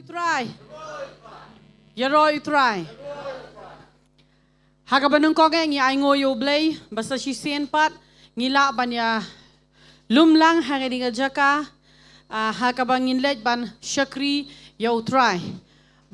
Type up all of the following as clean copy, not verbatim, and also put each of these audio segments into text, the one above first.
Try. Yaroi try. Hakabanung ko nga ngi ay ngoyo blay basta si pat ngila banya lumlang hangani nga jaka hakabangin let ban shakri yo try.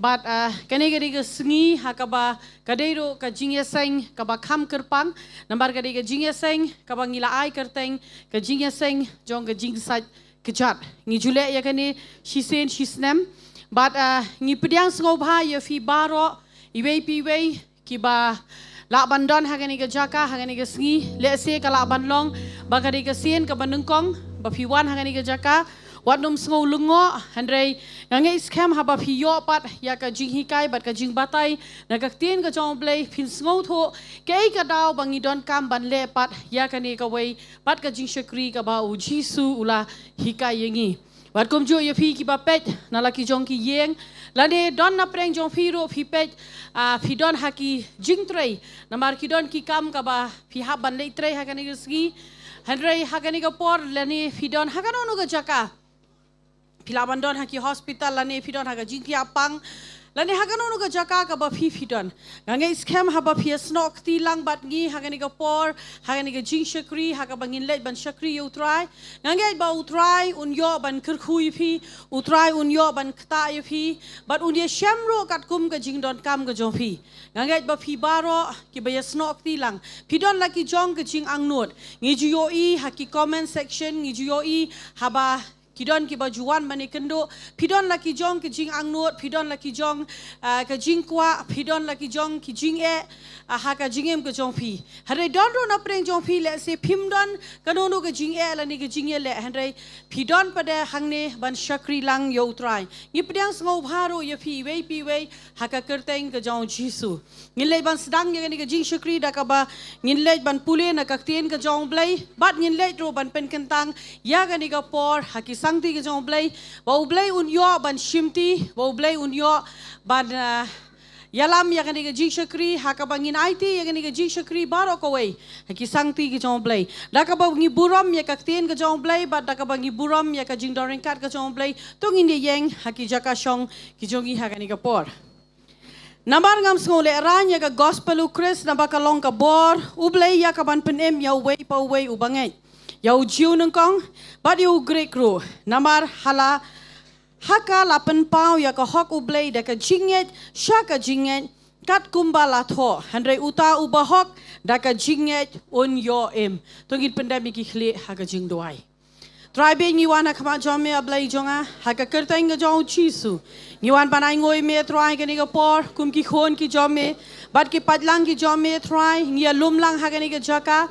But kanigari ga sngi hakaba kadero ka Jingiaseng kaba kham kerpang nambar kadai ka Jingiaseng kaba ngila ay kerteng ka Jingiaseng jong ka Sait Kjat ngi jule ya kani shisen shisnem. But ngi pediang sngobha ya fi baro iwei piwei kiba la bandon hagani ga jaka hagani ga sngi le se ka la bandlong bagari ga sien ka bandungkong ba fi wan hagani ga jaka watnum sngo lungo handrei ngange scam haba fi yo pat ya ka jinghikai bat ka jingbatai na ka tin ka jong play fin sngo tho kei ka daw bangi don kam ban le pat ya ka ni ka wei pat ka jing shakri ka ba u jisu ula hikai yengi wat kom jo ya fi ki ba pet na la ki jong ki yeng lane don na preng jong fi ro fi pet fi don haki jing trei na mar ki don ki kam ka ba fi ha ban le trei ha ka ni ski handrei ha ka ni ka por lane fi don ha ka no ga jaka pilaban don haki hospital lane fi don ha ka jing ki apang lane ha ka no ga jaka ka ba fi don ngange scam ha ba fi snok ti lang bat ngi ha ka ni ka por ha ka ni ka jing shakri ha ka bangin let ban shakri u try ngange ba u try un yo ban kerkhui fi u try un yo ban kta yu fi bat un ye shamro kat kum ka jing don kam ka jong fi ngange ba fi baro ki ba ye snok ti lang fi don la ki jong ka jing ang not ngi ju yo I ha ki comment section ngi ju yo I ha ba Kidon ki bajuan mani kendo, pidon la ki jong ki jing angnut, pidon la ki jong ka jing kwa, pidon la ki jong ki jing ha ka jingem ka jong pi. Hare don ro na preng jong pi le se pim don kanono ka jing la ni ka jing le hare pidon pada hangne ban shakri lang yo try. Ngi pedang sngo bharo ye pi wei ha ka kerteng ka jong jisu. Ngile ban sedang ye ni ka jing shakri da ka ba ngile ban pule na ka tien ka jong blai, bat ngile ro ban pen kentang ya ka ni ka por ha ki sangti ke jong blai bau blai un yo ban shimti bau blai un yo ban yalam ya kan ke jing shakri ha ka bangin IT ya kan ke jing shakri baro ko wei ha ki sangti ke jong blai da ka bangi buram ya ka tien ke jong blai ba da ka bangi buram ya ka jing doring kat ke jong blai tung in de yeng ha ki jaka shong ki jongi ha kan ke por Nambar ngam skole ran ya ka gospel u Chris na ba ka long ka bor u blai ya ka ban penem ya wei pa wei u bangai Yau jiu nengkong, badi u grek ru. Namar hala haka lapen pau ya ka hok ublay da ka jinget, shaka jinget, kat kumba latho. Handrai uta ubahok da ka jinget un yo em. Tungit pandemic ikhle haka jing doai. Tribe ngiwan akama jome ablay jonga haka kerta inga jong chisu. Ngiwan panay ngoy me try ka ni ka por kum ki khon ki jome, bad ki padlang ki jome try ngia lumlang haka ni ka jaka.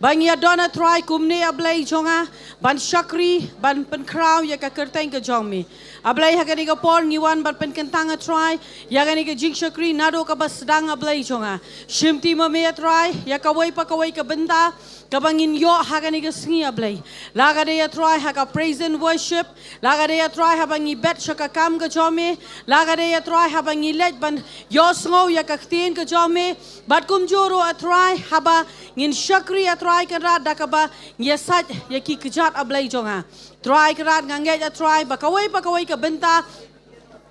Bangia dona try kumne ablay jonga ban shakri ban pen kraw ya ka kerteng ka jongmi ablay hagani ka por ngiwan ban pen kentanga try ya gani ka jing shakri nado ka bas sedang ablay jonga shimti mame try ya ka wai pa ka wai ka benda ka bangin yo hagani ka sngi ablay laga de ya try ha ka praise and worship laga de ya try ha bangi bet shaka kam ka jome laga de ya try ha bangi let ban yo sngo ya ka tien ka jome bat kum joro a try ha ba ngin shakri a try kan rat dakaba ngesat ya ki Kjat ablay jonga try kan rat ngange ya try bakawai ka benta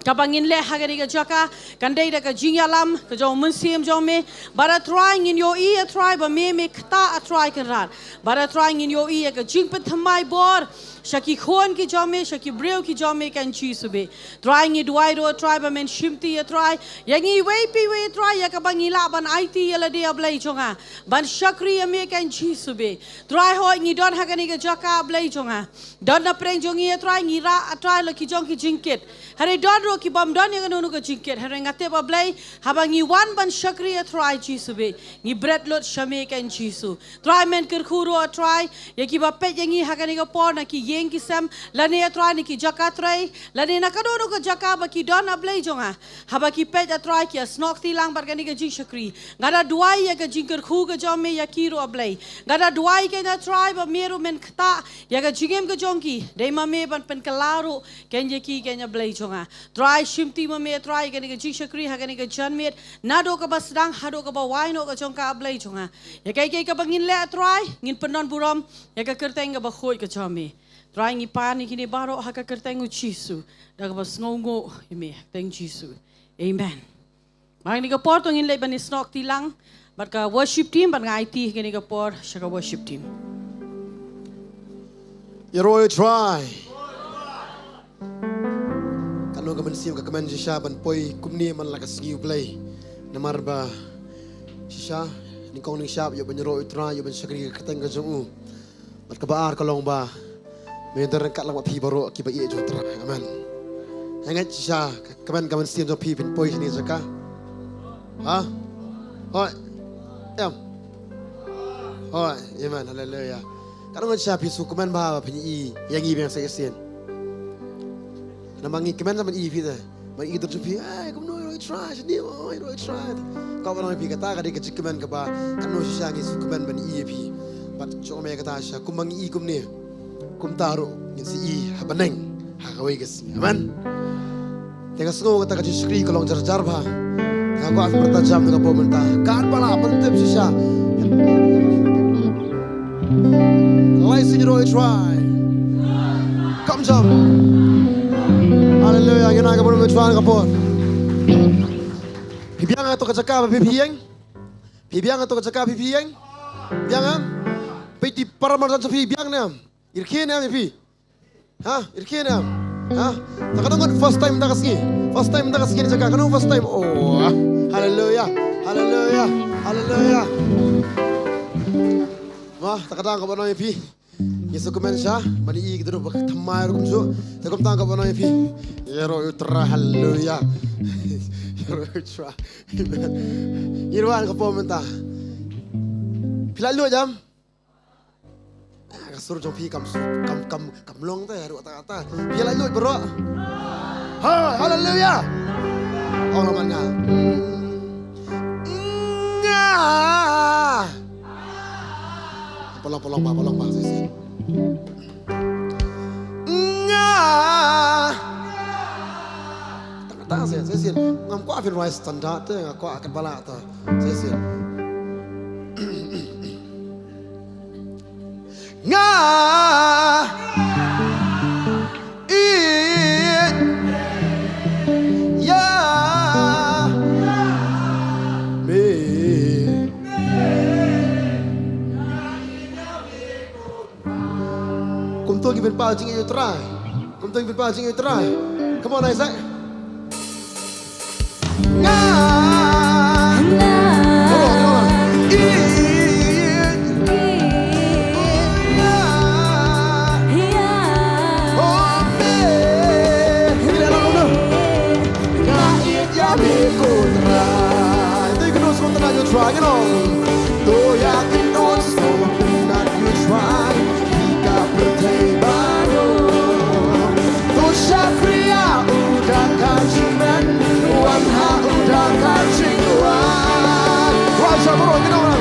kabangin le hagari ka jaka kandai da ka jingalam ka jong munsim jong me bara trying in your ear try ba me kta a try kan rat bara trying in your ear ka jing Nongthymmai bor Shaki khon ki jome shaki breu ki jome kan chi sube trying it wide or try ba men shimti ya try yangi wei pi wei try ya ka bangi la ban IT ya la dia blai chonga ban shakri ya me kan chi sube try ho ngi don ha kani ka jaka blai chonga don na preng jongi ya try ngi ra try la ki jong ki jingket hare don ro ki bam don ya kanu ka jingket hare ngate ba blai ha bangi wan ban shakri ya try chi sube ngi bread lot shame kan chi su try men ker khuro try ya ki ba pet yangi ha kani ka por na ki Yeng kisam lane atrai ni ki jaka trai lane nakadono ka jaka ba ki don ablay jonga haba ki pet atrai ki snok ti lang bar kani ka jing shakri ngada duai ya ka jingker khu ka jome ya kiro ablay ngada duai ka na trai ba meru men khta ya ka jingem ka jongki dei ma me ban pen kalaro ken ye ki ken ablay jonga trai shimti ma me trai kani ka jing shakri ha kani ka janmet nado ka basdang hado ka ba waino ka jongka ablay jonga ya kai ka bangin le trai ngin penon buram ya ka kerteng ka ba khoi ka jome Try ngipan ni kini baro haka kertengu Jisu. Dagabas ngongo ime teng Jisu. Amen. Mang ni kapor tong inlay banis nok tilang. Bat ka worship team bat nga IT kini kapor siya ka worship team. Yero try. Kanu gaman sim ka kaman siya ban poy kumni man lakas new play. Namarba siya ni kong ning siya yo ban yero try yo ban sakri ka teng ka jong. Bat ka baar ka long ba. May daran ka lang mapi baro ki ba i jo try. Amen. Hangat siya kaman sim jo pi pin poy ni jaka. Ha? Hoi. Em. Hoi, amen. Hallelujah. Kanu siya pisu kaman ba pinyi yang i biang sa isen. Namangi kaman sa man i pi da. Man i jo pi ay kumno ro try ni ro try. Ka ba no pi kata ka di ka kaman ka ba kanu siya ngi su kaman ban i pi. Bat jo me kata siya kumangi i kumni. Kumtaro ngin si i habaneng hakaway gas. Amen. Tengah sengo kata ka skri kolong jar ba. Aku akan bertajam dengan pemerintah. Kan pala pentip sisa. Listen you try. Come jam. Hallelujah. Yang nak kamu try kapor. Pibiang atau kecakap pibiang. Pibiang atau kecakap pibiang. Pibiang. Peti paramarsan pibiang ni. Irkin ni pi. Ha? Irkin ni. Ha? Takkan first time tak kasih. First time tak kasih cakap. Kan first time. Oh. Hallelujah. Hallelujah. Hallelujah. Wah, takkan kau benar pi. Yesus komen siya. Mani i kita ru thamai ru kumso. Takkan tang kau benar pi. Yero utra hallelujah. Yero utra. Irwan kau pemerintah. Pilalu jam. Kasur jom pi kam long tu ru kata. Pilalu bro. Ha, hallelujah. Oh laman nga. Polong ba sisi. Tak sisi. Ngam ko afir wise standard tu ngam ko akan bala tu. Sisi. Nga Kumtuang ibin pa jing you try. Kumtuang ibin pa jing you try. Come on Isaac. Nga. Try, you know. Do ya can know something that you try. Kita Bantei baru. Do syakria udah kajian. Wanha udah kajian. Wajah bro, you know.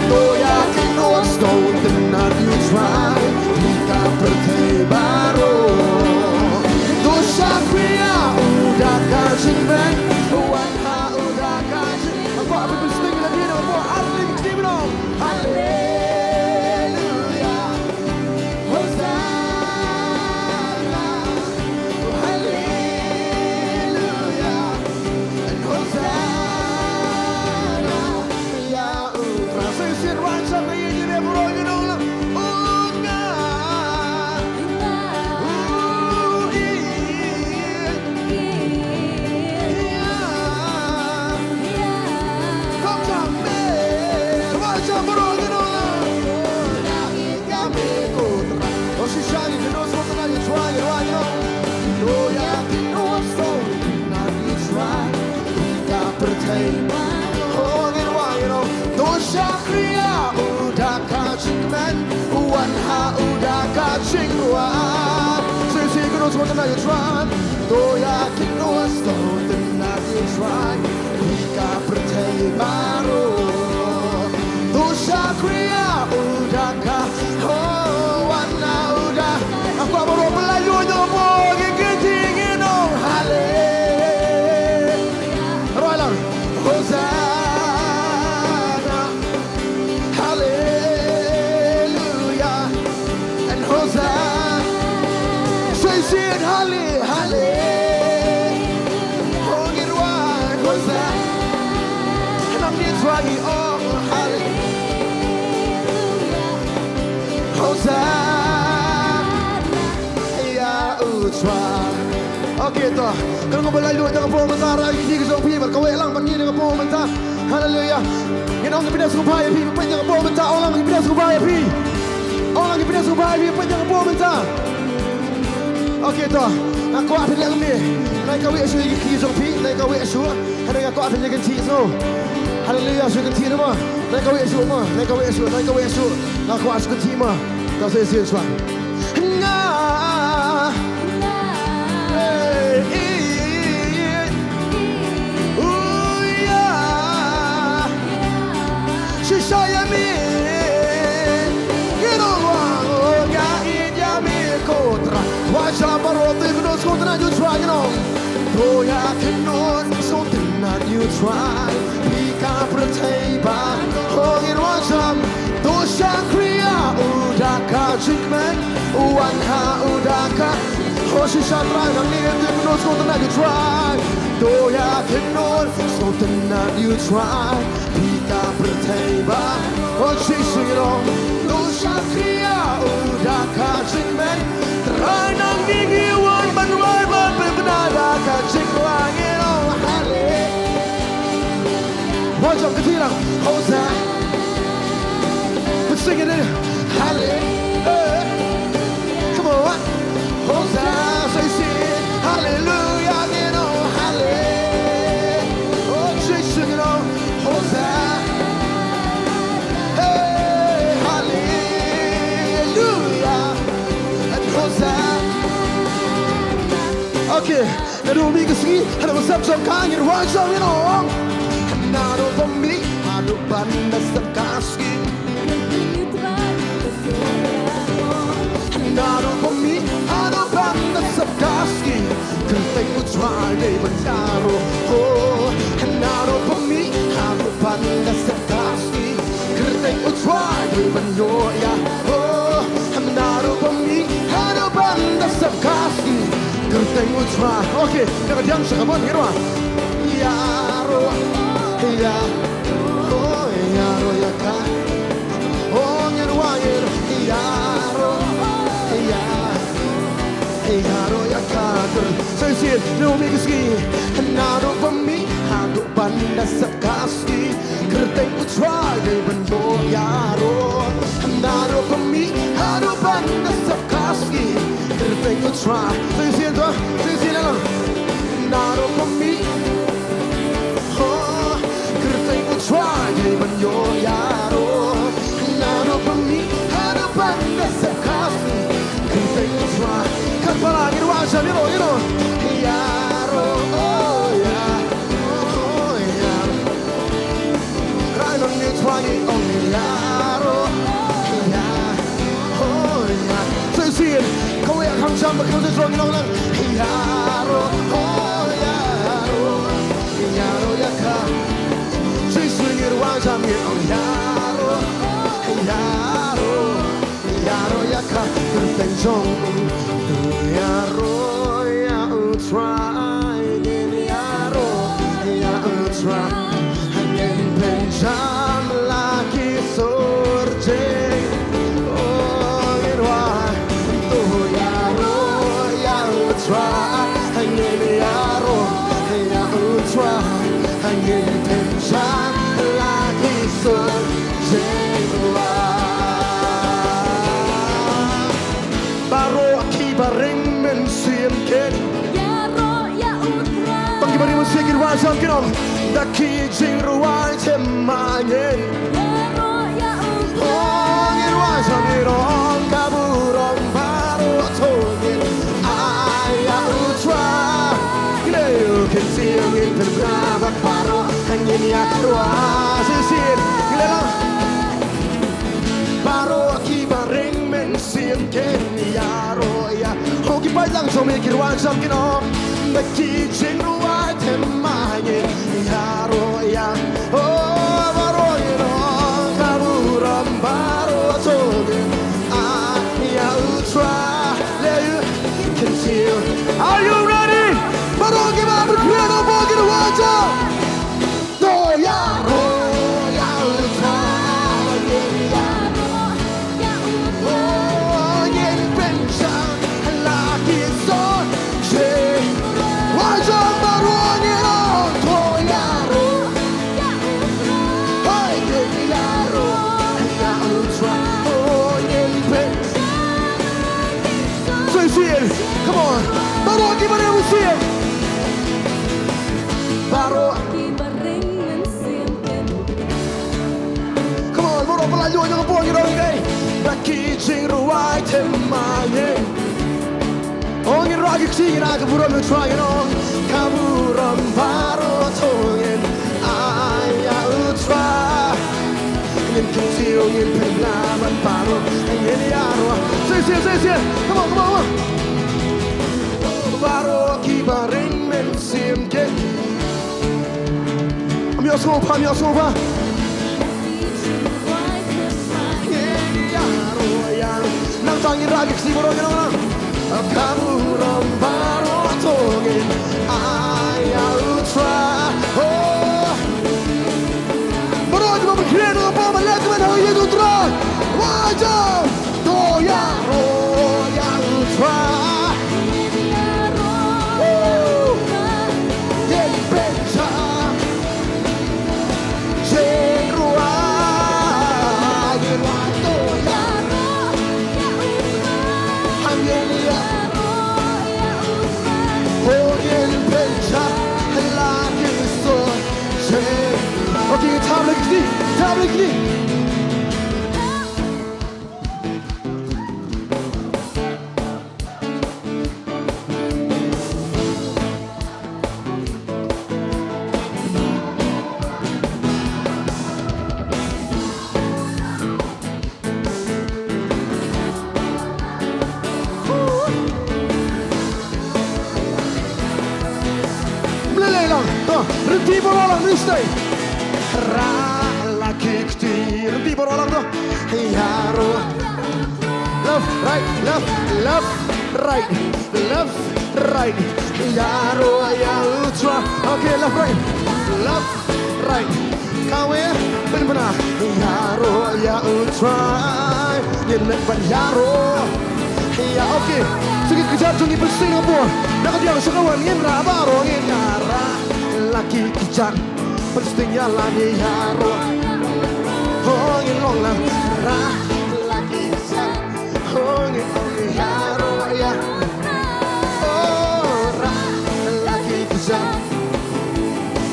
Do ya can know something that you try. Kita Bantei baru. Do syakria udah kajian. Wanha udah kajian. Aku akan bersedia. Hallelujah, Hosanna, Hallelujah, and Hosanna. Ya, transisi ranca begini dia berolah dulu. Syakria udah kacingman, wanha udah kacingwan. Sisi terus mau tenang you try, do yakin was don't tenang you try. Jika Bantei baru, do syakria udah wanha udah. Aku baru Melayu nyobo gigit dong. Hallelujah, roilang, Hosanna. Hallelujah and Hosanna. twangi oh hallelujah Hosanna utra Okay to kalau ngomong lalu dengan po mentara ini ke song pi kau elang pan ni dengan po mentara hallelujah ini orang pindah supaya pi pan dengan po mentara orang pindah supaya pi orang pindah supaya pi pan dengan po mentara Okay to aku apa yang ni naik kau isu ini ke song pi naik kau isu ada aku apa yang kan so hallelujah so kan tiada mah naik kau isu mah naik kau isu aku asu kan tiada mah kau saya suan Saya mi, kita orang yang ini mi kontra, wajah baru tu kontra you try no, doya kenor so tenang you try, pika Bantei ban, hongin wajah, dosa kriya udah kacikmen, uanha udah ka, hoshi shatrai nang ni tu kontra you try, doya kenor so tenang you try. Bantei ban, oh chasing it on. Dosa kriya udah kacik men, try nang gigi one ban berbeda kacik langit on hale. Wajah ketilang, Hosanna, let's sing it in hale. Come on, Hosanna, say it, hallelujah, you know hale. Oh chasing it on, Hosanna. Okay, now we can see how the reception can get right so you know. Not over me, I do banda sarkaski. Not over me, I do banda sarkaski. They would try, they would taro. Oh, not over me, I do banda sarkaski. They would try, they would know ya. Oh, not over me, I do banda sarkaski. Gerteng utra, okay, dapat yang sekaman gitu ah. Yaro, ya, oh yaro ya kan, oh nyeruangir, yaro, ya, yaro ya kan. Saya sih, no minggu nado pemi, hado banda sekasi. Gerteng utra, dia bentuk yaro, nado pemi, hado banda sekasi. Gerteng utra, saya sih tu, saya sih dalam, nado pemi. Oh, gerteng utra, dia bentuk yaro, nado pemi, hado banda sekasi. Gerteng utra, kan palagi wajah ni lo, yaro, oh ya, oh ya. Rainan ni twangi, oh yaro, ya, oh ya. Saya sih. Kau yang hamzah berkau sesuatu yang yaro, oh yaro, yaro ya kan. Sesuatu wajah mi oh yaro, yaro, yaro ya kan. Tertenjong, yaro ya try, yaro ya try. Hanya penjam lagi sorjeng. Hanya penjam lagi sejengwa Baro akibaring mensiemken Yaro ya utra Pagkibari mo sige wajam kinom Daki jingruan temanyen Yaro ya utra Oh ngirwajam irong kaburong baro togin Aya utra Gilayo kensiengin terbrabak baro Hangin ya keruah Sisin Gilalang Baro akibaring mensiemken Yaro ya Hoki pailang so mikir wajam kinom Daki jingruan temanyen Yaro ya Oh baro irong kaburong baro togin Aya utra Gilayo kensiengin Are you ready? Baru kita berpiano bagi wajah. Do yaro, Melayu jangan buang orang gay. Baki jing ruai temanya. Oh ni ragi sing na kaburam try on. Kaburam baru tongin aya utra. Ingin kecil ingin pengalaman baru ingin yarwa. Say. Come on. Baru kibaring mensim ke. Ambil sofa. Nang tangin ragi si borong orang. Kamu baru tongin aya utra. Oh, borong cuma berkira dengan apa melihat dengan aya utra. Wajah doya roya utra. Okay, tablet ni. Melelang, renti bola ni stay. Laki kecil di bawah orang tu. Yaro. Left, right. Yaro ya ultra. Okay, left, right. Kawe benar. Yaro ya ultra. Yelet ban yaro. Ya okay. Segi Kjat tungi bersih ngapur. Nak dia sekawan ngin rabaro ngin yara. Laki Kjat Pastinya lagi yaro. Hongin long lang ra lagi sa. Hongin yaro ya. Oh ra lagi sa.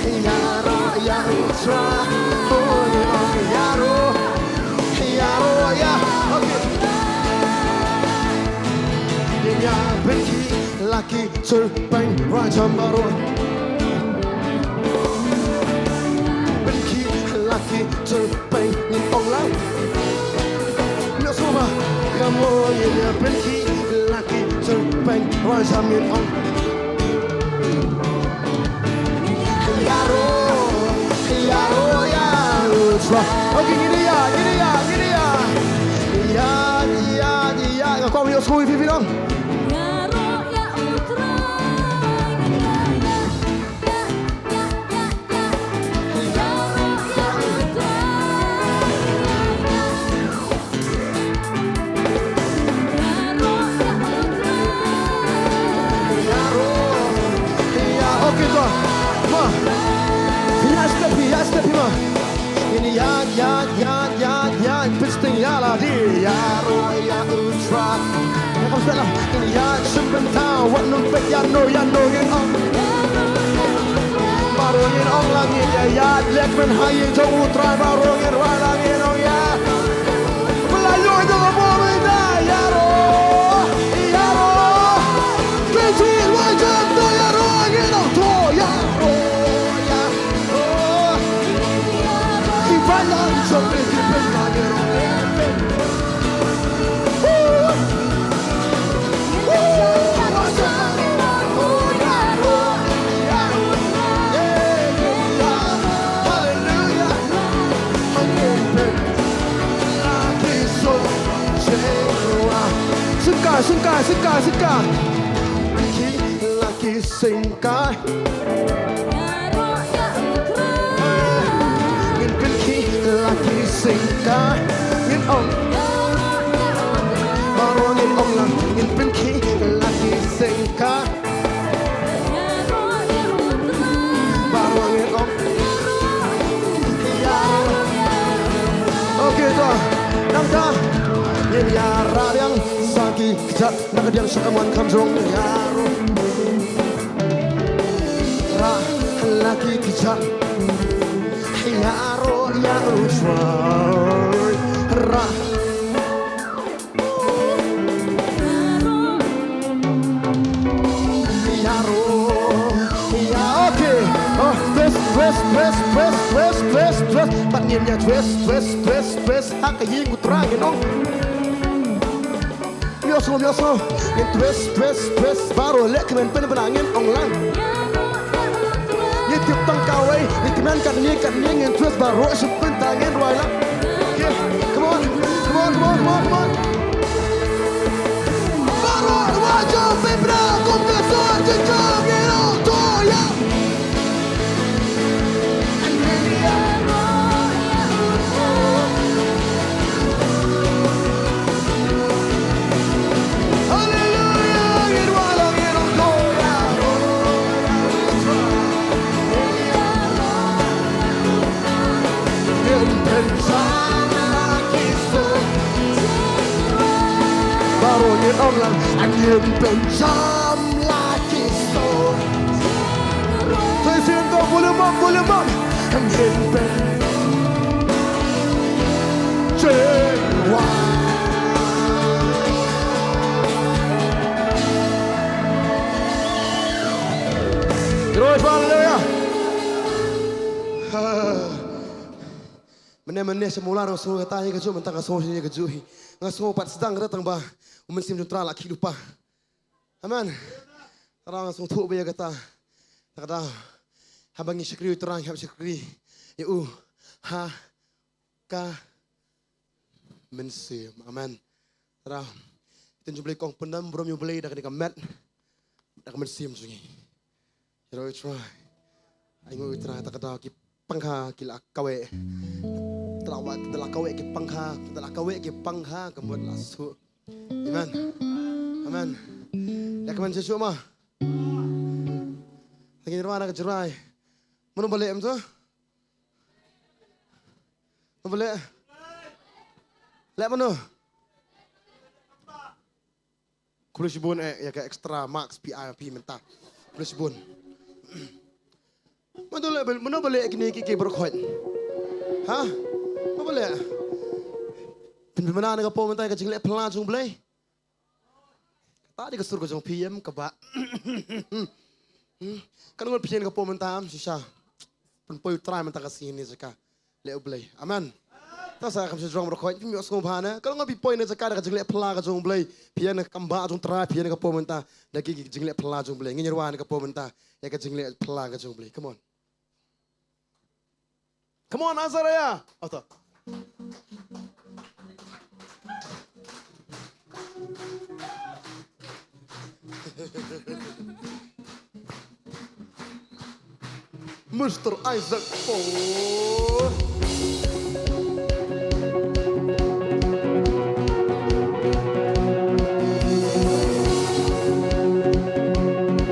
Yaro ya ultra. Hongin yaro ya. Okay. Dia benci lagi serpeng raja baru. Laki terbaik ni orang nak semua kamu yang benci laki terbaik raja min on yaro ya ultra. Okay gini ya kau punya school pipi dong. Step hima. Ini ya pastinya lah dia yaro ya ultra. Kamu salah. Ini ya sebentar waktu ya no ngin on. Baru ngin on lagi ya lekmen hai jauh ultra baru ngin ngin on ya. Melayu jangan boleh dah yaro. Kecil wajah tu yaro ngin on tu yaro. Balang sampai di pengajar Suka laki singkai laki singkai ngin ong baru ngin ong lang ngin pinki laki singkai baru ngin ong okay tu nang ta ngin ya rabiang sagi Kjat nak dia sekaman kamjong yaro ra laki Kjat yaro ya ultra Ngimnya twist hak kayin ku terang nong Myoso Ngin twist baru lek kemen penangin onglang Ngin tiup tangkawai Ngin kemen kat ni ngin twist baru sepun tangin ruai lang Okay, come on Baru wajah pembra kompresor jenjang ngin toya Ngin onglang angin pencam lagi so Saya siento volume up angin pencam Terus haleluya Meneh semula orang semua katanya keju mentang semua sini kejuhi semua pat sedang datang bah Umensim juntra laki lupa. Aman. Terang semua tu bayar kata. Kata habangi syukri terang hab syukri. Ya ha ka mensim. Aman. Terang. Kita jumpa kong pendam brom you beli dak dekat mat. Dak mensim sungi. You know try. Aingo try tak kata ki pangha kila kawe. Terawat telah kawe ki pangha, telah kawe ki pangha kemuat lasu. Amen. Ya kemen sesuatu mah. Lagi rumah nak cerai. Mana balik em tu? Mana balik? Lek mana? Kulis bun ya ke extra max PIP mentah. Kulis bun. Mana balik kini kiki berkhot? Ha? Mana balik? Mana nak apa mentah ke jinglek pelan jung belai? Tadi kesur ke jung PM ke bak. Kan ngol PM ke apa mentah sisa. Penpoy try mentah ke sini seka. Lek belai. Amen. Tak saya akan sejong berkhot. Pimi osong bahana. Kalau ngol poin seka ke jinglek pelan ke jung belai. PM ke kambak jung try PM ke apa mentah. Dagi jinglek pelan jung belai. Nginirwan ke apa mentah. Ya ke jinglek pelan ke jung belai. Come on. Come on Azaraya. Atau. Mr. Isaac Paul.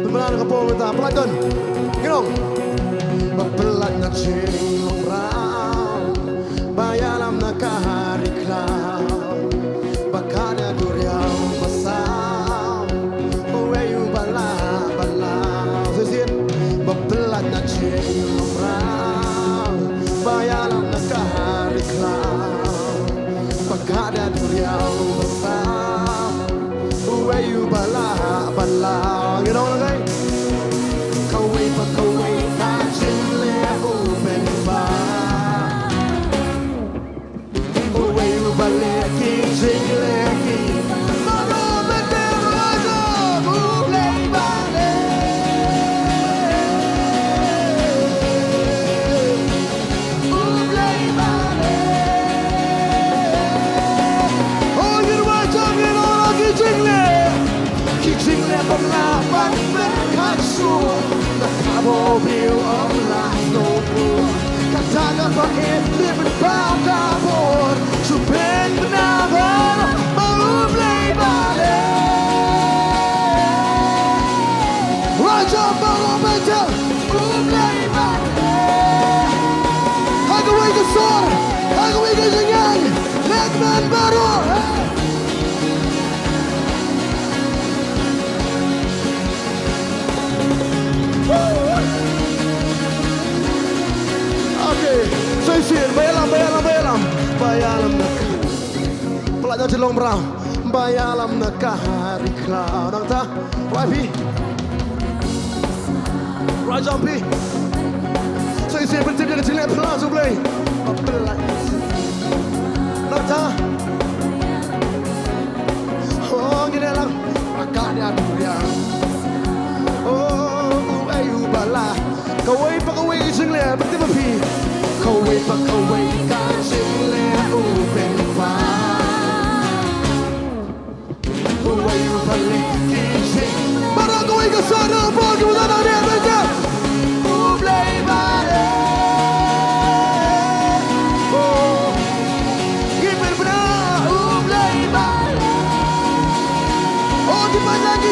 Teman ke Paul minta pelajaran. Girong. Berpelan nak Shillong ram. Bayalam nak hari klau. Bakada duriau besar. Oweyu bala. Sesin. Berpelan nak Shillong ram. Bayalam nak hari klau. Bakada duriau besar. Oweyu bala. Girong lagi. Kau tak cinta open bar. Oweyu balik kijing lagi. Baru berterasa mulai balik. Oh, you macam ni orang kijing le berlapan berkasut. Nakabo bil Allah no more. Katakan pakai lipat bawah. Supeng benar mau play balik. Raja baru baca play balik. Hagawai kesor, hagawai kesengang. Legman baru. Sesir, bayalam nak pelajar Shillong berang, bayalam nak hari klau, nang ta, YP, Rajampi, sesir penting dia cilek pelajar boleh, Mapela isi Nota Oh gini lang Makanya dunia Oh ayu bala Kawai pa kawai ising le Bati mapi Kawai pa kawai Kasing le Upen pa Ayu bala Kising Para kawai kasana Pagi mo na na rin Ublay bala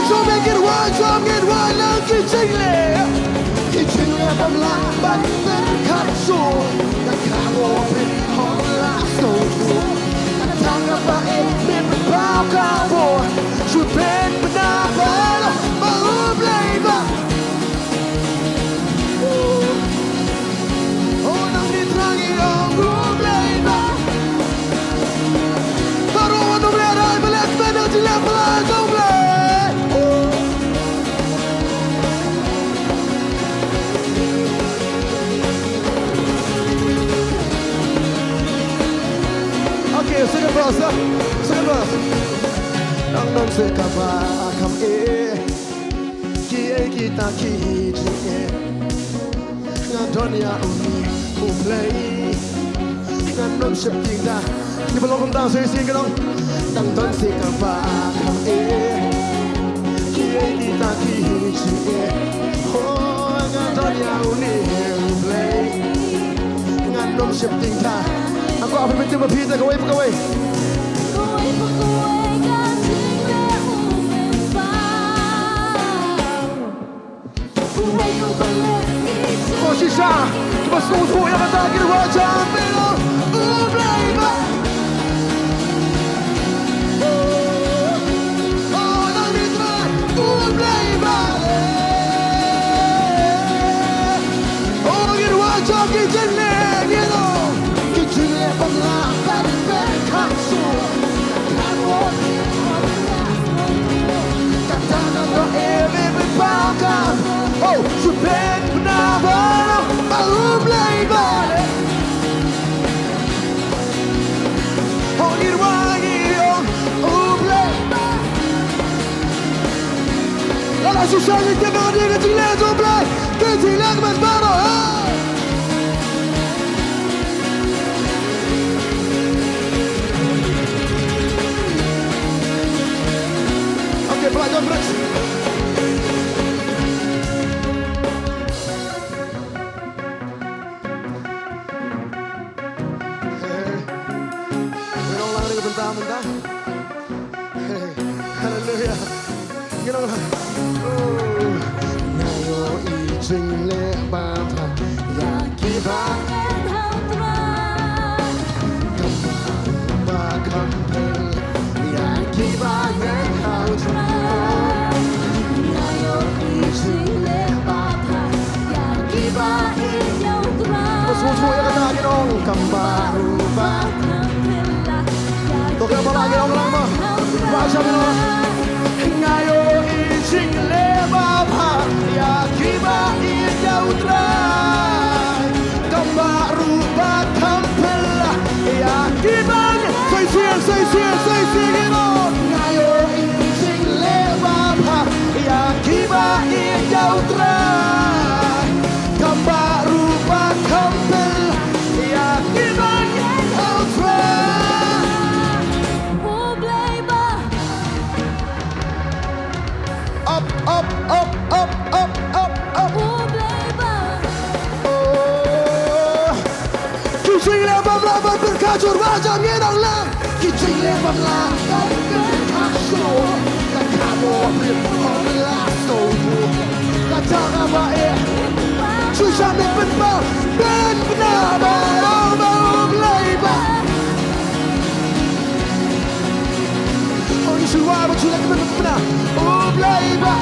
So make it one, so get one, and kitchen from life, but so the car open, all last so cool. And tongue about it, never power cowboy, should bend but not bottle, but labor. Oh, now it's hanging on, room labor. But oh, no, I'm let's spend it till I'm blind, don't play. Okay, second verse, second verse. Nang se kaba kam ki kita ki ngan dunia uni play ngan se tinga ni belum dah saya sing kan nang se kaba kam ki kita ki oh ngan dunia uni play ngan se tinga Aku apa betul berpikir kawai pekawai. Kawai pekawai kasih lemu memang. Oh sisa, cuma semua yang ada di wajah bela. Ublaiba. Oh nanti try. Ublaiba. Oh di wajah kita ni, gitu. Oh, Japan, Banana, Balloon Labor. Oh, you want it, oh, Labor. La sociale che va a dire che ti leggo, Black, che ti leggo, man, Pelajar berat. Ulang lagi bentar-bentar. Haleluya. Gimana? Nayo ijing le bapa ya kiba. Kampel ya kiba Semua yang kata ginong kambaru ba. Toke apa lagi dong lama? Baca ginong. Ngayo ijing leba ba ya kiba jauh terai. Kambaru ba kampela ya kiba. Saya ginong. Ngayo ijing leba ba ya kiba jauh terai. Kambaru ba kampela ya kiba jauh terai. Oh blaiba. Up. Oh blaiba. Oh. Kising leba blaba berkacur wajah ngerang lang. Kising leba blaba berkacur. Dan kamu berpon lasto. Kacang apa susah membenbar dan benar mau blaiba. Oh ini suara sudah benar. Oh blaiba.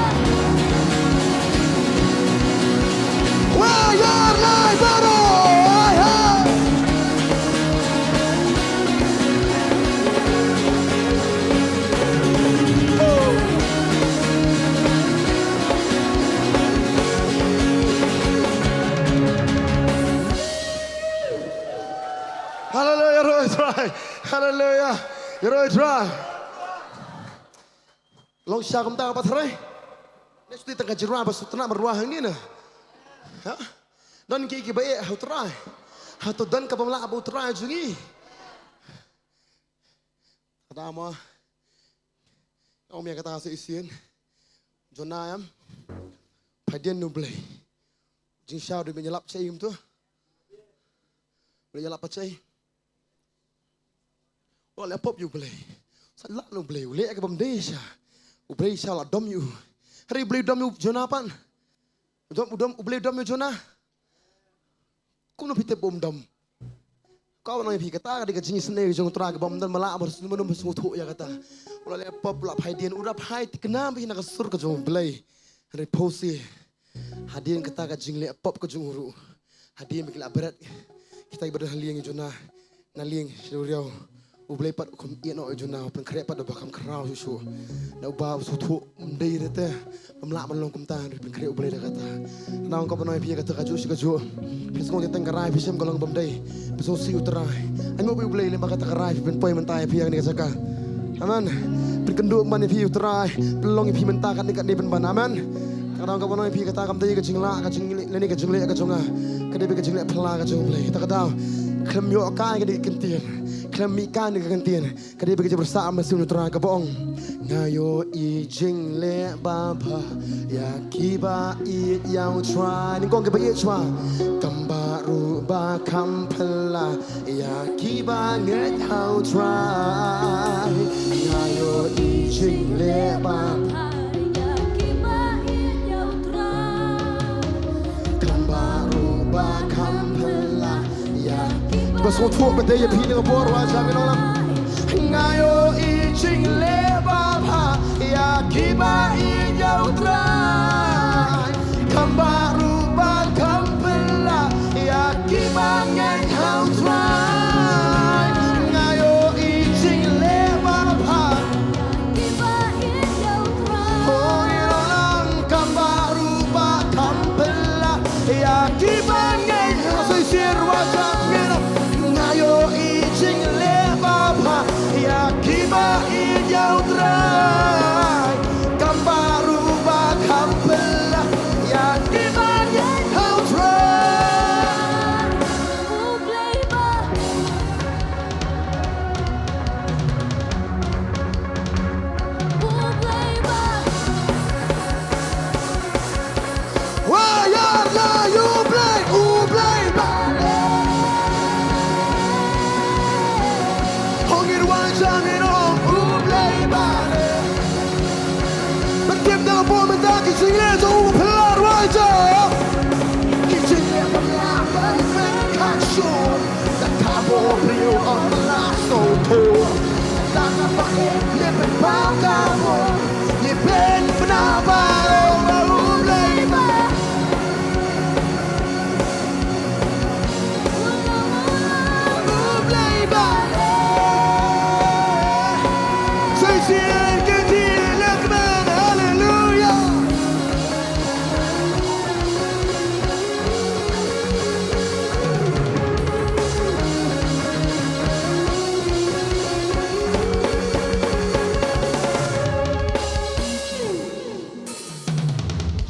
Wah ya blaiba. Hallelujah, Roy try. Hallelujah. Roy try. Long syakam tak apa terai. Next di tengah jerah basutna meruah ini na. Ha? Dan kiki baik how try. How to dan kapamla abu try jungi. Kata ama. Om yang kata asal isian. Jonayam. Padian nublay. Jingshaw di menyelap cai tu. Boleh nyelap cai. Oleh pop you blay. Salah lu blay. Ulek ke Bantei sya. Ublay sya lah dom you. Hari ublay dom you Jonah pan. Ublay dom you Jonah. Kau nak pite bom dom. Kau nak pergi kata dia kecing sendiri jong terang bom dan malah harus menum semut ya kata. Oleh pop lah padian udah pai kenapa hina kesur ke jong blay. Hari posi. Hadian kata kecing le pop ke jong uru. Hadian bikin berat. Kita ibadah liang Jonah. Naliang seluruh. Ublay pat kum iano Jonah pen krep pat bakam kerau susu. Na ubah sutu mendai rete. Pemlak melong kum tan pen krep ublay kata. Na kau penoi pia kata kaju sikaju. Pis ngong teng karai pisem golong Bantei. Pis si uterai. Anu ublay lembah kata karai pen poi mentai pia ni kasaka. Aman. Pen kendu man pia uterai. Pelong pia mentakan dekat ni pen ban aman. Kadang kau penoi pia kata kam tadi kecing la kecing leni kecing le kecunga. Kadai kecing le pela kecung ublay. Tak tahu. Klem yo kai kadai kentir. Klemikan dengan kantin, kadang bekerja bersama sunu terang kebong. Ngayo ijing le bapa, ya kiba it yang try. Ni kong kiba it try. Kambaru ba kampela, ya kiba nget how try. Ngayo ijing le bapa, ya kiba it yang try. Kambaru ba kampela, ya. Bas wat voor met deze pien geboren was aan mijn ngayo ijing leba pa ya kiba in jou draai kambaru ba kampela ya kiba ngen hou draai ngayo ijing leba pa kiba in jou draai oh ilang kambaru ba kampela ya kiba ngen hou sirwa Ngayo ijing leba pa ya kiba in jou draai kambaru ba kampela ya kiba ngen hou draai ublay ba wah ya la ublay ba Kicing le zo pelar waja. Kicing le pelar bari men kacho. Da kabo brio on the last so tour. Da kapa le pen pau kabo. Ye pen penaba o ublay ba. Ublay ba. Say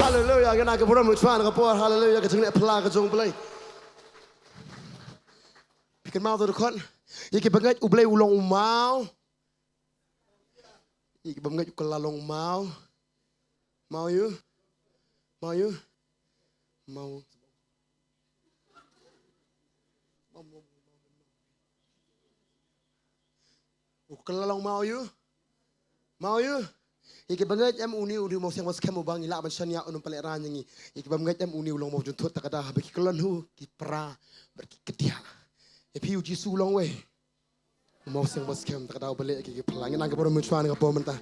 Hallelujah, kena ke pura mutuan ke por hallelujah ke jeng le pela ke jong play. Bikin mau tu kon. Iki banget ublay ulong mau. Iki banget kelalong mau. Mau you? Mau you? Mau. Kelalong mau you? Mau you? Iki banget em uni mau siang mas kamu bang ilak bansan ya unum pelek ranyangi. Iki banget em uni ulong mau juntut tak ada bagi kelan hu ki pra berki kedia. Epi uji sulong we. Mau siang mas kamu tak ada balik ki pelangin angke baru mencuan ke pom mentah.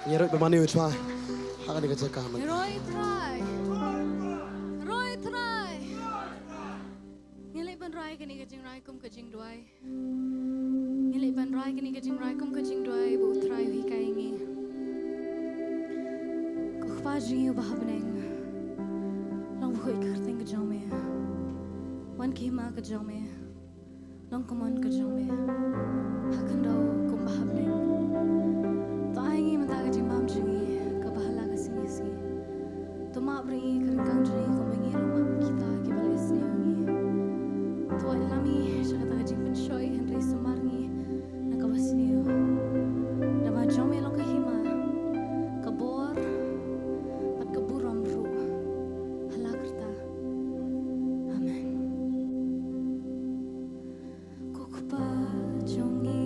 Nyeruk bermani mencuan. Hakan dikerja kaman. Roy try. Ngilai ban rai kini kajing rai kum kajing duai. Ngilai ban rai kini kajing rai kum kajing duai bu try hui kaingi. Fajri bahabneng, long hui kerting kejame, wan kima kejame, long common ke jong me hakan daw kum bahab neng to ai ngi mata ke jing mam jingi ke bahala ke singi si to ma bri kan kang jingi ko mengi rumah kita ke balis ni ngi to ai lami shaka ta jing pen shoy henry sumarngi na ka basni da ma jong me long ke hima ke bor pat ke buram ru hala kerta amen. Kukpa jongi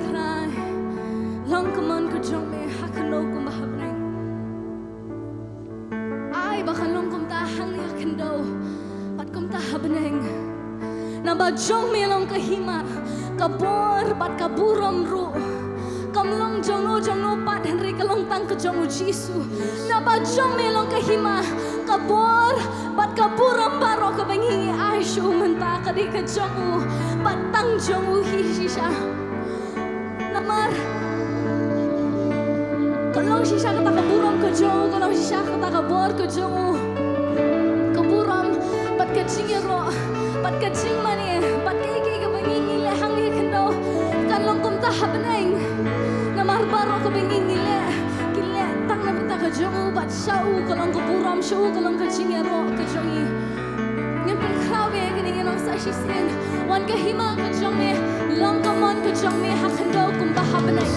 trai long kaman ko jong me hakano kum bahabreng ai bakalong kum ta hang ni hakando pat kum ta habneng na ba jong me long kahima kabor pat kaburam ru kamlong jong no pat henry kalong tang ke jong jisu na ba jong me long kahima kabor pat kaburam baro ka bengi ai shu menta kadi ka jong pat tang jong hi shisha namar kalong shisha kata kaburam ke jong kalong shisha kata kabor ke jong kaburam pat ka jingero pat ka jing mani pat ke ka bengi le hang hi kendo kalong kum ta habneng namar baro ka bengi le kile tang na bita ka jong pat shau kalong kaburam shau kalong ka jingero ka jongi ngem pen khawe kini nang sa shiseng wan ka hima ka jong me long ka mon ka jong me ha kendo kum ba habneng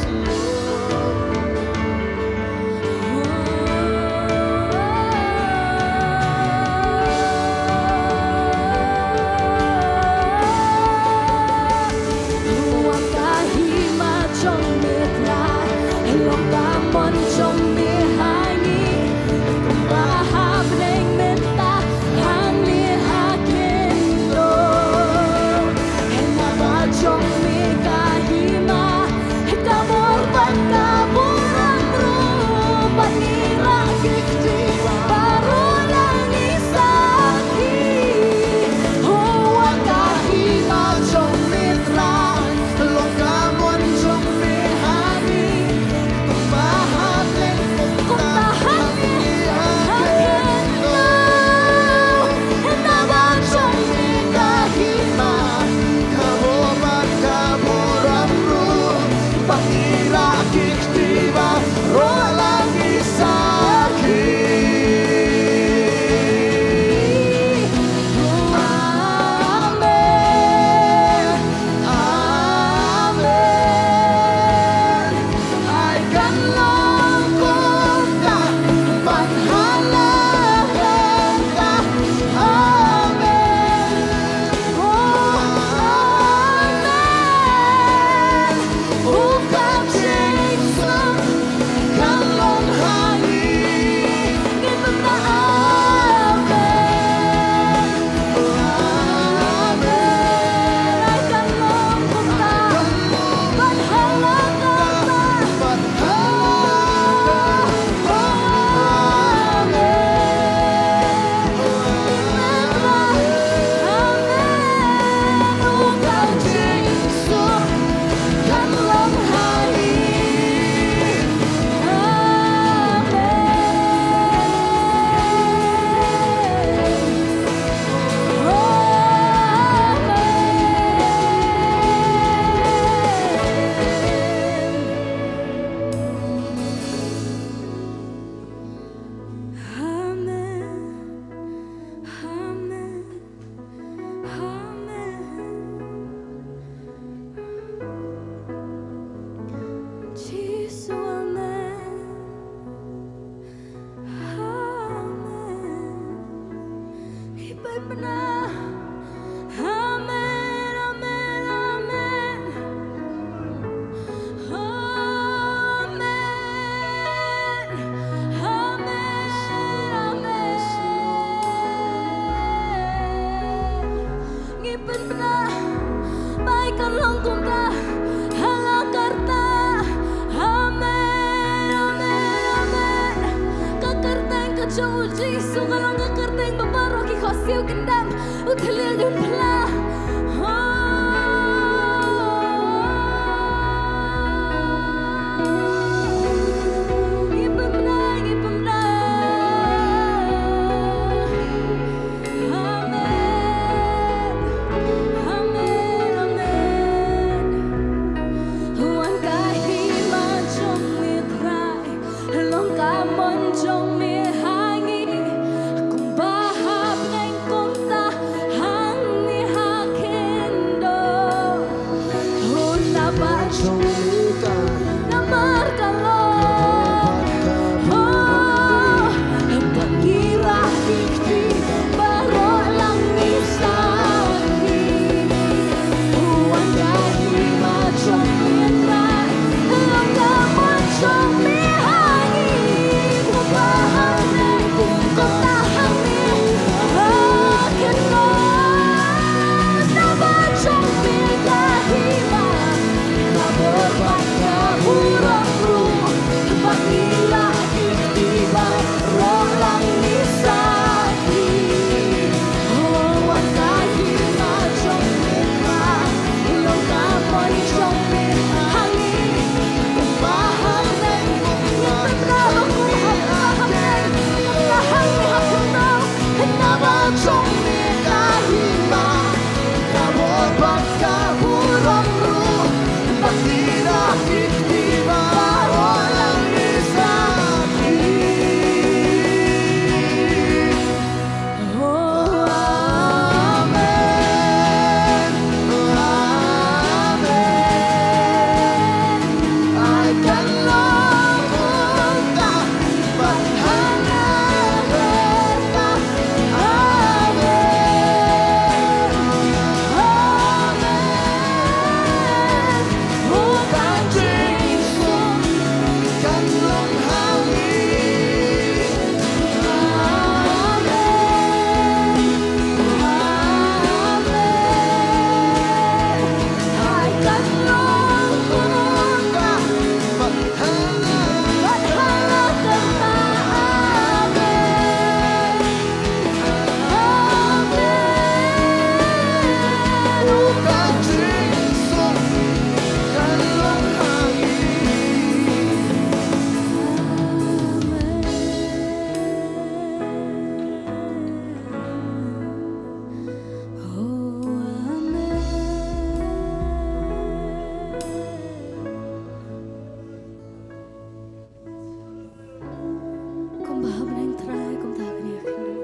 bahab nang try kum ta kani khendo.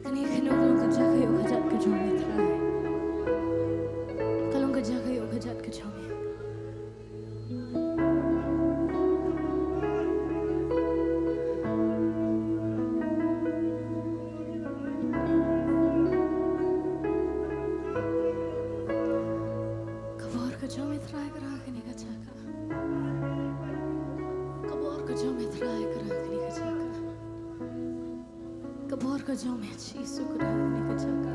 Kani khendo kalong kerja kayo khajat ke jomi try. Kalong kerja kayo khajat ke jomi. Kabor ke jomi try kara kani kachaka. Kabor ke jomi try kara kani kachaka. Kabor ke jomi chisu kara kani kachaka.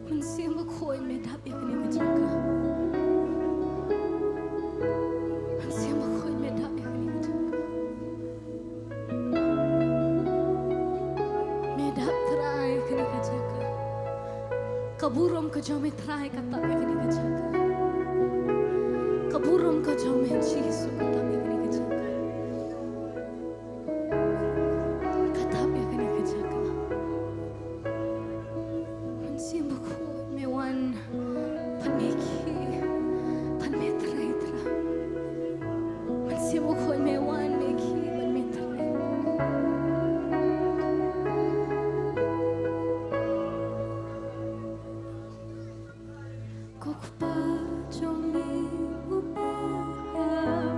Mansiam khoi me dhap ya kani kachaka. Mansiam khoi me dhap ya kani kachaka. Me dhap try kani kachaka. Kaburom ke jomi try kata ya kani kachaka. Kaburom ke jomi chisu kata ya kani kachaka. Kata ya kani kachaka. Mansiam khoi me wan pan me ki pan me try tra. Mansiam khoi me wan me ki pan me try. Kokpa jomi upahap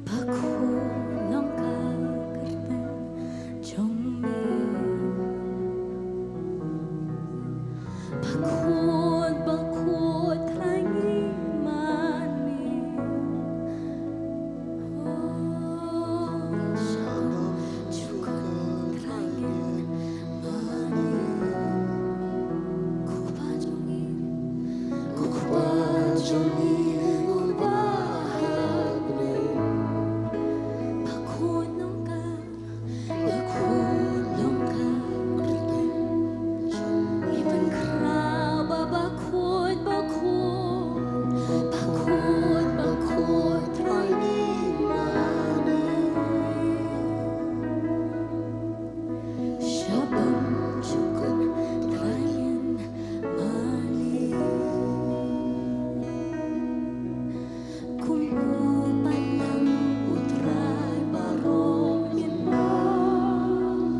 Baku langka kerta jomi Bakut rangi mani Oh shalom cukup rangi mani Kokpa jomi ubahap Bakut langka Iban kraba bakut rangi mani Shabam cukup rangi mani Kumpu pandang utrai barong inam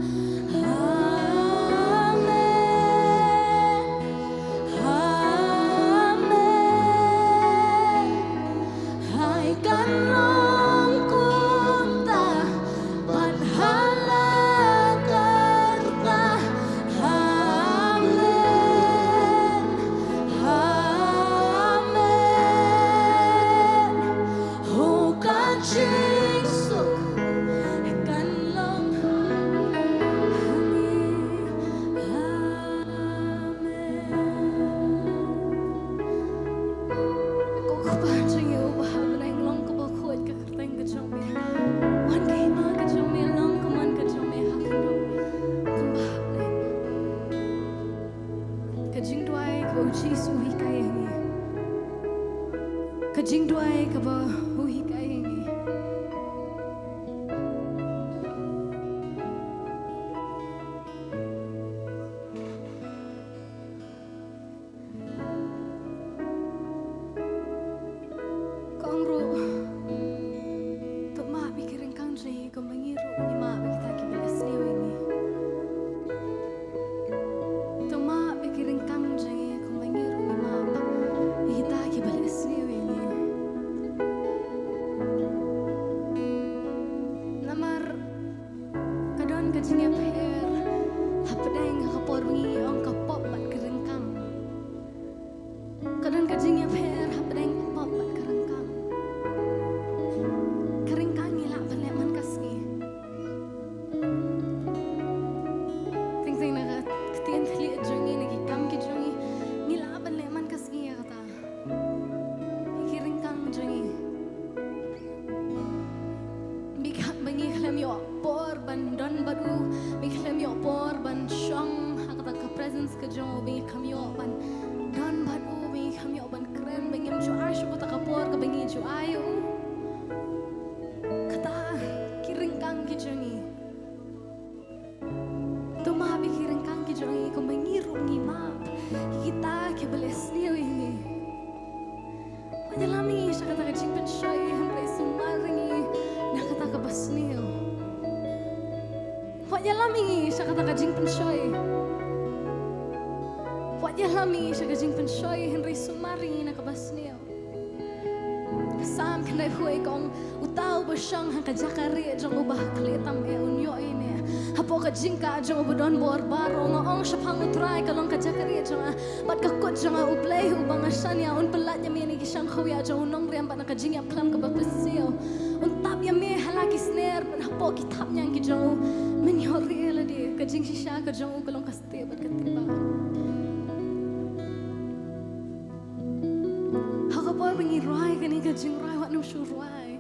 Amen Amen Hai kanong kunta Panhala karta Amen Amen Hukan chingsuk Kan long Kokpa jingi ubahap nang long kabakut ka kerteng ka jomi. Wan kay ma ka jomi long kaman ka jomi hakando. Kumbahap nang. Kajing duay ka uchi suhi kayengi. Kajing duay ka ba uhi kayengi. Kong ro. Tuma pikirin kang jay kung mangiru ni ma kita kibilas niyo ini. Tuma pikirin kang jay kung mangiru ni ma kita kibilas niyo ini. kita ke beles niu ini. Wanyalami siya kata kajing pensyoy hambay sumaringi na kata kabas niu. Wanyalami siya kata kajing pensyoy. Wanyalami siya kajing pensyoy hambay sumaringi na kabas niu. Sam kanay huay kong utaw ba siyang hangkajakari jang ubah klitam unyo ini. Hapo ka jingka jang ubudon borbaro ngoong siya pangutray kalong kajakari jang bat kakot jang ublay ubang asyanya un pelat niya may nagisang kawya jang Nongkhryiem bat nakajingyap klam ka bapasiyo. Un tab niya may halaki snare bat hapo kitap niya ki jang menyori eladi kajing sisya ka jang kalong kaste bat katiba. Hakapor bengi ruay kani kajing ruay wat nung syuruay.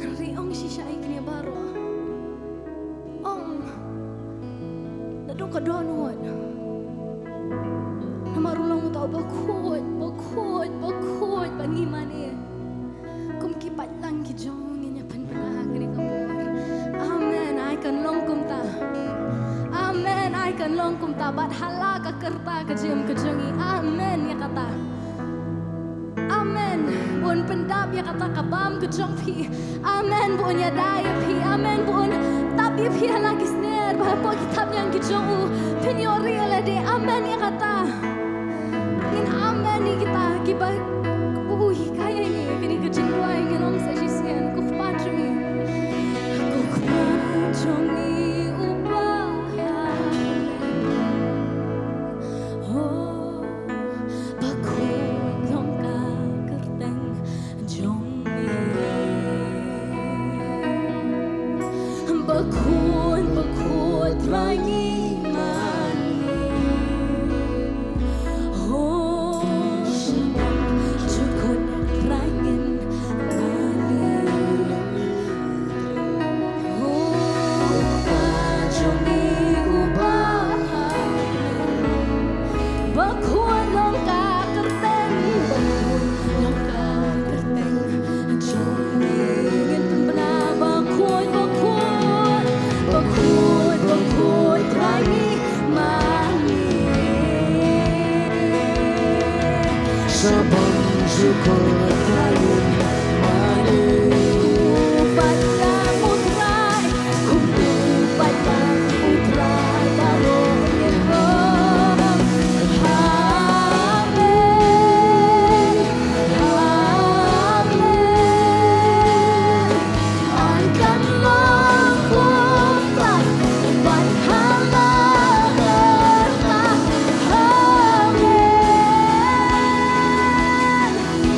Riong sisya ikni baro. Dadong ka donut. Namarulong mo tao bakut pangiman eh. Kumkipat lang ki jong niya panpanahan ni kapor. Amen ay kanlong kumta. Amen ay kanlong kumta bat hala ka kerta ka jim ka jongi. Amen ya kata. Amen buon pendap ya kata kabam ke jong pi. Amen buon ya daya pi. Amen buon tapi pi halagi snare bahwa kitab yang kijong penyori alade. Amen ya kata. Ngin amen ni kita kibai kaya ini kini kejing kuai nginom sa sisian kukpajungi. Kukpajungi ubah. Oh bakut long ka kerteng jongi. Bakut rangi mani. Oh Shillong cukut rangin mani. Oh pajungi ubah. Bakut long ka kerteng. Bakut long ka kerteng jongi. Ngin pembela bakut rangi mani. Sabang syukur rangin mani. Kumpupat lang utray, kumpupat lang utray, barong nirong. Amen, amen. Ay kanlong kumta, panhalangan ta. Amen,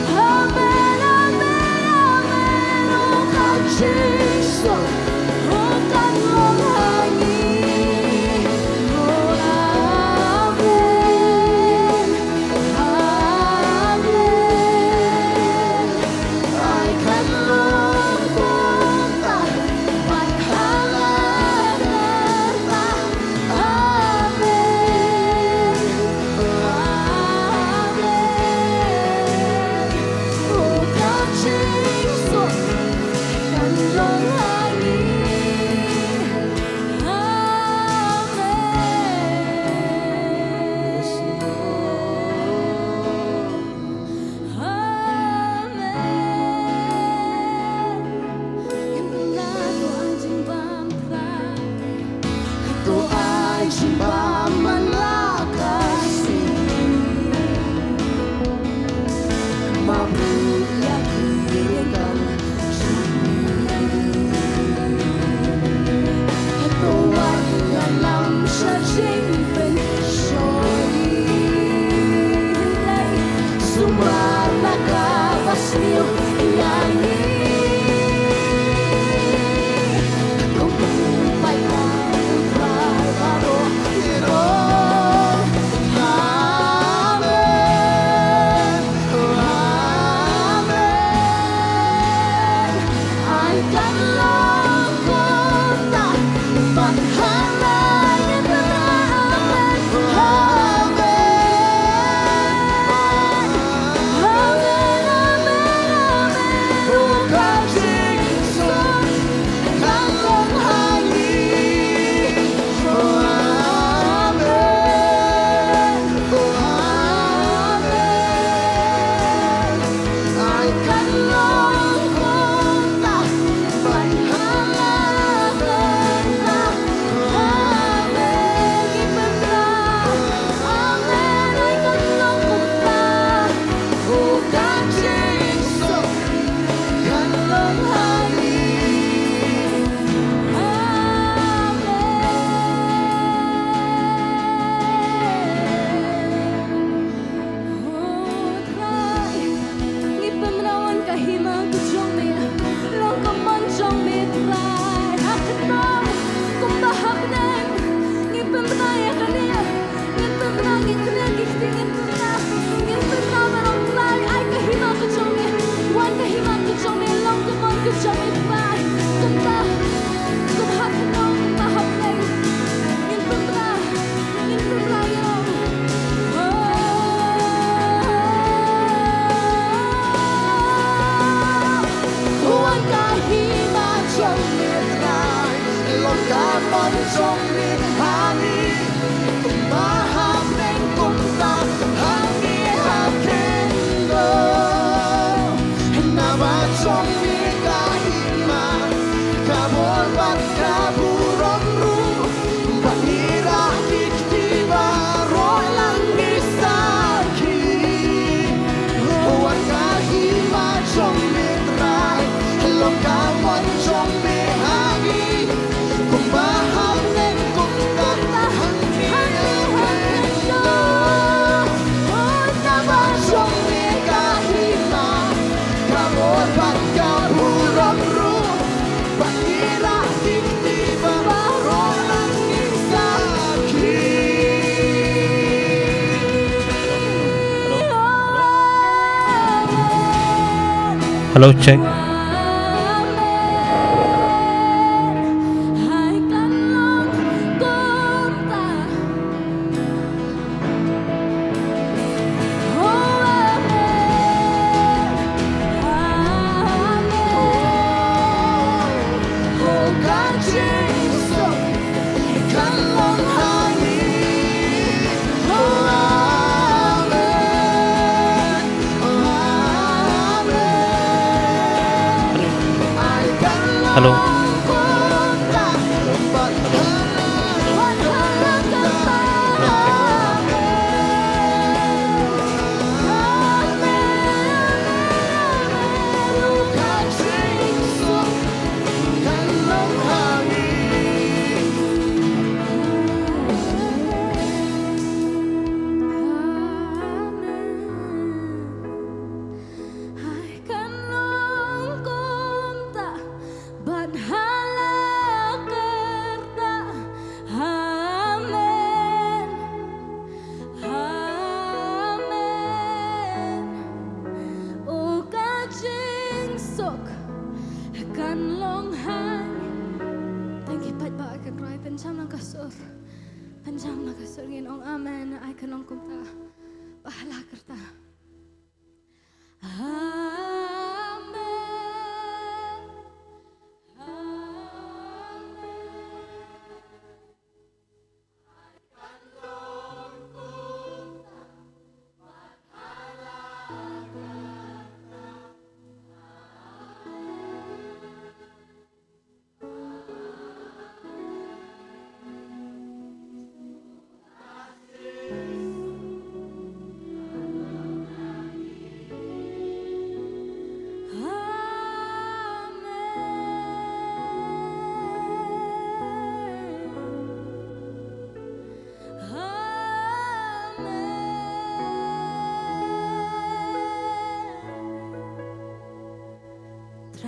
amen, amen. Oh kau Jesus, oh kanlong hangin. Oh amen, amen. Ay kanlong kumta, panhalangan ta. Amen, amen. Oh kau Jesus, kanlong hangin. Yes, Amen. Yang benar doa jimbang terang. doa jimbang Kasih mampu yakinkan Tuhan dalam searching pensyoy sumber nakabas niyo ilangi. Kumpay na utray baro irong. Amen, amen. Ay kanlong kumta, panhalangan ta. Amen, amen. Amen, amen, amen. Hello, check. Hello.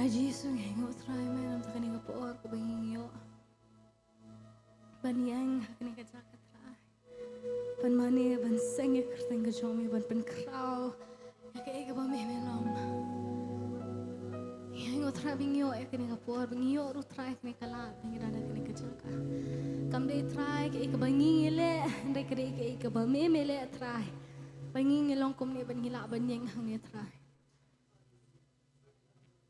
Jesus hengo try man am takani ka poor ko bangyo baniang hakani ka jakat ra pan mani ban senge kerteng ka jomi ban pen krau ya ka ba me melom hengo try bangyo hakani ka poor bangyo ru try hakani kala bangi dana hakani ka jaka kam de try ka bangi le ndai ka ba me mele try bangi ngelong kom ne ban hila ban yeng hang ne try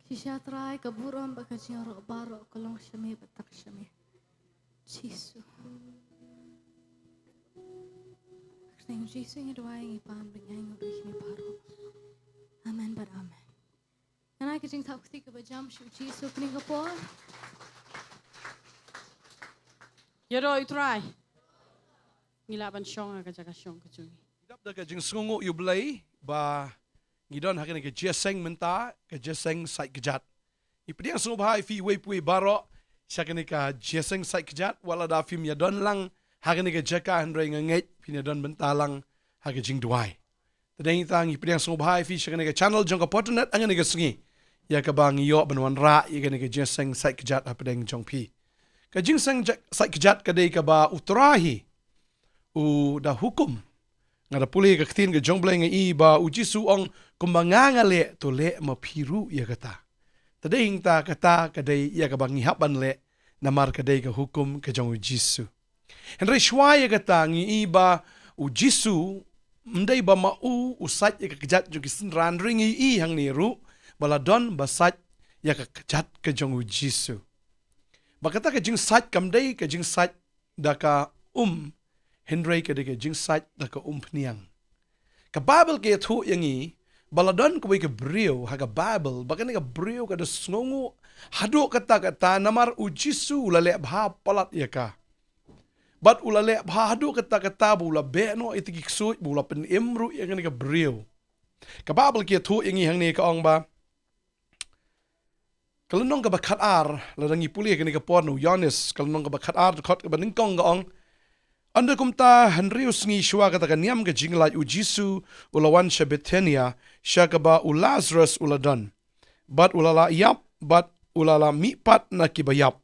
Kisha try kaburam bakajing ro baro kolong shame batak shame. Jisu. Kreng Jisu ngi doa ngi pam bingay ngi doa ngi baro. Amen but amen. Nanay kajing tap kti ka bajam shu Jisu kning kapor. Yoro try. Ngilaban syong ka jaga syong ka jungi. Dap da kajing sungu yublay ba ngidon hakene ke Jingiaseng menta ke Jingiaseng Sait Kjat. Ipdiang sungu bahai fi wepui baro syakene ka Jingiaseng Sait Kjat wala da film ya don lang hakene ke jaka andre nget pina don menta lang hake jing duai. Tadeng tang ipdiang sungu bahai fi syakene ke channel jong ka Potternet angene ke sungi. Ya ka bang yo benwan ra ikene ke Jingiaseng Sait Kjat apdeng jong pi. Ka Jingiaseng Sait Kjat kadai ka ba utrahi u da hukum ngada puli ka ktin ke jongbleng i ba uji suong kumbanganga le to le ma piru ya kata Tading ta kata kadai ya ka bangi haban le namar kadai ka hukum ka jong Jisu. Henry shwaya kata ngi iba u Jisu mdai ba mau usat ya ka kjat jo kisin ran ringi I hang ni ru baladon basat ya ka kjat ka jong Jisu. Bakata ka jing sat kamdai ka jing sat da ka Henry ka de ka jing sat da ka pniang. Ka Bible ke thu yangi baladon ko ka brio ha ka Bible bakan ka brio ka da sngongu hado kata namar u Jisu lale bha palat ya ka. Bat ulale bha hado kata bula be no itiki ksut bula pen imru yang ka brio. Ka Bible ke thu yangi hang ni ka ong ba. Kalau nong ka bakat ar ladangi puli ka ni ka porno Yohanes kalau nong ka bakat ar khot ka baning kong ka ong. Anda kumta Henrius ngi shwa kata kanyam ka jinglai u Jisu ulawan sha Bethania sha ka ba u Lazarus uladon. Bat ulala yap bat ulala mipat na kibayap.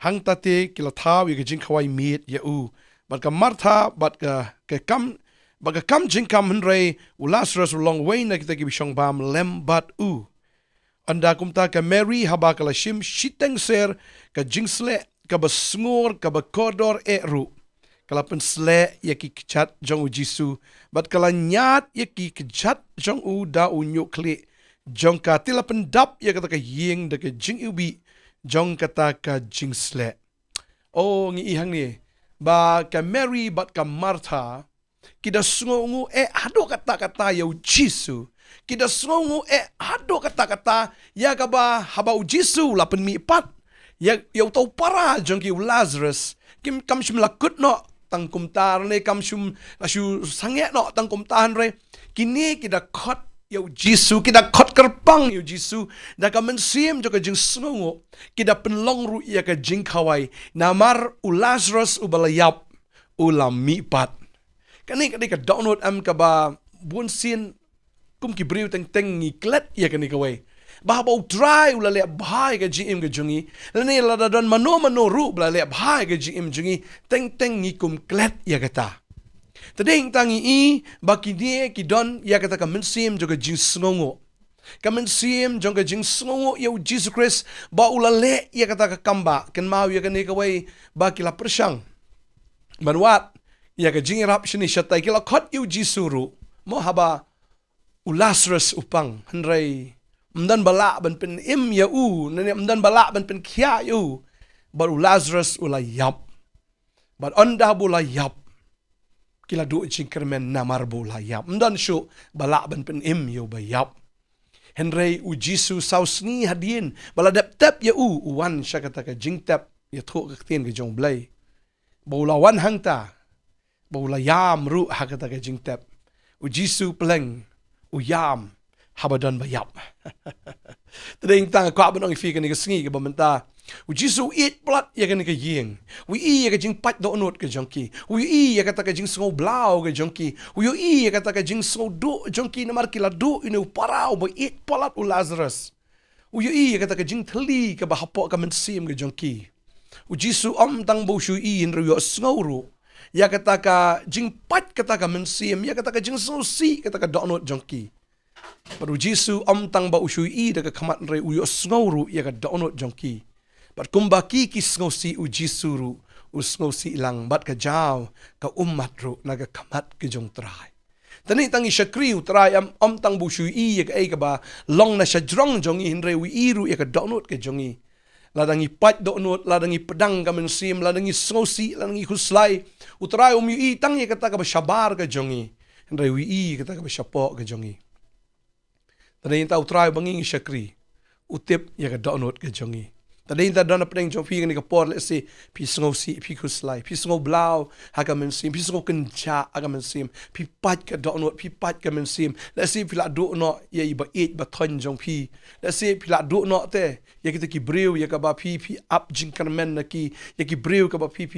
Hang tate kila thaw ya ka jing khawai meet ya u. Bat ka Martha bat ka kam jing kam Henry u Lazarus ulong way na kita kibishong bam lem bat u. Anda kumta ka Mary haba ka lashim shiteng ser ka jingsle ka basngur ka bakodor e ru. Kala pensle ya ki Kjat jong u Jisu bat kala nyat ya ki Kjat jong u da u nyukli jong ka tila pendap ya kata ka ying da ka jing ubi jong kata ka jingsle. Oh ngi ihang ni ba ka Mary bat ka Martha kida sungu ado kata ya u Jisu kida sungu ado kata ya ka ba haba u Jisu la pen mi pat ya tau para jong ki u Lazarus kim kam shim lakut no tang kumtar ne kam shum asu sange no tang kumtahan re kini kita khot yo Jisu kita khot kerpang yo Jisu da ka mensim jo ka jing snongo kita penlong ru ya ka jing khawai namar u Lazarus u balayap u lami pat kani ka download am ka ba bun sin kum ki briu teng ngi klet ya kani ka wai bah bau dry ula le bhai ga jim ga jungi lani la don mano ru bla le bhai ga jim jungi teng ngi kum klet ya kata tading tangi I baki die ki don ya kata ka mensim joga jing sngongo ka mensim joga jing sngongo ya Jesus Christ ba ula le ya kata ka kamba ken mau ya kani ka wai ba ki la persang manwat ya ka jing rap shini shatai ki la khot yu jisuru mo haba u Lazarus upang hanrai mdan bala ban pen im ya u nani mdan bala ban pen kya u baru Lazarus ula yap but onda bula yap kila du jingkermen namar bula yap mdan shu bala ban pen im yo ba yap Henry u Jisu sausni hadien bala dep ya u wan shakata ka jingtap ya tho ka tien ka jong blai bula wan hangta bula yam ru hakata ka jingtap u Jisu pleng u yam habadan bayap. Tading tang kwa banong ifi ka ni ka singi ka bamanta. U Jisu eat blood ya ka ni ka ying. U ya ka jing pat do onot ka jongki. U ya ka ta ka jing sngo blau ka jongki. U ya ka ta ka jing sngo do jongki namar kila do inu parau ba eat blood u Lazarus. U ya ka ta ka jing thali ka ba hapo ka mensim ka jongki. U Jisu tang bo shu in ru yo sngo ru. Ya ka ta ka jing pat ka ta ka mensim. Ya ka ta ka jing sngo si ka ta ka do onot jongki. Baru Jisu tang ba ushui daga kamat re uyo sngoru ya ka donot jongki. Bat kumbaki ki sngosi u Jisu ru u sngosi ilang bat ka jaw ka umat ru naga kamat ke jong trai. Tani tangi shakri u trai tang bu ushui ya ka ka ba long na shajrong jongi hinre u iru ya ka donot ke jongi. Ladangi pat donot ladangi pedang ka mensim ladangi sngosi ladangi huslai u trai yu tang ya kata ka ba shabar ka jongi. Hinre u kata ka ba shapo ka jongi. Tading ta utray banging shakri utip ya ka download ka jongi. Tading ta dona pring jong pi ni ka por let's say pi sngo si pi kuslai pi sngo blau ha ka mensim pi sngo kenja ha ka mensim pi pat ka download pi pat ka mensim let's say pi la do no ya i ba eat ba thon jong pi let's say pi la do no te ya kita ki breu ya ka ba pi up jinkarmen na ki ya ki breu ka ba pi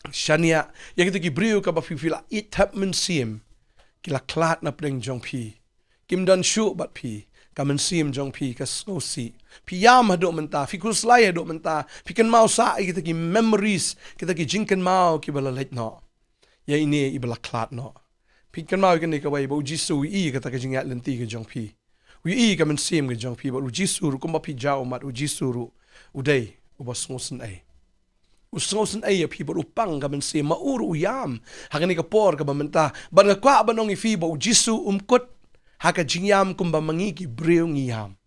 shania ya kita ki breu ka ba pi la eat tap mensim ki la klat na pring jong pi Kim dan shu bat pi kamen sim jong pi ka snosi pi yam hado menta fi kuslai hado menta pi kan mau sa kita ki memories kita ki jinkan mau ki bala let no ya ini ibala klat no pi kan mau kan ka wai bo Jisu kata ka jingat lenti ka jong pi i ka man sim ke jong pi ba u jisu ru kum ba pi jaw mat u jisu ru u dei u ba sngosen ai u sngosen ai pi ba u pang ka man sim ma uru yam hakani ka por ka ba menta ba nga kwa ba nong i fi ba u jisu kut haka jingyam kum ba mangi ki breu ngi yam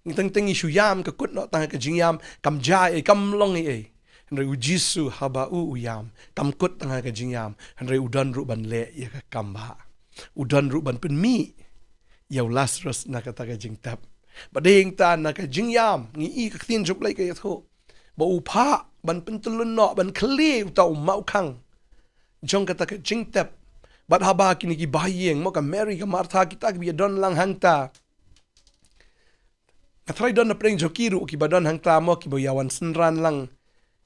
ngi tang tang i shu yam ka kut no tang ka jingyam kam jai kam long ai Henry u Jisu haba u uyam kam kut tanga ka jingyam Henry udan ru ban le ya ka kamba udan ru ban pen mi yaw Lazarus na ka taga jingtap badeng ta na ka jingyam ngi i ka tin jup lai ka yatho ba u pha ban pen tulun no ban khle tau mau khang jong ka taga jingtap bat haba kini ki bayeng mo ka Mary ka Martha ki tak bi don lang hangta katrai don na preng jokiru ki badon hangta mo ki boyawan senran lang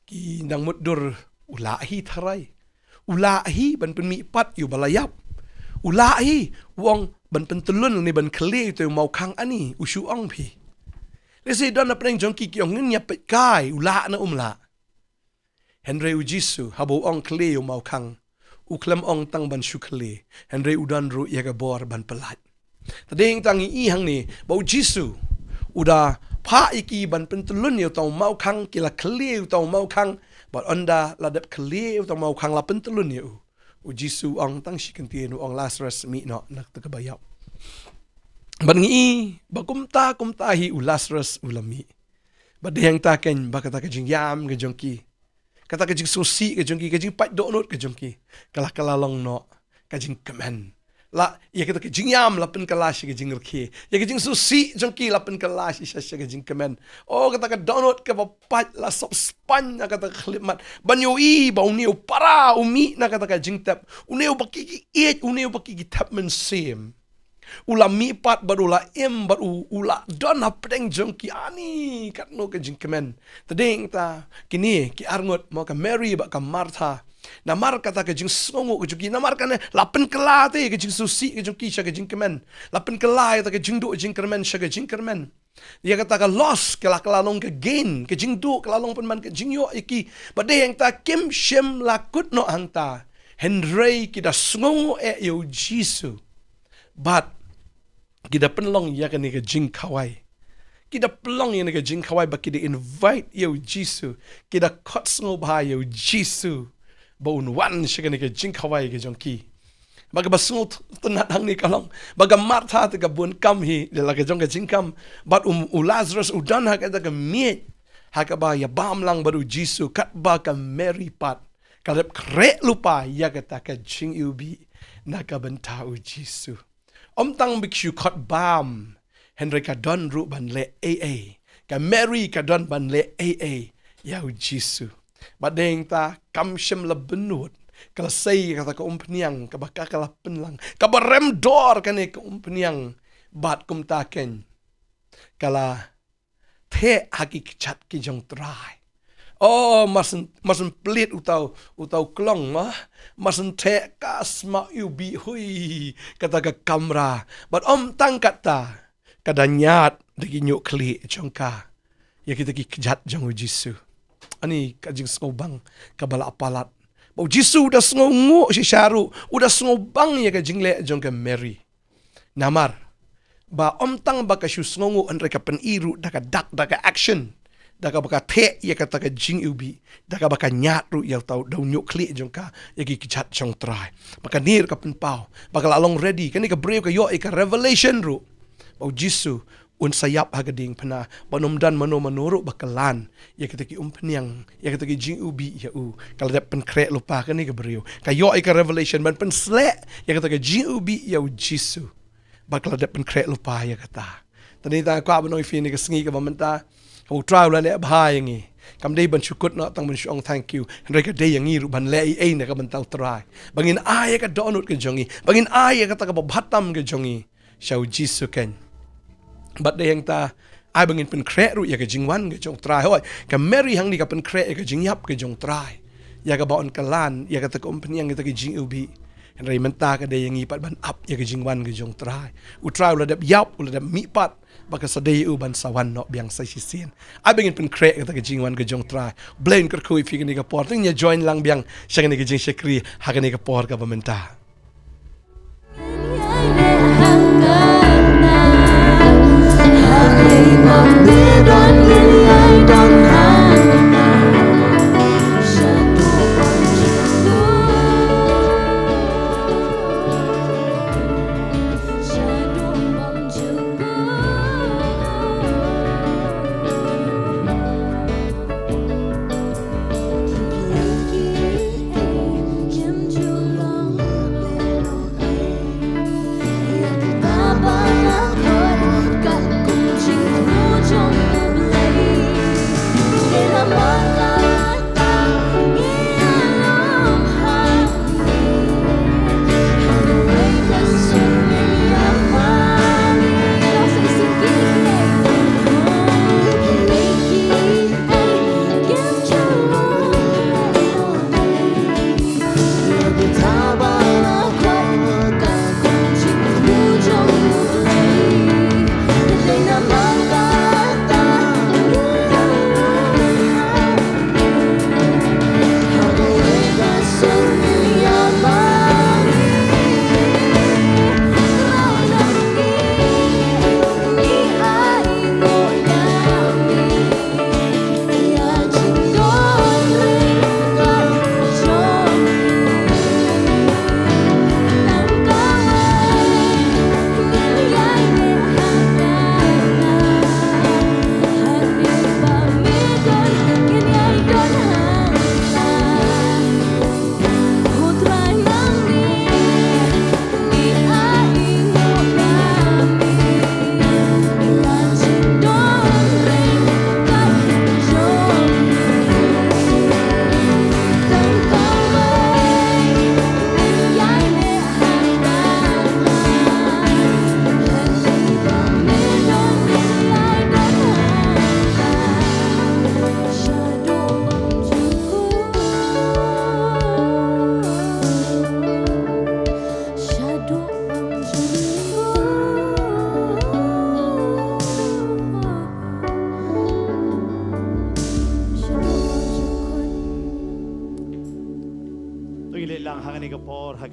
ki nang mudur ulahi tharai ulahi ban pen mi pat yu balayap ulahi wong ban pen tulun ni ban khle tu mau khang ani usu ong phi lesi don na preng jong ki ong nya pe kai ula na umla Henry u Jisu habo ong khle yu mau khang u klam ong tang ban shu khle Henry udan ru ya ga bor ban pelat tadeng tang i hang ni ba u Jisu uda pha iki ban pen tulun yu tau mau khang kila khle yu tau mau khang but onda la dep khle yu tau mau khang la pen tulun yu u Jisu ong tang shikan tien ong Lazarus mi no nak ta bayap ban ngi ba kumta hi u Lazarus ulami ba dehang ta ken ba kata ka jingyam ke jongki kata ka jing sosi ke jongki ka jing pat do not ke jongki kala long no ka jing kemen la ya kita ke jingyam la pen kalash ke jing rkhe ya ke jing sosi jongki la pen kalash sha ke jing kemen oh kata ka download ke ba pat la sop span na kata khlimat banyo i ba uniu para umi na kata ka jing tap uniu baki ki uniu baki ki tap men sim ula mi pat badula im badu ula don hapdeng jongki ani kat no ke jing kemen tadeng ta kini ki arngot mo ka Mary ba ka Martha na mar kata ke jing songo ke jongki na mar kana lapen kela te ke jing susi ke jongki sha ke jing kemen lapen kela ta ke jing do jing kemen sha ke jing kemen dia kata ka loss ke la long ke gain ke jing do ke long pen man ke jing yo iki bade yang ta kim shem la kut no hangta Henry kita songo yo Jisu but kita penlong ya kan ke jing kawai kita pelong ya ke jing kawai ba kita invite yo Jisu kita kot sngo ba yo Jisu baun wan shika ni ke jing kawai ke jongki baga basungo tunat hang ni kalong baga Martha te ka bun kam hi de la ke jong ke jing kam but u Lazarus u dan ha ka ta ka miet ha ka ba ya bam lang baru Jisu kat ba ka Mary pat ka rep kre lupa ya ka ta ka jing ubi na ka benta u Jisu om tang bikshu kot bam Henry ka don ru ban le ka Mary ka don ban le ya u Jisu badeng ta kam shem la benut kala sei kata ka umpniang ka baka kala penlang ka barem dor kane ka umpniang bat kum ta ken kala the haki Kjat ki jong trai oh masen pelit utau klong masen the kasma ubi hui kata ka kamera but om tang kata kadanyat degi nyuk kli jongka ya kita ki Kjat jong Jisu ani kajing snobang kabala apalat bau Jisu udah sngongo si Sharu udah snobang ya kajing le jong ke Mary namar ba om tang ba ka sngongo an reka pen iru daka dak daka action daka baka the ya kata ka jing ubi daka baka nyat ru ya tau dau nyok kli jong ka ya ki Kjat jong try baka nir ka pen pau baka lalong ready kani ka brave ka yo ka revelation ru bau Jisu un sayap hagading pana banom dan mano bakalan ya kita ki umpniang ya kita ki jing ubi ya kalau dap pen kre lupa kan ni ke beriu kayo ka revelation ban pen sle ya kita ki jing ubi ya Jisu bakal dap pen kre lupa ya kata tadi ta kwa banoi fi ni ke sengi ke bamenta kau trial la ne bhai ngi kam dei ban shukut no tang ban shong thank you hendrai ka dei yang ngi ru ban le ai na ka ban tau try bangin ai ka donut ke jongi bangin ai ka ta ka bhatam ke jongi shau Jisu ken but de yang ta ai bangin pen kre ru ya ka jingwan ke jong try hoi ka Mary hang ni ka pen kre ka jingyap ke jong try ya ka baon kalan ya ka ta company yang ta ki jing ubi hendrai menta ka de yang ipat ban up ya ka jingwan ke jong try u try ula dap yap ula dap mi pat baka sadai u ban sawan no biang sai sisien ai bangin pen kre ka ta ki jingwan ke jong try blain ka ko ifi ni ka por ting ya join lang biang shang ni ka jing shekri ha ka ni ka por ka bamenta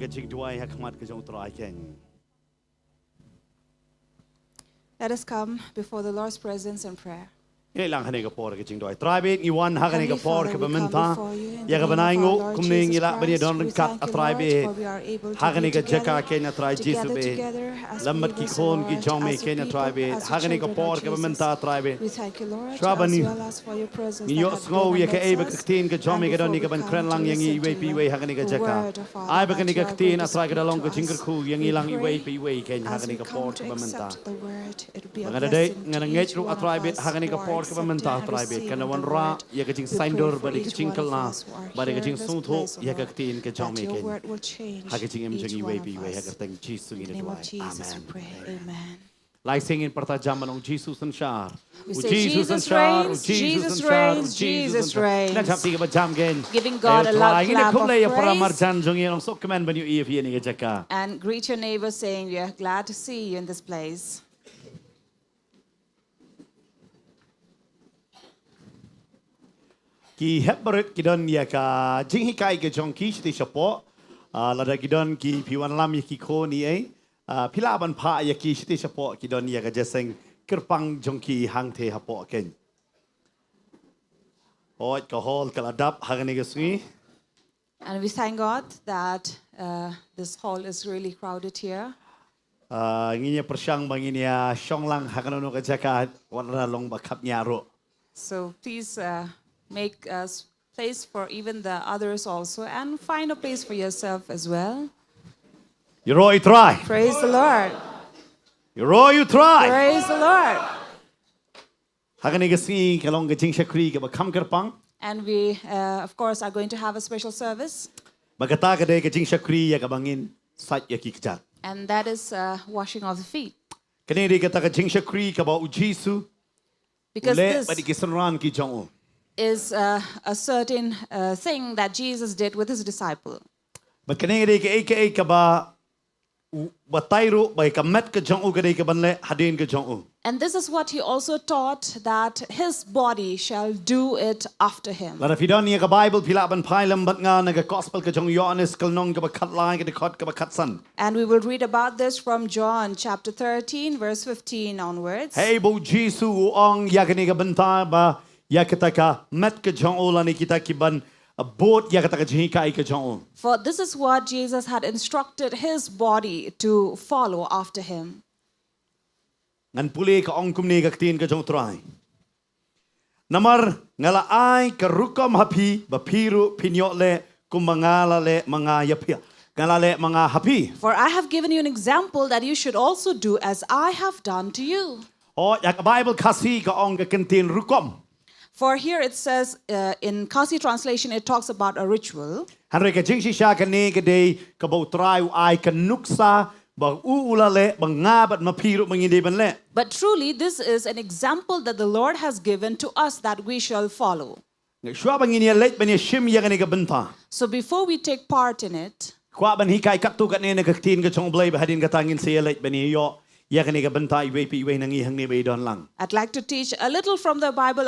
ke jing duai hakmat ke jong trai keng. Let us come before the Lord's presence in prayer. Ye lang hane ke por ke jing duai. Trai bet iwan hakane ke Heavenly por Father, ke we come bementa. before you in the Ya ke name of benai our ngo Lord kumning Jesus ila bani Christ. don We kat thank you, atrai Lord, be. for we are able to Hakane be ke jaka together, kenya trai jisu be. together as Lambat ki believers, khon ki Lord, jome as your kenya people, trai be. as your Hakane ke children, por Lord ke Jesus. bementa trai be. We thank you, Lord, Shrabani. as well as for your presence Ni that yo had sngo been ya ke ebe amidst us. kaktin ke jome And ke don before ni we ke ban come kren to lang yang i listen we to pi we hakane ke the jaka. word of our Ai Lord, ba ke ni that you ke are going kaktin to atrai ke speak dalong to ke jingker us. khu yang We i lang i we pray pi we kenya as hakane we ke come por to ke bementa. accept the word, it will be a Mangada day blessing to ngana each ngej ru one of atrai bet us hakane who ke are por ke accepting bementa and atrai bet kana receiving wan the ra word. ya ke jing We pray saindur for ba ke each jing one of kalna us who are ba ke here jing in this sung tho place, O ya ke Lord, tin ke jong that me your ken. word will change Ha ke jing em each jing i one we of pi we ha us. ke teng Jesus In ngi the ni name of tuai. Jesus, we Amen. pray. Amen. Lai singin parta jaman ong Jesus and shar. We O say, Jesus and Jesus shar, o reigns, Jesus and Jesus shar, o reigns, Jesus and Jesus shar. Na reigns. chap tiga ba jam gen. Giving God a loud Ini clap kum of le ya para praise. marjan jong ye ong sok kemen ban yu if ye ni ke jaka. And greet your neighbor saying, we are glad to see you in this place. Ki heberet kidon ya ka jing hikai ke jong ki shti shapo. Lada kidon ki piwan lam ya ki ko ni pila ban pa ya ki shti shapo kidon ya ka jeseng kerpang jong ki hang te hapo ken. Oi ka hol kala dap hagani ke sungi. And we thank God that this hall is really crowded here. Nginya persyang banginya shonglang hakanono ke jaka wala long ba kap nyaro. So please make place for even the others also and find a place for yourself as well. You roy try. Praise the Lord. You roy you try. Praise the Lord. Hagani ke sungi kalong ke jing shakri ke ba kam kerpang. And we, of course, are going to have a special service. Bagata ke de ke jing shakri ya ka bangin Sait ya ki Kjat. And that is washing of the feet. Kani de kata ke jing shakri ka ba ujisu. Because Ule this ba di kisanran ki jong. is a certain thing that Jesus did with his disciple. Ba kani de ke ka ba batayro ba ka met ke jong u ke de ke banle hadin ke jong u. And this is what he also taught, that his body shall do it after him. Lara fidon ni ka Bible pila ban phailam bat nga na ka gospel ke jong Yohanes kal nong ka ba khat lai ke de khot ka ba khat san. And we will read about this from John chapter 13, verse 15 onwards. Hey bo Jisu ong ya kani ka banta ba ya kita ka met ke jong u la ni kita ki ban a boat ya kata ka jing kai ke jong u. For this is what Jesus had instructed his body to follow after him. Ngan puli ka ong kumni ka tin ka jong try. Namar ngala ai ka rukom hapi ba piru pinyo le kumangala le mga yapia. Ngala le mga hapi. For I have given you an example that you should also do as I have done to you. O ya ka Bible kasi ka ong ka kentin rukom. For here it says, in Kasi translation, it talks about a ritual. Hanre ka jing si siya ka ni ka day ka ba try ai ka nuksa ba uula le ba ngabat mapiru mangindi ban le. But truly, this is an example that the Lord has given to us that we shall follow. Shwa bang ini let ban shim ya ka ni ka benta. So before we take part in it, Kwa ban hikai katu ka ni na ka tin ka jong blay ba hadin ka tangin siya let ban yo. Ya ka ni ka benta iwe pi iwe nangi hang ni ba idon lang. I'd like to teach a little from the Bible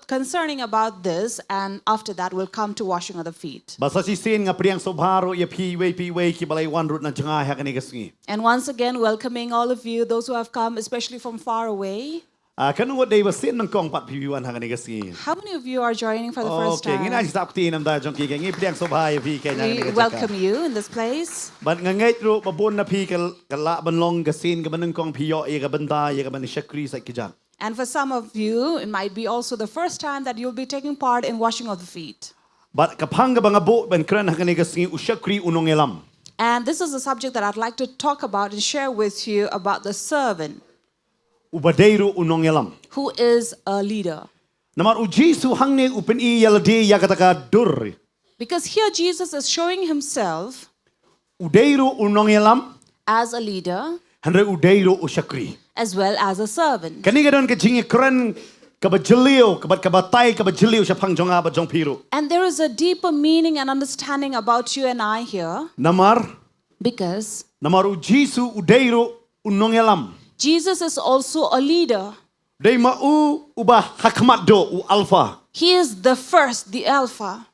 concerning about this, and after that we'll come to washing of the feet. Basa si sin nga priang sobharo ya pi we ki balay wan rut na janga ha ka ni ka sungi. And once again, welcoming all of you, those who have come, especially from far away. Kanu what day ba sin nang kong pat pi wan ha ka ni ka sungi. How many of you are joining for the first Okay, ngina time? si tap tin am da jong ki ngi priang sobha ya pi ka na ni We ka. welcome you in this place. But nga ngay ro babon na pi ka la ban long ka sin ka ban kong pi yo ya ka benta ya ka ban shakri sa Kjat. And for some of you, it might be also the first time that you'll be taking part in washing of the feet. But kapang ka banga bo ban kran ha ka ni ka sungi ushakri unong elam. And this is a subject that I'd like to talk about and share with you about the servant Ubadeiru unong elam. who is a leader. Namar ujisu hang ni upen I yalade ya kataka dur. Because here Jesus is showing himself Udeiru unong elam. as a leader Hanre udeiru ushakri. as well as a servant. Kani gadon ka jingi kran kabajilio kabatay kabajilio siya pang jonga ba jong piru. And there is a deeper meaning and understanding about you and I here, Namar because ujisu udeiru unong elam. Jesus is also a leader. Dei mau ubah hakmat do u alpha. He is the first, the Alpha.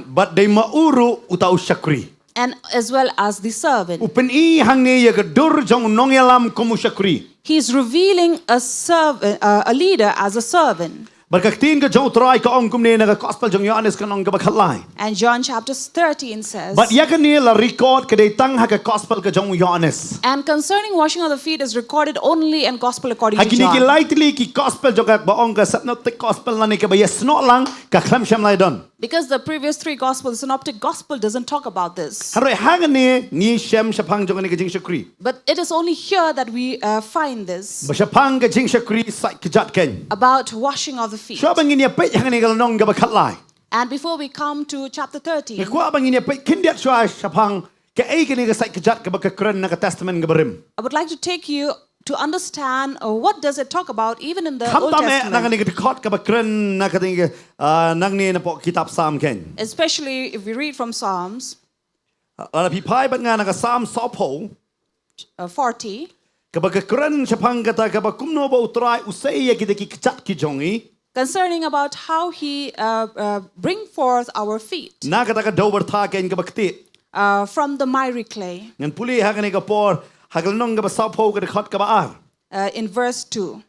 But dei mauru utau shakri. and as well as the servant. Upen I hang ne ya gadur jong nongyalam komu syakri. He's revealing a servant, a leader as a servant. Berkaktin ke jong trai ka ong kumne na gospel jong Yohanes kan ong ka bakhalai. And John chapter 13 says, But ya kan ni la record ke de tang ha ka gospel ke jong Yohanes. and concerning washing of the feet is recorded only in gospel according to Hakini ki John. lightly ki gospel jong ka ba ong ka synoptic gospel na ni ka ba yes not lang ka khlam sham lai don. Because the previous three gospels, the synoptic gospel doesn't talk about this. Haroi hang ni shem shapang jong ni ka jing syakri. But it is only here that we find this Ba shapang ka jing syakri Sait Kjat ken. about washing of the feet. So bangin ya pe hang ni ka nong ka bakhalai. And before we come to chapter 13, Ko bangin ya pe kindiat shwa shapang ke ai ka ni ka Sait Kjat ka ba ka kren na ka testament ka barim. I would like to take you to understand what does it talk about even in the Old Khamta me Testament. nang ni ka khot ka ba kren na ka ting nang ni na po kitab Psalm ken. Especially if we read from Psalms Ala pi pai bat nga na ka Psalm sopo 40, ka ba ka kren shapang ka ta ka ba kumno ba utrai usai ya ki ki Kjat ki jongi. concerning about how he bring forth our feet Na ka ta ka dober tha ken ka ba kti. from the miry clay. Ngan puli ha ka ni ka por hagal nong ka ba sopo ka khot ka ba ar. In verse 2.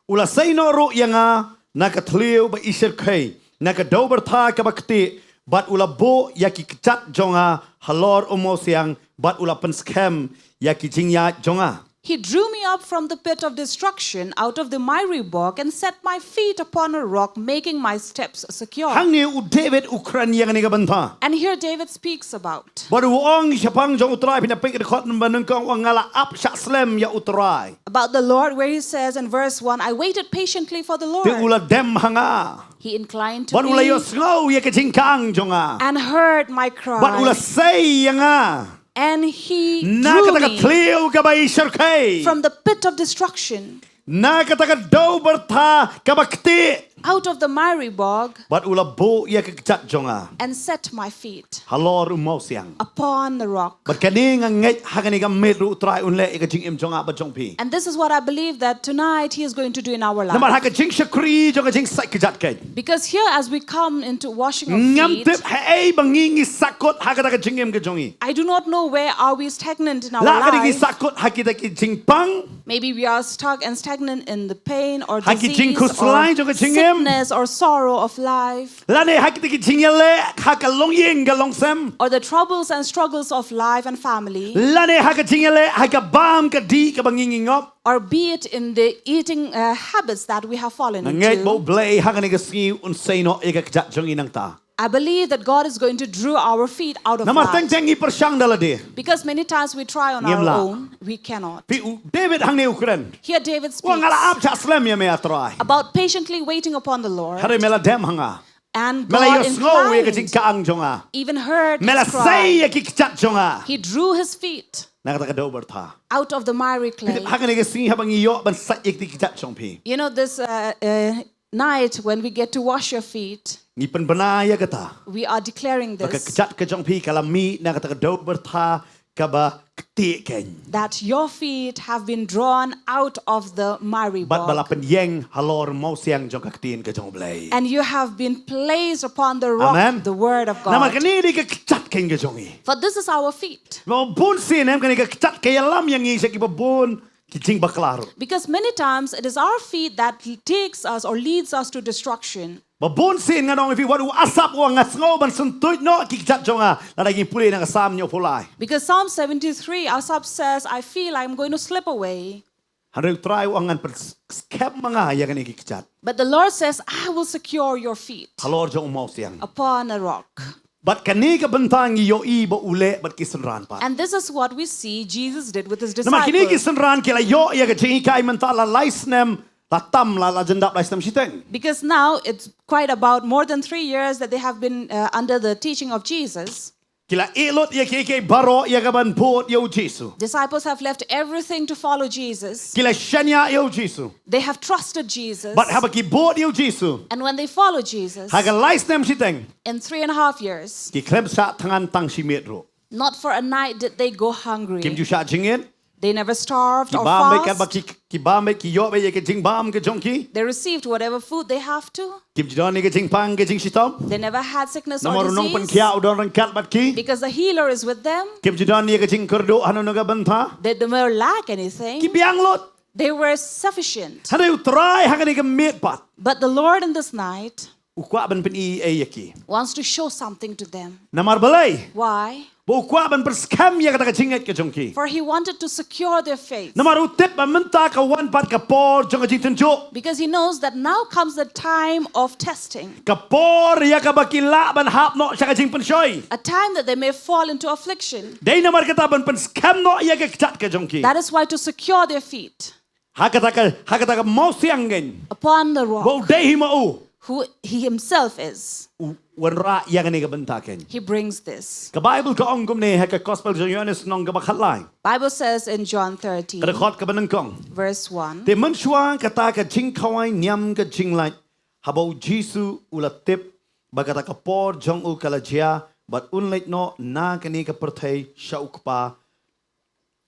Ula say no ro yanga nakatliw ba isir kay nakadober tha kabakti but ula bo yaki Kjat jonga halor umosiang but ula penskem yaki jingya jonga. He drew me up from the pit of destruction out of the miry bog and set my feet upon a rock, making my steps secure. Hang ni u David ukran yang ni ka banta. And here David speaks about Baru ong siapang jong utrai pinapik khot banung kong ngala ap syaslem ya utrai. the Lord, where he says in verse 1, I waited patiently for the Ti Lord. ula dem hanga. He inclined to But ula me yo snow ya ka jingkang jonga. and heard my But ula cry. say yanga. And he drew Nakataka me tliw ka ba isir kay. from the pit of destruction, Nakataka dober tha kabakti. out of the miry bog, But ula bo ya ka Kjat jonga. and set my feet Halor umosiang. upon the rock. But kani nga ngai hagani ka meru utrai unle ika jing im jonga ba jongpi. And this is what I believe that tonight he is going to do in our Namar life. haka jing syakri jonga jing Sait Kjat kay. Because here, as we come into washing of Ngam tip feet, hai bangingi sakot haka ka jing im ka jongi. I do not know where are we stagnant in our La ka life. sakot hakita ki jing pang. Maybe we are stuck and stagnant in the pain or Haki jing disease kuslai or jonga jingem. sickness or sorrow of life, La ne hakita ki jing yale haka long ying ka long sem. or the troubles and struggles of life and family, La ne haka jing yale haka bam ka di ka bangingi ngop. or be it in the eating habits that we have fallen Ngai bo into. blay hagani ka si unsay no ika Kjat jongi nang ta. I believe that God is going to draw our feet out of Namar teng that. teng i persyang dalade. Because many times we try on Ngiem our la. own, we cannot. Pi David hang ne ukren. Here David Wa ngala speaks ap chaslem ya me atrai. about patiently waiting upon the Lord, Hare mela dem hanga. and Mela God yo snow ya ka jing inclined, kaang jonga. even heard Mela his say cry. ya ki Kjat jonga. He drew his feet Nakata ka dober tha. out of the miry clay. Hang ne ka si habang iyo ban sa ik di Kjat jong pi. You know, this night when we get to wash your feet, Ni pen banaya kata. we are declaring Baka this, Kjat ka jong pi kalami nakata ka dober tha ka ba kti ken. that your feet have been drawn out of the miry Bat bog. balapan yeng halor mo siang jong kaktin ka jong blay. And you have been placed upon the rock, Amen. the word of Namar God. kanini ka Kjat ken ka jongi. For this is our feet. Mau bun sin em kani ka Kjat kaya lam yang isa ki babun ki jing baklaro. Because many times it is our feet that takes us or leads us to destruction. Babun sin nga nong ifi wadu asap wa nga sngo ban suntuit no ki Kjat jonga na naging puli na kasam nyo pulai. Because Psalm 73, Asaph says, I feel I'm going to slip away. Hanreu try wa ngan per skep mga ya kani ki Kjat. But the Lord says, I will secure your feet Halor jong mau siang. upon a rock. Bat kani ka bentang iyo i ba ule bat kisenran pa. And this is what we see Jesus did with his Nama kini disciples. kisenran kila yo ya ka jingi kai mentala laisnem la tam la jendap laisnem siteng. Because now it's quite about more than 3 years that they have been under the teaching of Jesus. Kila ilot ya kike baro ya ka ban pot yo Jesu. Disciples have left everything to follow Jesus. Kila shanya yo Jesu. They have trusted Jesus. Bat haba ki bot yo Jesu. And when they follow Jesus, Haga laisnem siteng. in 3.5 years, Ki klem sa tangan tang si metro. not for a night did they go hungry. Kim ju sha jingin. They never starved Ki or ba me kan ba fast. ki ba me ki yo be ye ke jing bam ke jong ki. They received whatever food they have to. Kim jidon ni ke jing pang ke jing shitom. They never had sickness or Namor nong pan disease kia udon ran kat bat ki. because the healer is with them. Kim jidon ni ke jing kerdo hanu naga bantha. They never lack anything. Ki biang lot. They were sufficient. Hanu utrai hangani ke met pat. But the Lord in this night Ukwa ban pen I yaki. wants to show something to them. Namar balai. Why? Bo ukwa ban perskam ya kata ke jinget ke jong ki. For he wanted to secure their faith. Namar utip ban menta ka wan pat ka por jong jing tenjo. Because he knows that now comes the time of testing. Kapor ya ka bakila ban hap no sa ka jing pen shoy. A time that they may fall into affliction. Dei namar kata ban pen skam no ya ke kjat ke jong ki. That is why to secure their feet Hakata ka mau siangen. upon the rock, Bo dei mau. who he himself is, Wanra ya ka ni ka bentaken. he brings this. Ka Bible ka ongum ne ha ka gospel jong Yohanes nong ka bakhalai. Bible says in John 13, Ka khot ka banengkong. verse 1, Te menshwa kata ka jing kawai nyam ka jing lai. Habau Jisu ulatip bagata ka por jong u kalajia but unlait no na kani ka perthai shaukpa.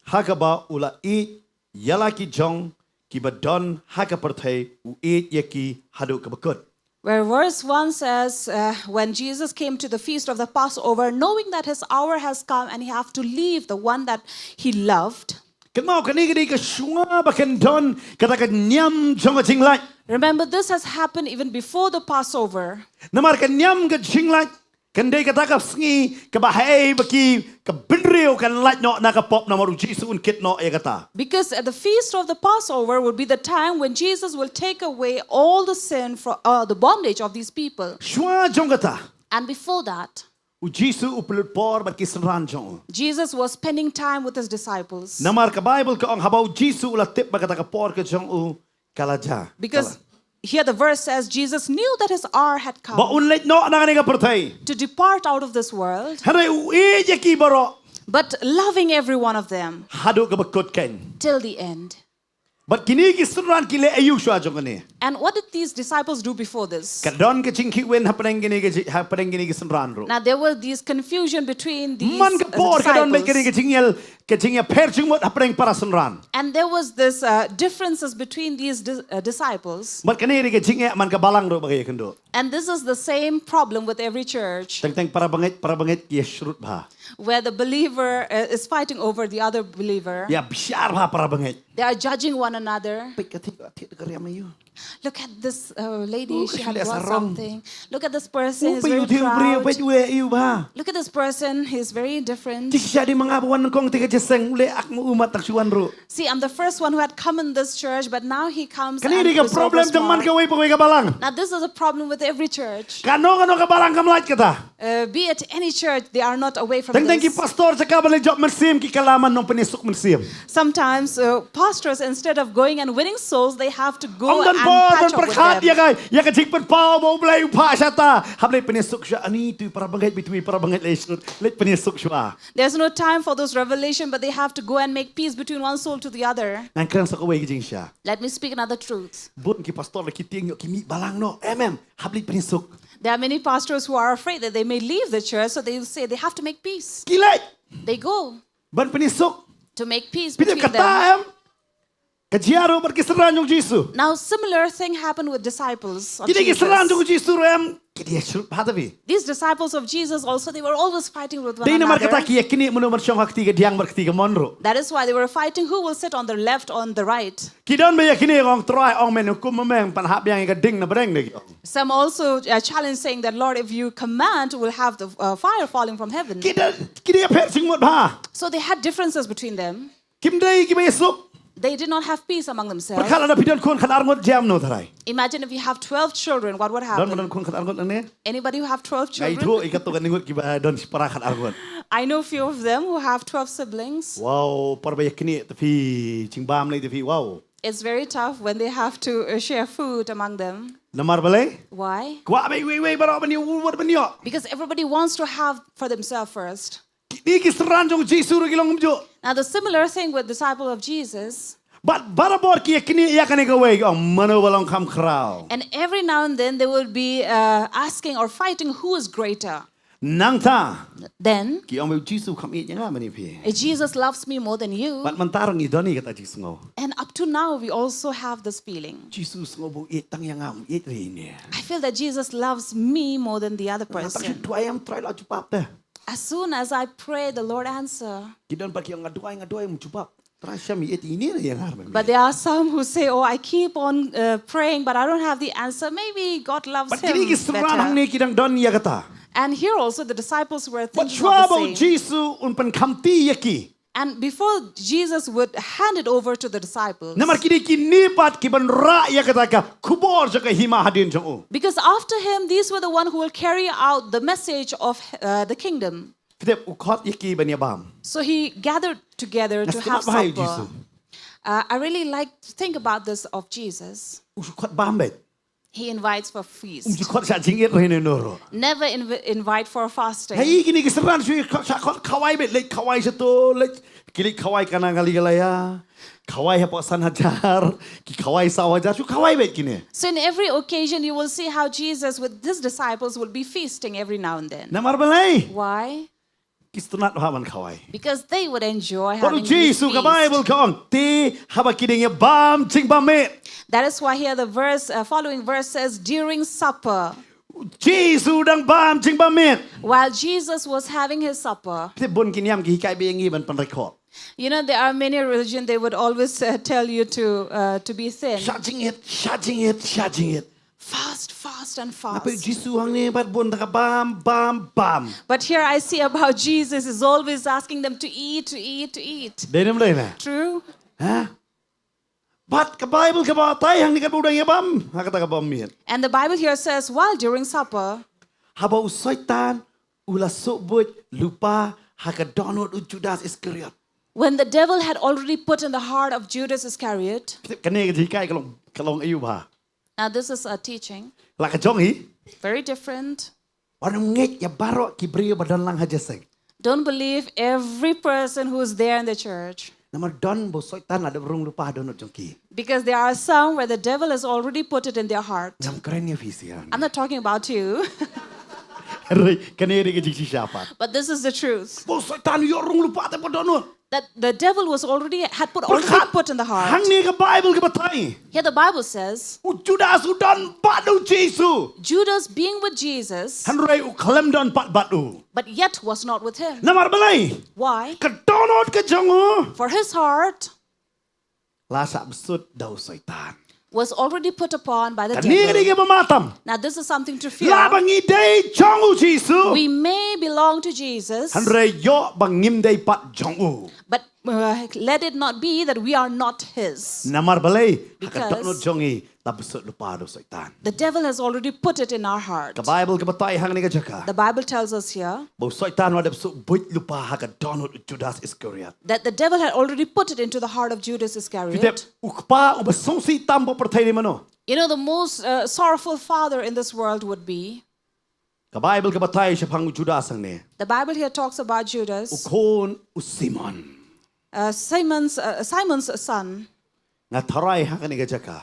Hakaba ula I yala ki jong ki badon haka perthai u I yaki hadu ka bakut. where verse 1 says, when Jesus came to the feast of the Passover, knowing that his hour has come and he have to leave the one that he loved. Kenau kani ka shunga baken don kata ka nyam jong ka jing lai. Remember, this has happened even before the Passover. Namar ka nyam ka jing lai. Kandai kata ka sngi ka bahai baki ka binrio kan lait no na ka pop namaru Jisu un kit no ya kata. Because at the feast of the Passover would be the time when Jesus will take away all the sin from the bondage of these people. Shua jong kata. And before that, U Jisu upelut por bat kisran jong. Jesus was spending time with his disciples. Namar ka Bible ka ong habau Jisu ulah tip ba kata ka por ka jong u kalaja. Because here the verse says Jesus knew that his hour had Ba come unlait no na kani ka perthai. to depart out of this world, Hanai u e yaki baro. but loving every one of them Hadu ka bakut ken. till the end. But kini kisran kile ayu shua jong kani. And what did these disciples do before this? Kadon ka jing kiwen hapeneng gini kisran ro. Now there was this confusion between these Man ka por kadon me kini disciples. ka jingyal per jing mot hapeneng para sunran. And there was this differences between these disciples. But kani ka jingyal man ka balang ro bagay kendo. And this is the same problem with every church, Teng para bangit yeshrut ba. where the believer is fighting over the other believer. Ya bisyar ba para bangit. They are judging one another. Pek kati kariam na yun. Look at this lady, Oh, she had kasi brought sarong. something. Look at this person, he's Upay very uti ubri proud. upay uwe iyo ba. Look at this person, he's very different. Di siya di mga buwan kong tiga jeseng ule ak mo umat taksuan ro. See, I'm the first one who had come in this church, but now he comes and Kanini ka is problem over jang man smart. ka way pagway ka balang. Now this is a problem with every church. Kano ka balang kamlait kata. Be it any church, they are not away from Teng ki this. pastor sa kabalik job mersim ki kalaman nung penisok mersim. Sometimes pastors, instead of going and winning souls, they have to go Ang and dan po patch dan up with perkat ya them. kay ya ka jing pao mo blay upa siya ta. Hablay penisok siya ani tu para bangit bitui para bangit lesut. Let penisok siya. There's no time for those revelation, but they have to go and make peace between one soul to the other. Nang kran sa kaway ki jing siya. Let me speak another truth. Bun ki pastor la kiting yo kimi balang no. Hablay penisok. There are many pastors who are afraid that they may leave the church, so they will say they have to make peace. Kilay. They go Ban penisok. to make peace Pita between them. kata kajiaro berkisaran yung Jisu. Now, similar thing happened with disciples of Kini kisaran yung Jesus. Jisu em. Kini yashrut hatabi. These disciples of Jesus also, they were always fighting with one Dahil naman another. kata kiya kini mo naman siyang hakti ka diyang berkti ka monro. That is why they were fighting who will sit on the left or on the right. Kidon ba yakini ang try ang men hukum mameng panhap yang ikading na bereng lagi. Some also challenge saying that, Lord, if you command, we'll have the fire falling from heaven. Kini apet sing mot ba. So they had differences between them. Kim day kiba yesuk. They did not have peace among themselves. Perkala na pidon kun kan arngot jam no taray. Imagine if you have 12 children, what would Don happen? manon kun kan arngot ane. Anybody who have 12 Ngai children? itu ikat tu kan ningut kiba don para kan arngot. I know few of them who have 12 siblings. Wow, par ba yakini tapi cingbam lagi tapi wow. It's very tough when they have to share food among them. Lamar balay. Why? Kwa ba we baro banyo uwat banyo. Because everybody wants to have for themselves first. Di kisaran yung Jisu ro gilong umjo. Now the similar thing with disciple of Jesus, But barabor ki yakini yakani ka way ang mano walang kam kraw. and every now and then they will be asking or fighting who is greater. Nang ta. then Ki ong Jesus kam it yang mani pi. if Jesus loves me more than you, Bat mantarang idoni kata Jesus ngo. and up to now we also have this feeling. Jesus ngo bu it tang yang am it rini. I feel that Jesus loves me more than the other Tak person. tu ayam try la cupap dah. As soon as I pray, the Lord answer. Kidon pak yang ngaduai mu cupap. Terasa mi it ini yang har. But there are some who say, "Oh, I keep on praying, but I don't have the answer." Maybe God loves But kini him kisran hang better. ni kidang don ya kata. And here also the disciples were But thinking of trouble the same. Jesus un pen kamti yaki. And before Jesus would hand it over to the disciples, Namar kini kini pat kiban ra ya kata ka kubor jaka hima hadin jong. because after him, these were the one who will carry out the message of the kingdom. Kedep ukot yaki banya bam. So he gathered together to have Nastamat bahaya supper. Jesus. I really like to think about this of Jesus. Ukot bam bet. He invites for feast. Ukot sa jingit rene noro. Never invite for fasting. Hai kini kisran sui sa kot kawai bet lek kawai seto lek kili kawai kana kali galaya. Kawai apa san hajar. Ki kawai sawajar su kawai bet kini. So in every occasion, you will see how Jesus with his disciples will be feasting every now and then. Namar balai. Why? Kistunat haman kawai. Because they would enjoy Kalau having this Jesus ka feast. Bible ka on ti haba kiding ya bam ching bamet. That is why here the following verse says, during supper, Jesus dang bam ching bamet. while Jesus was having his supper. Ti bon kiniam ki hikai bengi ban pan rekod. You know, there are many religions, they would always tell you to be thin. Shajing it, shajing it, shajing it. Fast, fast, and Apa fast. Jesus hang ni bat bon taka bam bam bam. But here I see about Jesus is always asking them to eat, to eat, to eat. Denam lai na. True? Ha? Bat ka Bible ka ba tay hang ni ka budang ya bam. Ha kata ka bam miet. And the Bible here says, while during supper, Haba usaitan ula sobut lupa ha ka donut u Judas Iscariot. when the devil had already put in the heart of Judas Iscariot. Kani ka hikai kalong ayu ba. Now this is a teaching, La ka jong hi. very different. Orang ngek ya baro kibrio badan lang hajaseng. Don't believe every person who is there in the church. Namar don bo soitan ada burung lupa donut jongki. Because there are some where the devil has already put it in their heart. Jam keren ya visian. I'm not talking about you, Kani ri ka jiksi siapa. but this is the truth. Bo soitan yo rung lupa te po donut. That the devil had already put in the heart. Hang ni ka Bible ka batay. Here the Bible says, U Judas u don batu Jesus. Judas being with Jesus, Hanrei u kalem don pat batu. but yet was not with him. Namar balai. Why? Ka donut ka jongo. For his heart Lasa besut daw soitan. was already put upon by the Kani ri devil. ka bamatam. Now this is something to fear. Labang idei jongu Jesus. We may belong to Jesus, Hanrei yo bangim dei pat jongu. but let it not be that we are not his. Namar balai. Haka Because- donut jongi la besut lupa do soitan. The devil has already put it in our heart. Ka Bible ka batay hang ni ka jaka. The Bible tells us here Bo soitan wada besut buit lupa haka donut u Judas Iscariot. that the devil had already put it into the heart of Judas Fitep Iscariot. ukpa u besongsi tambo pertai ni mano. You know, the most sorrowful father in this world would be. Ka Bible ka batay siya pang Judas ang ni. The Bible here talks about Judas, Ukon u Simon. Simon's son. Nga taray hang ni ka jaka.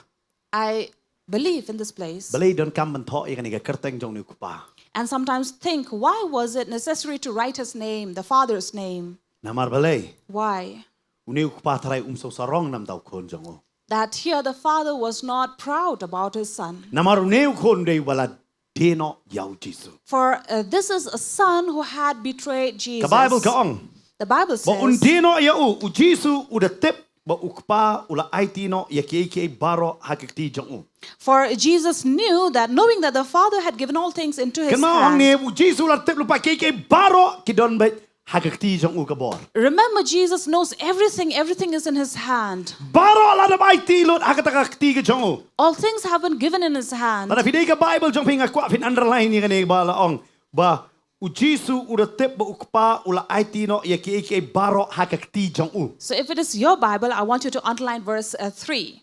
I believe in this place Balay don kam bantho i ka ni ka kerteng jong ni ukpa. and sometimes think, why was it necessary to write his name, the father's name? Namar balay. Why? Uni ukpa taray sarong nam daw kon jong o. That here the father was not proud about his son. Namar uni ukon dey wala dino yaw Jesus. For this is a son who had betrayed Jesus. Ka Bible ka ong. The Bible Ba un says, dino ya u Jesus u da tip ba ukpa ula aitino ya keke baro hakikti jong o. for Jesus knew that, knowing that the Father had given all things into his Kena ang hand. ni u Jesus ula tip lupa keke baro kidon bet hakikti jong u kabor. Remember, Jesus knows everything. Everything is in his hand. Baro ala da baiti lot hakatakakti ka jong o. All things have been given in his hand. Tada pidei ka Bible jong pinga kwa fin underline ni kani ba laong ba u Jesus ula tip ba ukpa ula aitino ya keke baro hakikti jong u. So if it is your Bible, I want you to underline verse 3.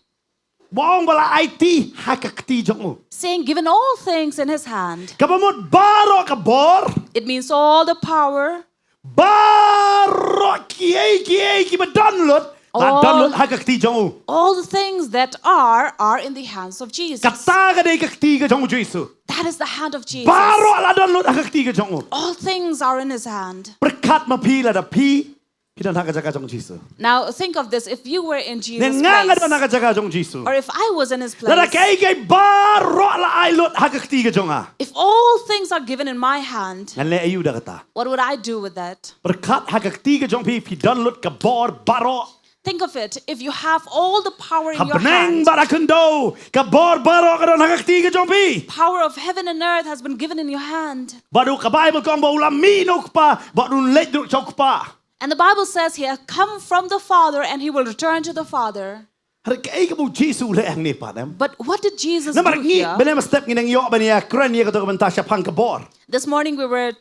Baong bala aiti hakikti jong u. Saying, given all things in his hand. Kabamot baro kabor. It means all the power. Baro kiai ki badonlot La don lut hakakti jong u. All the things that are in the hands of Jesus. Kata ka dei kakti ka jong Jesu. That is the hand of Jesus. Baro la don lut hakakti ka jong u. All things are in his hand. Berkat ma pi la da pi. Pi don hakajaga jong Jesu. Now think of this. If you were in Jesus' Nga nga don place, hakajaga jong Jesu. or if I was in his La da place, kay baro la ai lut hakakti ka jong a. if all things are given in my hand, Ngan le ayu da kata. what would I do with that? Berkat hakakti ka jong pi don lut ka bor baro. Think of it. If you have all the power in your Kabeneng hand, barakundo ka bor baro ka don hakakti ka jong pi. power of heaven and earth has been given in your hand. Baru ka Bible kong ba ulam minok pa, baru let duk chok pa. And the Bible says he has come from the Father and he will return to the Father. Har kay ka bu Jesu le ang ni pa dem. But what did Jesus Namar do ngi here? bele step ngi nang yo ba niya kran niya ka to banta siya pang ka bor. This morning we were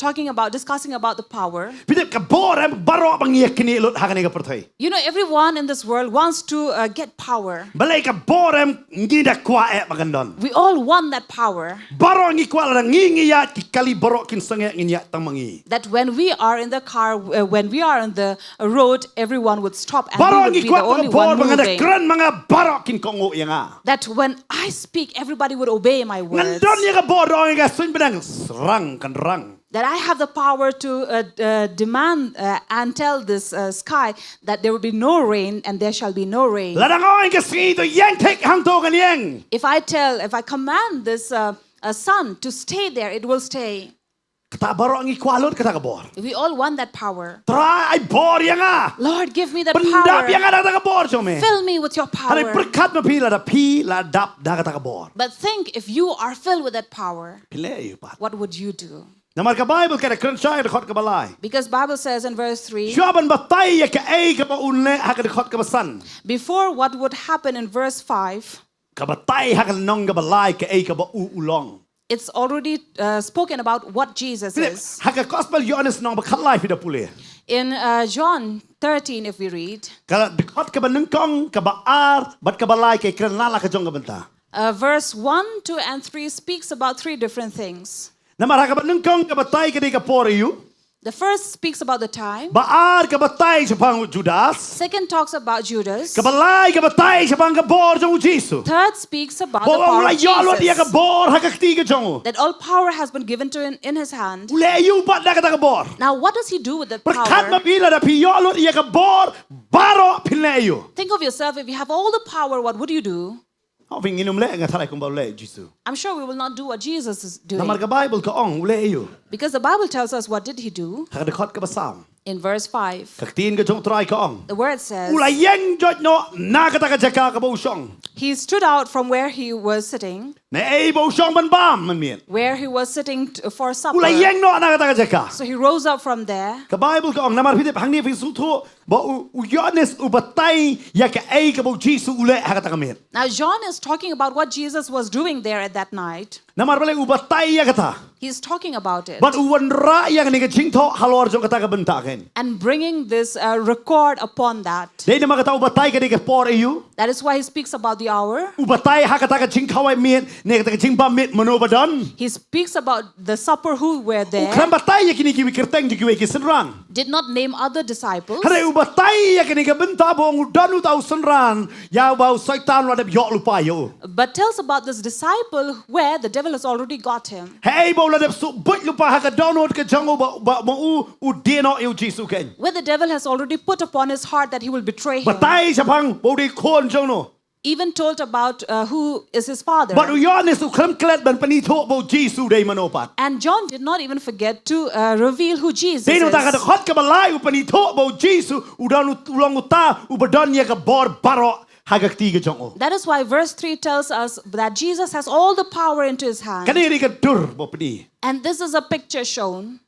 discussing about the power. Pidip ka bor am baro bang niya kini lut hakani ka perthai. You know, everyone in this world wants to get power. Balay ka bor am ngi da kwa e magandon. We all want that power. Baro ngi kwa la ngi ya ki kali baro kin sange ngi ya tang mangi. That when we are in the car, when we are on the road, everyone would stop and Baro we would ngi be the kwa only ka bor one bang ada moving. kran mga baro kin kongo yang That when I speak, everybody would obey my words. Ngandon niya ka bor dong nga sun bedang rang kan rang. That I have the power to demand and tell this sky that there will be no rain and there shall be no rain. Ladang oi ka singi to yang tek hang to kan yang. If I command this sun to stay there, it will stay. Kata baro ngi kwa lut kata ka bor. We all want that power. Try bor yang Lord, give me that Pendap power. yang ada ka bor jome. Fill me with your Hari power. berkat ma pi la dap da kata ka bor. But think, if you are filled with that power, Pile yu pat. what would you do? Namar ka Bible ka kran sai da khot ka balai. Because Bible says in verse 3, Shuaban batai ya ka ai ka ba unle ha ka khot ka basan. before what would happen in verse 5, Ka batai ha ka nong ka balai ka ai ka ba ulong. it's already spoken about what Jesus is. Ha ka gospel Johannes nong ba khalai fi da pule. In John 13, if we read, Kala khot ka ba nungkong ka ba ar bat ka balai ka kran lala ka jong ka banta. verse 1, 2, and 3 speaks about three different things. Namar ha ka ba nungkong ka batai ka di ka por yu. The first speaks about the time. Baar ka batai sa pang Judas. Second talks about Judas. Kabalay ka batai sa pang ka bor jong Jesu. Third speaks about the Bo power wala of yalo dia ka Jesus. bor ha ka kti ka jong. That all power has been given to him in his hand. Ule yu pat da ka ta ka bor. Now, what does he do with that Berkat power? mapila da pi yalo dia ka bor baro pile yu. Think of yourself, if you have all the power, what would you do? Ho ving inum le nga thalai kum ba le Jesu. I'm sure we will not do what Jesus is Namar doing. ka Bible ka ong ule yu. Because the Bible tells us what did he do? Ha ka khot ka basam. In verse 5, Ka tin ka jong try ka ong. the word says, Ula yeng jot no na ka ta ka jaka ka bo shong. he stood out from where he was sitting, Na ei bo shong ban bam man mien. where he was sitting for supper. Ula yeng no na ka ta ka jaka. So he rose up from there. Ka Bible ka ong namar pidip hang ni fi su tho ba u Johannes u batai ya ka ei ka bo Jesu ule ha ka ta ka mien. Now, John is talking about what Jesus was doing there at that night. Namar bale u batai ya ka ta. He's talking about it. But u wan ra ya ni ka jing tho halor jong ka ta ka benta ken. And bringing this record upon that. Dei na mga ka ta u batai ka di ka por eu. That is why he speaks about the hour. U batai ha ka ta ka jing khawai mien ne ka ta ka jing ba mit mano badon. He speaks about the supper who were U there. kran batai ya kini ki kirteng ji ki senran. Did not name other disciples. Hare u batai ya kini ka benta bo u danu ta u senran. Ya ba u saitan wa de yo lupa yo. But tells about this disciple where the devil has already got him. Hey bo la de su but lupa ha ka download ka jango ba u deno eu Jesu ken. Where the devil has already put upon his heart that he will betray him. Batai sa pang bo di kon jong no. Even told about who is his father. But u Johannes u kram klet ban panito bo Jesu dei manopat. And John did not even forget to reveal who Jesus Dei no ta ka is. khot ka balai u panito bo Jesu u dan u long uta u badon ya ka bor baro hagakti ka jong o. That is why verse 3 tells us that Jesus has all the power into his hand. Kaniri ka dur bo pani. And this is a picture shown.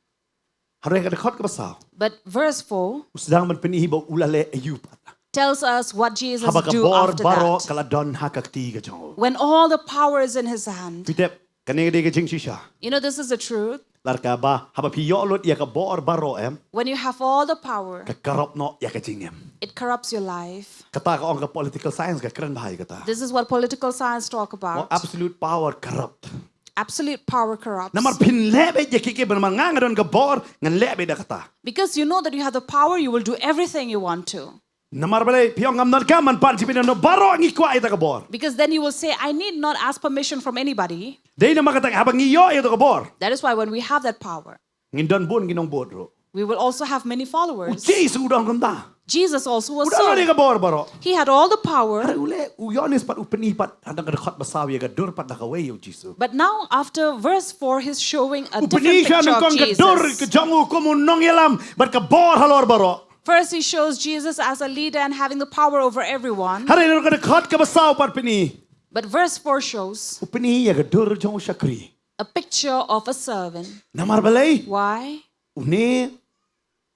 Hare ka khot ka basaw. But verse 4 Usdang man pani bo ulale ayupat. tells us what Jesus Haba ka do bor after baro that. kala don hagakti ka jong o. When all the power is in his hand. Pitep kaniri ka jing shisha. You know, this is the truth. Larka ba haba pi yolot ya ka bor baro em When you have all the power, ka karop no ya ka jingem. it corrupts your life. Kata ka ong ka political science ka kran bahai kata. This is what political science talk Mo about. absolute power corrupt. Absolute power corrupts. Namar pin lebe ya kike ban manganga don ka bor ngan lebe da kata. Because you know that you have the power, you will do everything you want to. Namar balay piong ngam narka man pan sipin no baro ngikwa ita kabor. Because then you will say, I need not ask permission from anybody. Day na makatang habang ngiyo ito kabor. That is why when we have that power, Ngindon bun ginong bodro. we will also have many followers. Jesus udang kanta. Jesus also was Udang ni so. kabor baro. He had all the power. Hari ule uyonis pat upenipat handang kadakot basawi gadur pat nakaway yo Jesus. But now, after verse 4, he's showing a different Upenisha picture ng of kong gadur Jesus. kajangu kumunong yalam bat kabor halor baro. First, he shows Jesus as a leader and having the power over everyone. Hari no kadakot ka basaw pat pini. But verse 4 shows Upeni ya gadur jangu syakri. a picture of a servant. Namar balay. Why? Une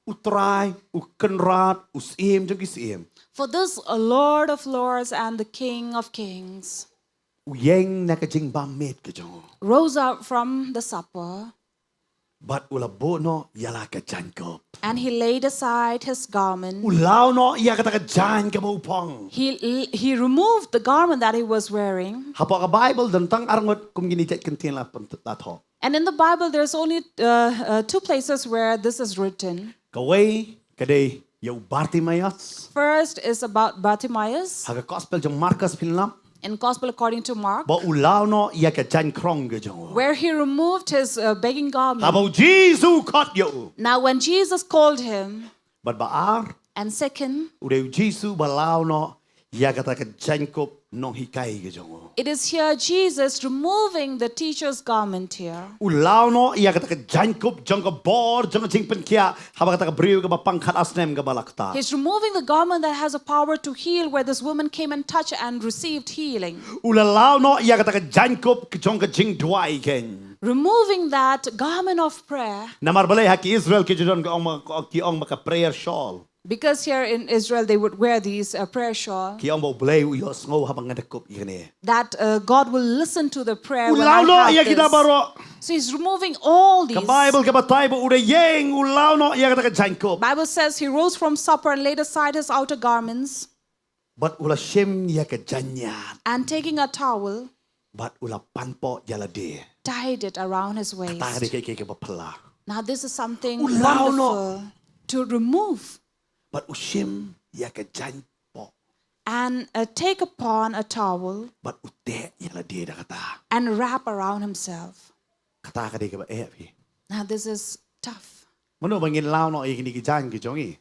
utrai ukenrat usim jang kisim. For this, a Lord of lords and the King of kings Uyeng nakajing bamit kajong. rose up from the supper, But ulabo no yala ka jankop. and he laid aside his garment. Ulaw no iya ka jan ka maupang. He removed the garment that he was wearing. Hapo ka Bible dantang arangot kum ginitet kantin la patho. And in the Bible, there's only two places where this is written. Kaway kaday yaw Bartimayas. First is about Bartimaeus Haga gospel jong Marcus pinlam. in Gospel according to Mark, Ba ulaw no iya ka jan krong gajong. where he removed his begging garment. Hapo Jesus kat yo. Now, when Jesus called him, But baar and second, uday Jesus balaw no iya ka jankop nong hikay gajong. it is here Jesus removing the teacher's garment here. Ulaw no iya ka jankop jang ka bor jang jing penkia haba ka briw ka pangkhat asnem ka balakta. He's removing the garment that has a power to heal, where this woman came and touched and received healing. Ulalaw no iya ka jankop jang ka jing dwai ken. Removing that garment of prayer, Namar balay haki Israel ki jodon ki ong maka prayer shawl. because here in Israel they would wear these prayer shawl, Ki ong mo balay uyos ngo habang ngadakop ikani. that God will listen to the prayer when Ulaw no I iya have kita this. baro. So he's removing all these. Ka Bible ka batay bo uday yeng ulaw no iya ka jankop. Bible says he rose from supper and laid aside his outer garments, But ula shem iya ka janyat. and taking a towel, But ula panpo yalade. tied it around his waist. Takari kay ka bapala. Now this is something Ulaw, no. wonderful to remove But ushim iya ka janpo. and take upon a towel But ute yalade da kata. and wrap around himself. Kata ka di ka ba pi. Now this is tough Mano bangin law no ikini ki jan ki jongi.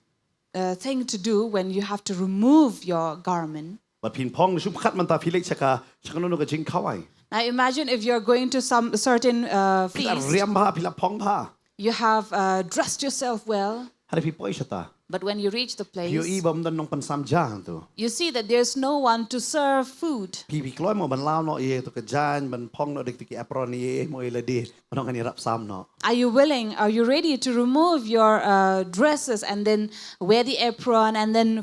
thing to do when you have to remove your garment. But pin pong sum khat man ta pilek saka no ka jing kawai. Now imagine if you're going to some certain Pila feast, riam ba pila pong ba. you have dressed yourself well, Hari pi poi siya. but when you reach the place, Pio ibam dan nong pansam jan tu. you see that there's no one to serve food. Pi kloy mo ban law no ie to ka jan ban pong no dik tiki apron ie mo ile di. Manong kani rap sam no. Are you willing? Are you ready to remove your dresses and then wear the apron and then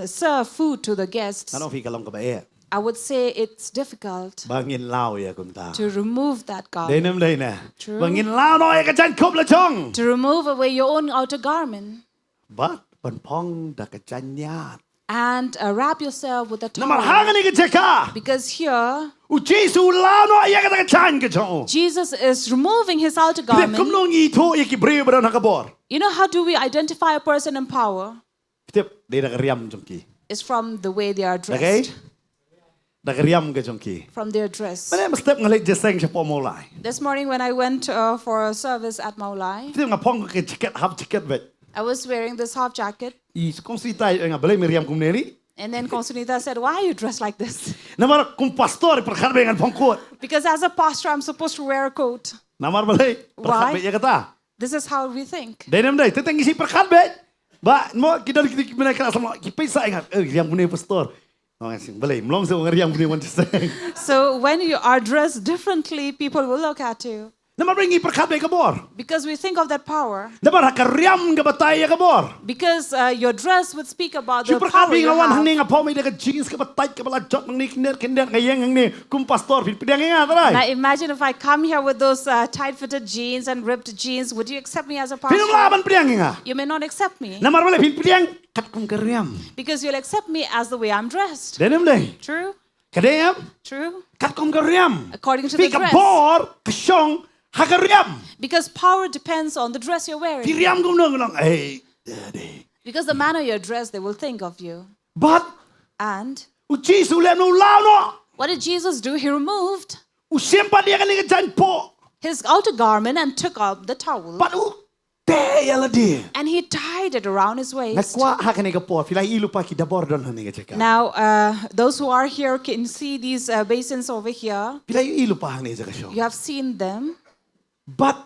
serve food to the guests? Ano fi kalong ka ba e. I would say it's difficult Bangin law ia kunta. to remove that garment, Denam day na. True. Bangin law no ia ka jan kop la chong. to remove away your own outer garment But ban pong da ka jan yat. and wrap yourself with a Namar towel. hangan ni ka jeka. Because here, U Jesus law no ia ka jan ka chong. Jesus is removing his outer Kum garment. nong ito ia ki breu ba na ka bor. You know, how do we identify a person in power? Tip di na ka riam jongki. It's from the way they are dressed, Okay? Nagariam ka jongki. from their dress. Mana mas step ngalit jeseng siya po mulai. This morning when I went for a service at Maulai, Tip nga pong ka ticket half ticket vet. I was wearing this half jacket. I kung si tayo nga balay Miriam kum neli. And then Consunita said, why are you dressed like this? Namar kung pastor perkharbe nga pong coat. Because as a pastor, I'm supposed to wear a coat. Namar balay Why? perkharbe ya kata. This is how we think. Denam day tetang isi perkharbe. Ba mo kita mana kelas sama kipisa nga Miriam kum pastor. Oh, sing balay mlong sa Miriam kum wan jeseng. So when you are dressed differently, people will look at you. Namar bringi perkharbe ka bor. Because we think of that power. Namar hakariam ka batay ka bor. Because your dress would speak about the Super power kabi you nga wan have. hangni nga po may daga jeans ka batay ka bala jot ng kinder ngayeng hangni kum pastor pidang nga taray. Now imagine if I come here with those tight-fitted jeans and ripped jeans, would you accept me as a Pinong pastor? laban pidang nga. You may not accept me. Namar wala pidang kat kum kariam. Because you'll accept me as the way I'm dressed. Denam day. True? Kadayam True? kat kum kariam. According to the Pika dress. bor kasyong hakariam. Because power depends on the dress you're wearing. Tiriam kum nang ay daddy. Because the manner you're dressed, they will think of you. But And Jesus lem no lao no. what did Jesus do? He removed U sempat dia kan jan po. his outer garment and took up the towel. But te yala dia. And he tied it around his waist. Nakwa ha kan ga po. Filai ilu pa ki dabor don han ga cheka. Now, those who are here can see these basins over here. Filai ilu pa hang ni ga show. You have seen them. But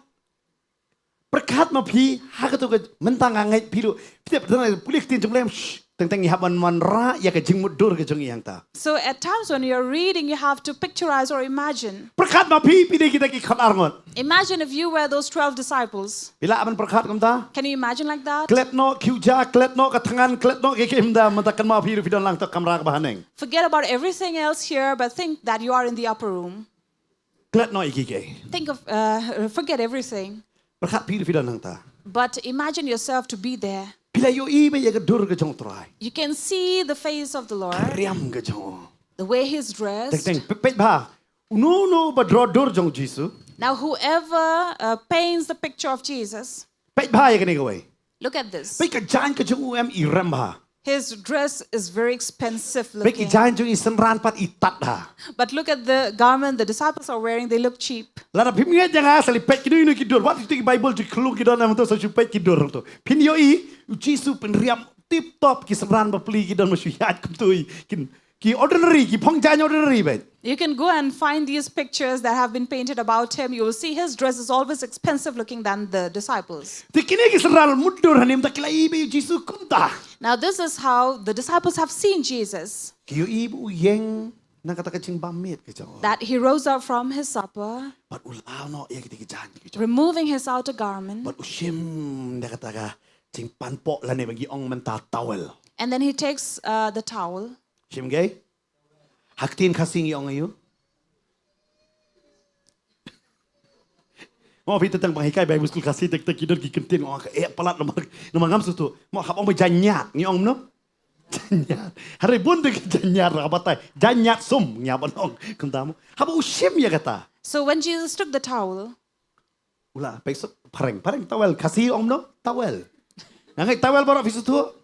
perkat ma phi ha ka to ga mentang ngai phi lu. Phi phi pulik tin jong lem teng hab man ra ya ka jing mudur ga jong yang ta. So at times when you're reading, you have to picturize or imagine. Perkat ma phi pi kita ki khat arngot. Imagine if you were those 12 disciples. Bila aman perkat kam ta. Can you imagine like that? Klet no Kjat, klet no ka tangan, klet no ke kim da mentakan ma phi don lang ta kamra ka bahaneng. Forget about everything else here, but think that you are in the upper room. Klet no iki ke. Think of, forget everything. Perkat phi don lang ta. But imagine yourself to be there. Bila yo I me ya ka dur ga jong trai. You can see the face of the Lord, Riam ga jong. the way he's Teng dressed. teng pe ba. No ba draw dur jong Jesus. Now, whoever paints the picture of Jesus, Pe ba ya ka ni ga wei. look at this. Pe ka jan ka jong I ram ba. His dress is very expensive Pe ki looking. jan jong I sanran pat I tat ha. But look at the garment the disciples are wearing, they look cheap. Lara phim nge jang asali pe ki no ki dur. What you think Bible to klung ki don am to so pe ki dur to. Pin yo I Jesus pen riam tip top ki sanran ba pli ki don ma shu yat kum tu ki ordinary ki phong jan ordinary ba. You can go and find these pictures that have been painted about him. You will see his dress is always expensive looking than the disciples. Ti kini ki sanran mudur hanim ta kilai be Jesus kum ta. Now, this is how the disciples have seen Jesus. Ki yo I bu yeng na kata ka ching ba met ka jong. That he rose up from his supper, But ulao no ya ki jan ki jong. removing his outer garment, But usim na kata ka ching pan po la ne bagi ong man ta towel. and then he takes the towel. Shim gay? Haktin kasing yung ayo? Mo pita tang pangikay Bible school kasi tek kidor gikentinong palat no ngam sutu. Mo hab ong janyat ni ong no. Janyat. Hari bun de janyat ra batay. Janyat sum nya banong kundamo. Hab usim ya kata. So when Jesus took the towel, Ula pesok pareng towel kasi ong no towel. Ngai towel baro fisutu.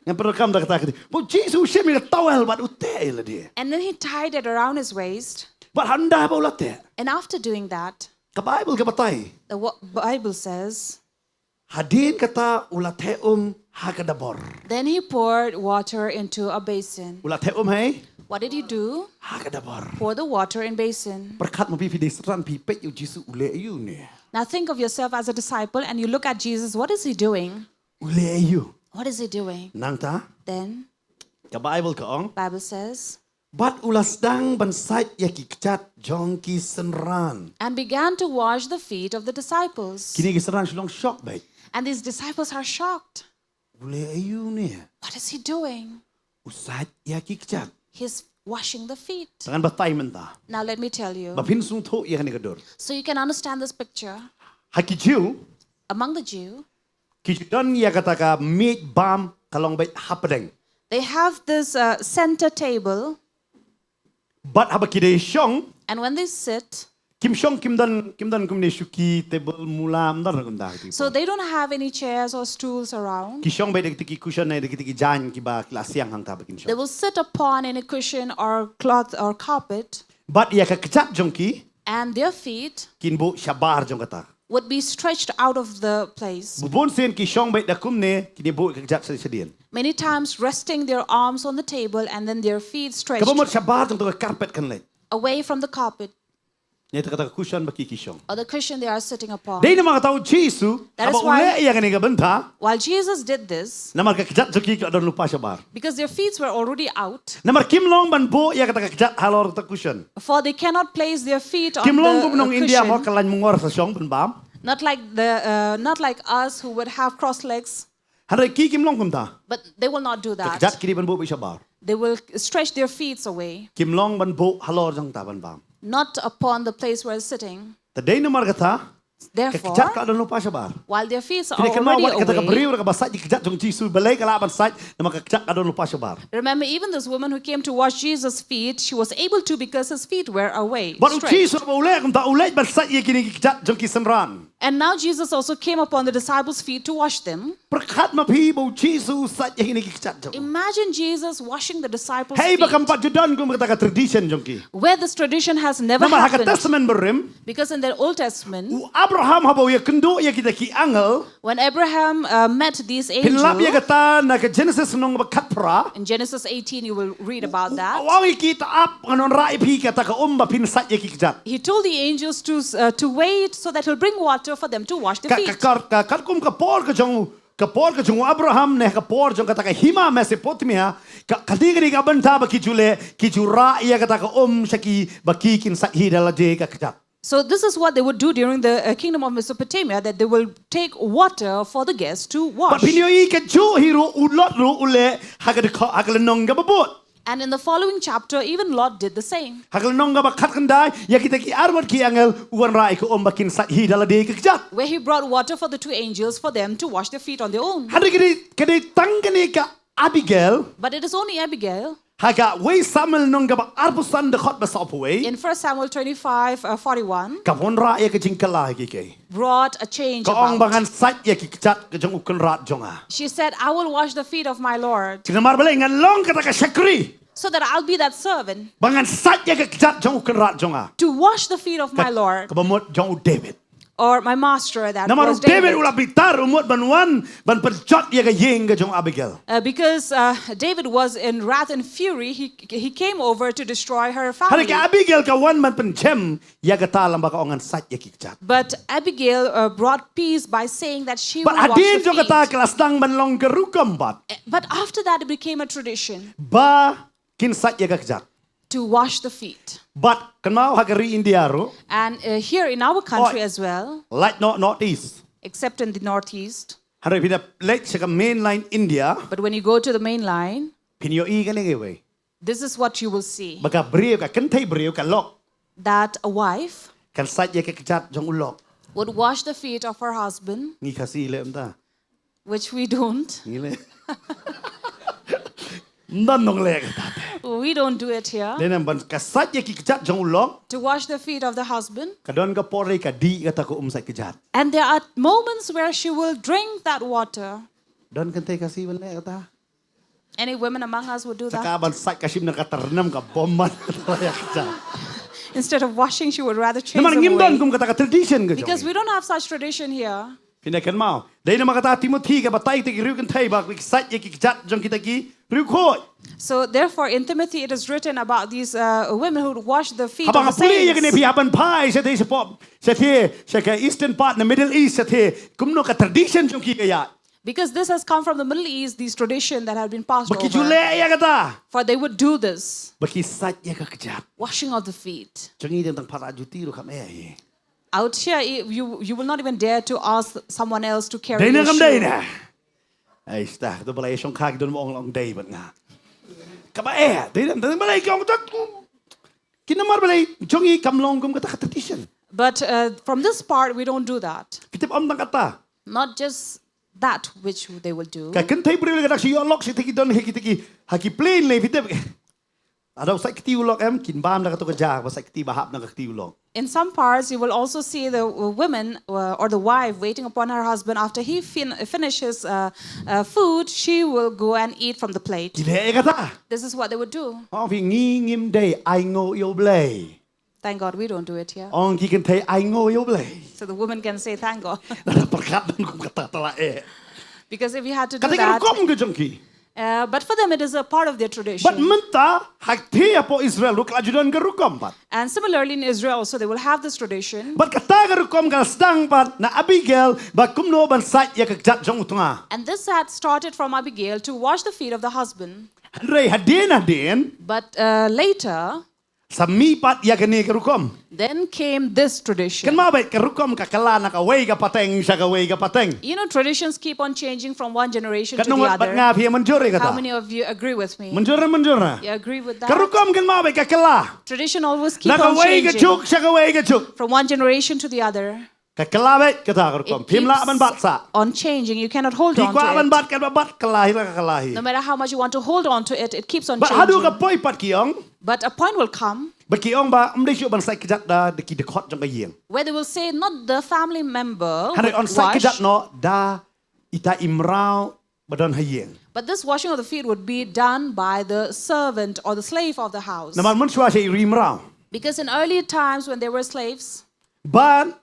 Yang perekam dah kata, "But Jesus usim ya towel bat utai la dia." and then he tied it around his waist. Bat handa ba ulat dia. And after doing that, Ka Bible ka batay. the Bible says, Hadin kata ulat hakadabor. then he poured water into a basin. Ulat hey What did he do? hakadabor. Pour the water in basin. Perkat mo pipi desran pipe yu Jesus ule yu ni. Now think of yourself as a disciple and you look at Jesus. What is he doing? Ule yu. What is he doing? Nang ta Then, ka Bible ka ong. Bible says, Bat ulas dang bansait ya ki Kjat jong ki senran. and began to wash the feet of the disciples. Kini ki senran Shillong shock bai. And these disciples are shocked. Ule yu ni. What is he doing? Usait ya ki Kjat. He's washing the feet. Tangan batay menta. Now let me tell you. Bapin sung tho ya ni kador. So you can understand this picture. Haki Jew Among the Jew, Kijudon ya kata ka meat bam kalong bai hapadeng. they have this center table, But haba kide shong and when they sit, kim shong kim dan kumne shuki table mulam dar kum da. so they don't have any chairs or stools around. Ki shong bai de tiki cushion na de tiki jan ki ba klasiang hang ta bakin They shong. will sit upon any cushion or cloth or carpet, But ya ka Kjat jong ki and their feet kin bu shabar jong kata. would be stretched out of the place. Bubon sen ki shong bai da kumne kini bu ka Kjat sa sedian. Many times resting their arms on the table and then their feet stretched Kabamot shabar jong to carpet kan le. away from the carpet Nya ta kata cushion ba ki shong. or the cushion they are sitting upon. Dei na mga tao Jesus That haba is why- ule ya kani ka benta. While Jesus did this, Namar ka Kjat jong ki ka don lupa shabar. because their feet were already out, Namar kim long ban bo ya kata ka Kjat halor ta cushion. for they cannot place their feet on Kim long the gum nong India mo cushion, kalan mungor sa shong ban bam. not like us who would have crossed legs, Hare ki kim long kum ta. but they will not do Kjat that. kini ban bo bi shabar. They will stretch their feet away, Kim long ban bo halor jong ta ban bam. not upon the place where sitting. Tadai na marga ta. Ka Therefore, Kjat ka don lupa shabar. while their feet are Kini kan ma already wat kata ka away, beriu ka basat di Kjat jong Jesus balai ka laban sait na maka Kjat ka don lupa shabar. remember, even this woman who came to wash Jesus' feet, she was able to because his feet were away. But stretched. Jesus ba ulai kum ta ulai ban sait ye kini Kjat jong ki senran. And now Jesus also came upon the disciples' feet to wash them. Perkat mapi bau Jesus sat yang ini kicap jong. Imagine Jesus washing the disciples' Hey feet. bakampat judan kum kata tradition jongki. Where this tradition has never Nama hak happened. testament berim. Because in the Old Testament, Abraham habau ya kendo ya kita ki angel. when Abraham met these Pinlap ya angels, kata nak Genesis nong bakat pra. in Genesis 18 you will read about that. Wangi kita ap nganon rai pi kata ka bapin sat ya kicap. He told the angels to wait so that he'll bring water for them to wash their feet. Kat kum kapor ka jong Abraham ne kapor jong kata ka hima Mesopotamia katigri ka banta ba kijura ya kata ka shaki bakikin sat hi dalaje ka kicap. So this is what they would do during the kingdom of Mesopotamia, that they will take water for the guests to wash. Pinoi ka jo hiro ulot ru ule hakalenong ka babot. And in the following chapter, even Lot did the same. Hakalenong ka bakat kandai ya kita ki arwat ki angel uan rai ko bakin sat hi dalade ka kicap. Where he brought water for the two angels for them to wash their feet on their own. Hari kini tangkani ka Abigail. But it is only Abigail. Haga way Samuel nong ka arbusan de khot basapwe. In 1 Samuel 25:41, Kapon ra ya ka jingkala ki ke. brought a change Ka ong about. bangan sat ya ki kicap ka jong ukun rat jonga. She said, I will wash the feet of my Lord, Tinamar bale ngan long kata ka shakri. so that I'll be that servant Bangan sat ya ka kicap jong ukun rat jonga. to wash the feet of my Lord, Kabamot jong David. or my master, that Namar was David David. ula bitar umot banwan ban perjot ya ka yeng ka jong Abigail. Because David was in wrath and fury, he came over to destroy her Hari family. ka Abigail ka wan man pencem ya ka talam baka ongan sat ya ki kicap. But Abigail brought peace by saying that she But will wash adin the jong kata feet. kelas dang ban long ka rukam bat. But after that, it became a tradition Ba kin sat ya ka kicap. to wash the feet. But kan mau hagari India ro. And here in our country as well, Like northeast. except in the northeast. Hari pina late sa mainline India. But when you go to the main line, Pinyo i ka way. this is what you will see. Baka brio ka kantay brio ka lok. That a wife Kan sat ya ka kicap jong ulok. would wash the feet of her husband, Ngi kasi ile mta. which we don't. Ngile. Nanong le ka tate. We don't do it here. Then ban ka sat ya ki kicap jong ulok. To wash the feet of the husband. Kadon ka pore ka di ka ta ko umsat kicap. And there are moments where she will drink that water. Don kantay kasi wala ka ta. Any women among us would do that. Saka ban sat ka sim na katernam ka bomban ya kicap. Instead of washing, she would rather chase Naman them ngimdon away. kum kata ka tradition ka Because jong. we don't have such tradition here. Pinakan mau. Dahil na makata Timothy ka batay ti riu kan tay bak sat ya ki kicap jong kita ki riu khoi. So therefore, in Timothy, it is written about these women who would wash the feet Habang of the puli ya kini saints. pihapan pai sa te sa pop sa ka eastern part na Middle East sa te kumno ka tradition jong ki kaya. Because this has come from the Middle East, these tradition that had been passed Baki over. jule ya kata. For they would do this, Baki sat ya ka kicap. washing of the feet. Jong i tentang para jutiro kam eh. Out here, you will not even dare to ask someone else to carry Dahil na your kam dahil shoe. na. Ay sta, do balay siyong kag doon mo ang day ba nga. Kama eh, dahil na balay kong tak. Kinamar balay jong i kamlong kum kata ka tradition. But from this part, we don't do that. Kitip am nang kata. Not just that which they will do. Kaya kantay bro ka si yolok si tiki don haki plain le vitip. Adaw sa kitiulok em kinbam na kato ka jak ba sa kitibahap na kitiulok. In some parts, you will also see the woman or the wife waiting upon her husband. After he finishes food, she will go and eat from the plate. Gile kata. This is what they would do. Ong fi ngim day ay ngo yo blay. Thank God we don't do it here. Ong ki kantay ay ngo yo blay. So the woman can say, thank God. Perkat kum kata tala eh. Because if you had to do Kata ka that, kom ka jongki. but for them it is a part of their tradition. But menta hakti po Israel ruk ajudan ka rukom pat. And similarly in Israel also they will have this tradition. But kata ka rukom ka stang pat na Abigail ba kumno ban sat ya ka jat jong utunga. And this had started from Abigail to wash the feet of the husband. Andre hadin. But later, Sa mi pat ya kani ka rukom. then came this tradition. Kan mabait ka rukom ka kala na ka way ka pateng siya ka way ka pateng. You know, traditions keep on changing from one generation to Kan nung the bat other. nga piya manjuri ka How ta. many of you agree with me? Manjura. You agree with that? Ka rukom kan mabait ka kala. Tradition always keep Na ka on way ka changing chuk siya ka way ka chuk. from one generation to the other. Ka kalabait ka ta ka rukom. It Pimla keeps man bat sa. on changing. You cannot hold Di on kwa man to it. bat ka bat kalahi la ka kalahi. No matter how much you want to hold on to it, it keeps on But hadu ka changing. poy pat kiyong. But a point will come Bagi ong ba umdai syuk ban Sait Kjat da deki dekot jong kayeng. Where they will say not the family member Hari on would Sait Kjat wash, no da ita imrau badan hayeng. but this washing of the feet would be done by the servant or the slave of the house. Naman mun syua syai rimrau. Because in earlier times when they were slaves, Ban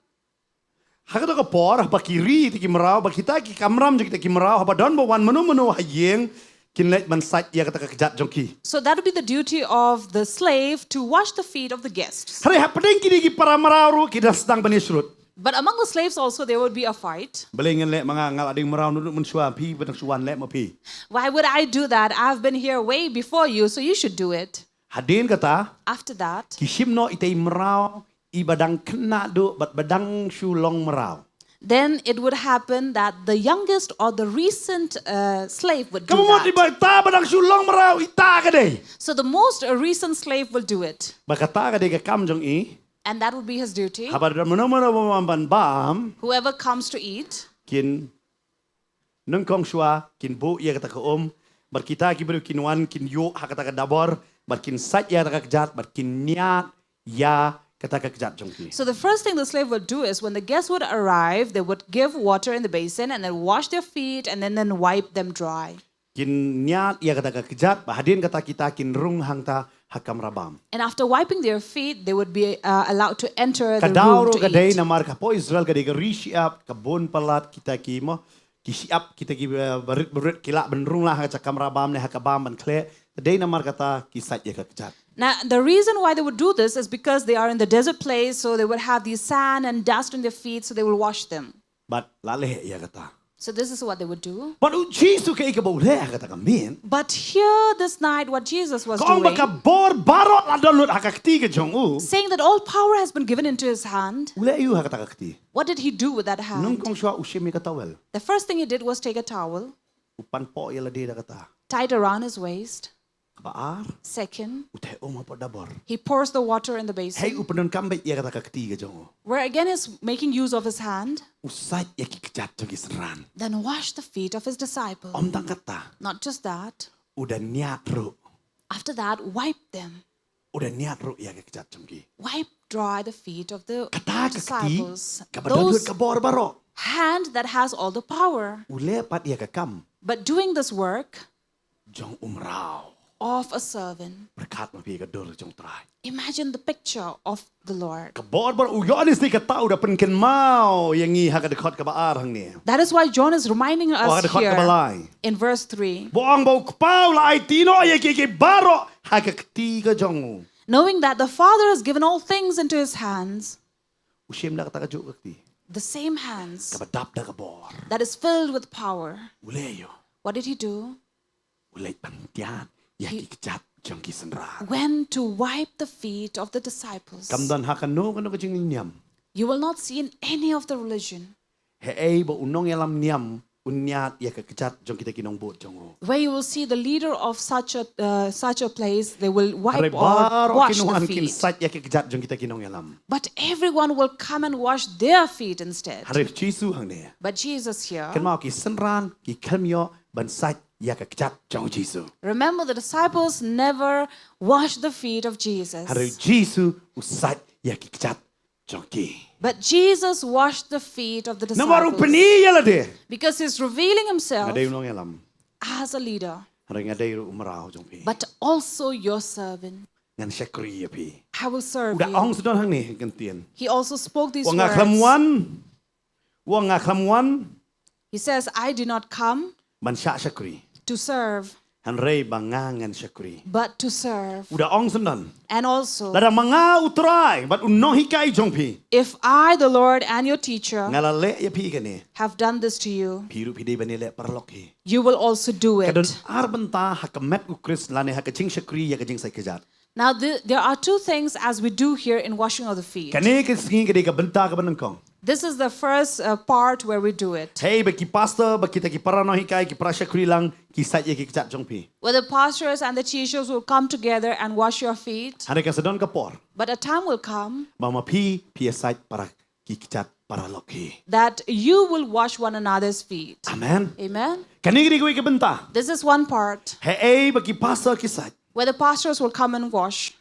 hakato ka por ba kiri ti kimrau ba kita ki kamram jong kita kimrau ba don ba wan menu hayeng kinlet ban Sait ya kata Kjat jong ki. so that would be the duty of the slave to wash the feet of the guests. Hari hapdeng kini ki para marau kita sedang banisrut. But among the slaves also there would be a fight. Belengan le mga ngal ading marau nudut mun syua pi badang suan le ma pi. Why would I do that? I've been here way before you, so you should do it. Hadin kata After that, kisimno itay marau ibadang kena do bat badang Shillong marau. then it would happen that the youngest or the recent slave would do Kamu mau that. tiba ita badang Shillong marau ita kade. So the most recent slave will do it. Bakata kade ka kam jong i. And that would be his duty. Habar mana ban bam Whoever comes to eat, kin nengkong shua kin bu ia kata ka bar kita ki beru kinwan kin yo hakata ka dabor bar kin Sait ya kata Kjat bar kin niat ya kata ka Kjat jong ki. so the first thing the slave would do is when the guests would arrive, they would give water in the basin and then wash their feet and then wipe them dry. Kin niat ia kata ka Kjat ba hadin kata kita kin rung hangta hakam rabam. And after wiping their feet, they would be allowed to enter the room Kadauro to kadai eat. namar ka po Israel kadai ka rishiap ka bon palat kita ki mo kisiap kita ki berit kila benrung lah ka kamera bam ne hakabam ban kle kadai namar kata ki Sait ya ka Kjat. Now, the reason why they would do this is because they are in the desert place, so they would have these sand and dust on their feet, so they will wash them. But laleh ya kata. So this is what they would do. But Jesus ka ikabau le kata kamin. But here this night, what Jesus was Kong doing, baka bor barot ladon hakakti ka jong saying that all power has been given into his hand. ule yu hakata kakti. What did he do with that Nung hand? kong shwa ushim ka tawel. The first thing he did was take a towel, Upan po ya ladi da kata. tie it around his waist. Kabaar Second, utay po dabor. he pours the water in the Hey basin, upanon kambay ya kata kakti ka jong where again is making use of his hand. Usait ya ki Kjat jong isran. Then wash the feet of his disciples. Omdang kata. Not just that. Udah niat ru. After that, wipe them. Udah niat ru ya ka Kjat jong ki. Wipe dry the feet of the Kata kakti disciples. kabadon Those ka bor baro. hand that has all the power. Ule pat ya ka kam But doing this work jong umrau. of a servant, Berkat mapi ka dur jong try. imagine the picture of the Lord. Kabor bar uyonis ni kata udah penken mau yang i haka dekot ka baar hang ni. That is why John is reminding Oh, us dekot ka here balai. in verse 3, Boang bau kpau la ai tino ya ki baro haka kti ka jong. knowing that the Father has given all things into his hands, Usim na kata ka juk kti. the same hands Kabadap da ka bor. that is filled with power. Ule yo. What did he do? Ule pantian ya ki Kjat jong ki senra. Went to wipe the feet of the disciples. Kamdan haka no kano ka jing niam. You will not see in any of the religion He ei bo unong yalam niam unyat ya ka Kjat jong kita kinong bot jong. where you will see the leader of such a place, they will Are wipe or baro wash the kinuhan kin feet. Sait ya ka Kjat jong kita kinong yalam. But everyone will come and wash their feet instead. Harif Jisu hang ni. But Jesus here, Kan mau ki senran ki kelmyo ban Sait ya ka Kjat jong Jisu. remember the disciples never washed the feet of Jesus. Harif Jisu usait ya ki Kjat jong ki. But Jesus washed the feet of the Namaru disciples peni ya de. because he's revealing himself Ngadai unong yalam. as a leader, Harif ngadai ru umrau jong pi. but also your servant. Ngan syakri ya pi. I will serve Udah you. ong sedon hang ni gantian. He also spoke these Wang words. ngaklamwan He says, I did not come ban syak syakri. to serve, Han rei bangangan syakri. but to serve. Udah ong sedon. And also, Lada manga utrai bat unong hikai jong pi. if I, the Lord and your teacher, Ngalale ya pi kan ni. have done this to you, Piru pidai bani le parlok hi. you will also do Kadon it. ar benta hakamet ukris lane hakajing syakri ya kajing Sait Kjat. Now, there are two things as we do here in washing of the feet. Kani kisingin kadai ka benta ka banengkong. This is the first part where we do it. Hey bagi pastor bagi kita ki para no hikai ki para syakri lang ki Sait ya ki Kjat jong pi. Where the pastors and the teachers will come together and wash your feet. Hari ka sedon ka por. But a time will come Mama pi Sait para ki Kjat para lokhi. that you will wash one another's feet. Amen. Amen? Kani kadai ka benta. This is one part Hey bagi pastor ki Sait. where the pastors will come and wash.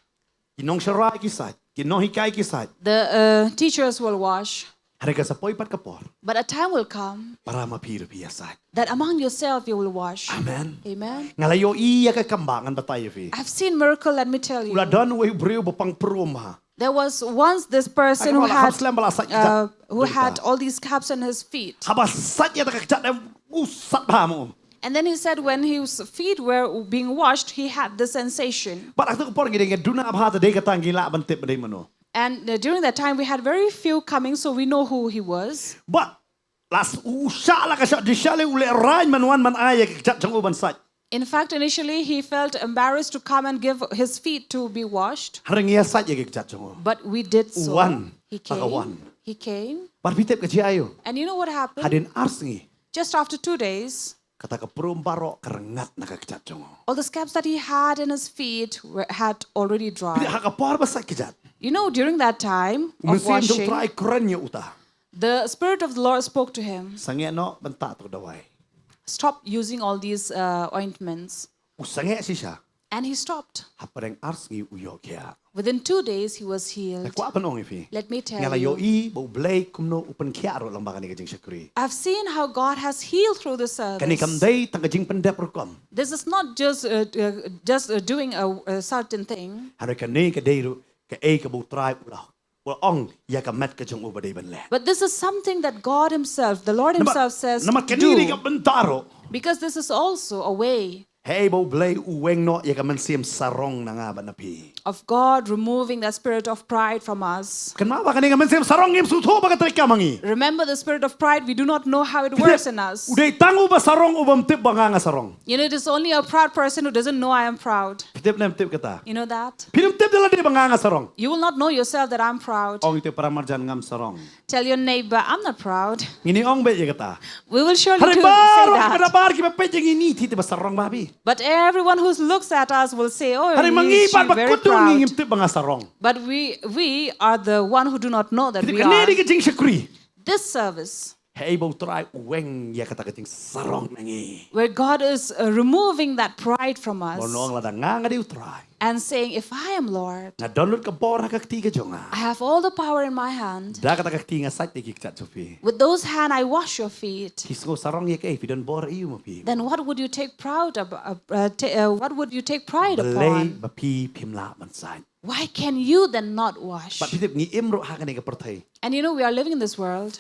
Kinong syarai kisat. Kinong hikai kisat. The teachers will wash. Harga sapoi pat kapor. But a time will come Para mapiru piyasat. that among yourself you will wash. Amen. Amen. Ngalayo iya ka kambangan batayo fi. I've seen miracle, let me tell you. Ula don way breu bopang prum ha. There was once this person who had all these caps on his feet. Habasat ya takakjat na usat pa mo. And then he said when his feet were being washed, he had the sensation. But ako por gideng duna abha de katang gila bantip de mano. And during that time, we had very few coming, so we know who he was. But las usala ka siya di siya le ule rain manuan man ay kakjat jang uban sat. In fact, initially he felt embarrassed to come and give his feet to be washed. Harang iya sat ya kakjat jang. But we did so. One. He came. One. He came. But bitip ka siya ayo. And you know what happened? Hadin ars ngi. Just after 2 days, Kata ka prum baro karengat na kakjat jang. all the scabs that he had in his feet had already Bidi dried. hakapar ba sat kakjat. You know, during that time of Musim dong washing, try kuranya uta. the Spirit of the Lord spoke to him, Sange no banta to dawai. stop using all these ointments. Usange si siya. And he stopped. Hapareng ars ngi uyo kya. Within 2 days, he was healed. Nakwa pa nong ifi. Let me tell Ngalayo you, I bo blay kumno upan kya ro lang baka ni kajing syakuri. I've seen how God has healed through the Kani service. kamday tangajing pandep rukom. This is not just doing a certain thing, Hano kani kadeiru ka e ka bo try ulah. Well ong ya ka met ka jong ubaday ban le. but this is something that God Himself, the Lord Himself says Namat kaniri ka do, bantaro. because this is also a way Hey bo blay uweng no ya ka man siyem sarong na nga ba na pi. of God removing that spirit of pride from us. Kan ma ba kani ka man siyem sarong im suto ba ka trik ka mangi. Remember the spirit of pride, we do not know how it works in us. Uday tango ba sarong ubam tip ba nga sarong. You know, it is only a proud person who doesn't know I am proud. Tip na tip kata. You know that? Pinum tip dala di ba nga sarong. You will not know yourself that I'm proud. Ong ito para marjan ngam sarong. Tell your neighbor, I'm not proud. Ngini ong ba ya kata. We will surely Hari say baro that. karabar ki ba pwede ngini titi ba sarong babi. But everyone who looks at us will say, oh, Hari she mangipan ba very kuto proud. ngim tip ba nga sarong. But we are the one who do not know that Hindi we ka are. nedi ka jing syakri. This service, Hey bo try uweng ya kata ka jing sarong nangi. where God is removing that pride from us Monong lada nga di try. and saying, if I am Lord, Na download ka bora ka kti ka jonga. I have all the power in my hand. Da kata ka kti nga site ki ktat sofi. With those hands, I wash your feet. Hisko sarong ya kay pidon bora iyo mo pi. Then what would you take proud what would you take pride Belay upon? ba pi pimla man site. Why can you then not wash? But pitip ngi imro ha ka ni ka pertay. And you know, we are living in this world,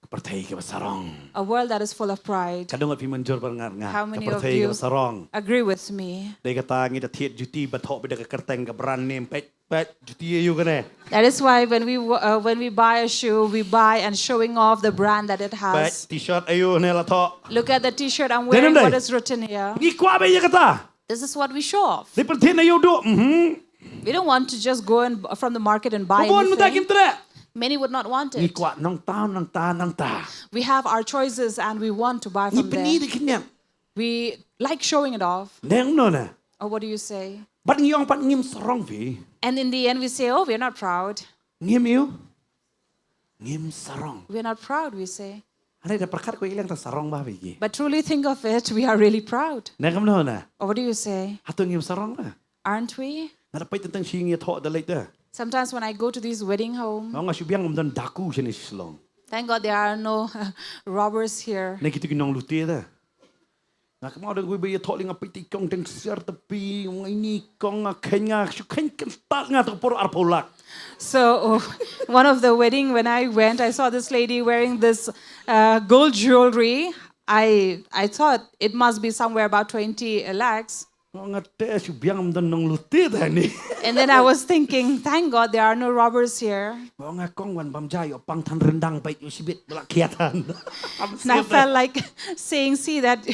Pertay ka ba sarong. a world that is full of pride. Kadungat pi manjor ba nga nga. How many of Pertay ka you ba sarong. agree with me? Day kata ngi da tiet juti ba thok ba da ka kerteng ka brand name pet juti ayo ka ne. That is why when we buy a shoe, we buy and showing off the brand that it Pet has. t-shirt ayo ne la thok. Look at the T-shirt I'm wearing. Denim What day. is written here? Ngi kwa ba ya kata. This is what we show off. Di pertin ayo do. We don't want to just go from the market and buy Kubon mo ta anything. kimtre. Many would not want Ngi it. kwa nang ta. We have our choices and we want to buy Ngi from peni there. di kinyam. We like showing it off. Neng no na. Or what do you say? But ngi ong pat ngim sarong fi. And in the end, we say, oh, we're not proud. Ngim iyo. Ngim sarong. We're not proud, we say. Ada da perkar ko ilang ta sarong ba fi. But truly think of it, we are really proud. Neng no na. Or what do you say? Hato ngim sarong na. Aren't we? Na dapat tentang singi thok da later. Sometimes when I go to these wedding homes, Nga syubiang ngam daku sini Shillong. thank God there are no robbers here. Na kita kinong luti da. Nga kamo da gui ba thok linga piti kong teng siar tepi ng ini kong kenya syuken kental nga to por arpolak. So one of the wedding, when I went, I saw this lady wearing this gold jewelry. I thought it must be somewhere about 20 lakhs. Nga te syubiang ngam nong luti da ni. And then I was thinking, thank God there are no robbers here. Nga kong wan bamjay o pang tan rendang pa yung sibit wala kiatan. And I felt like saying, see that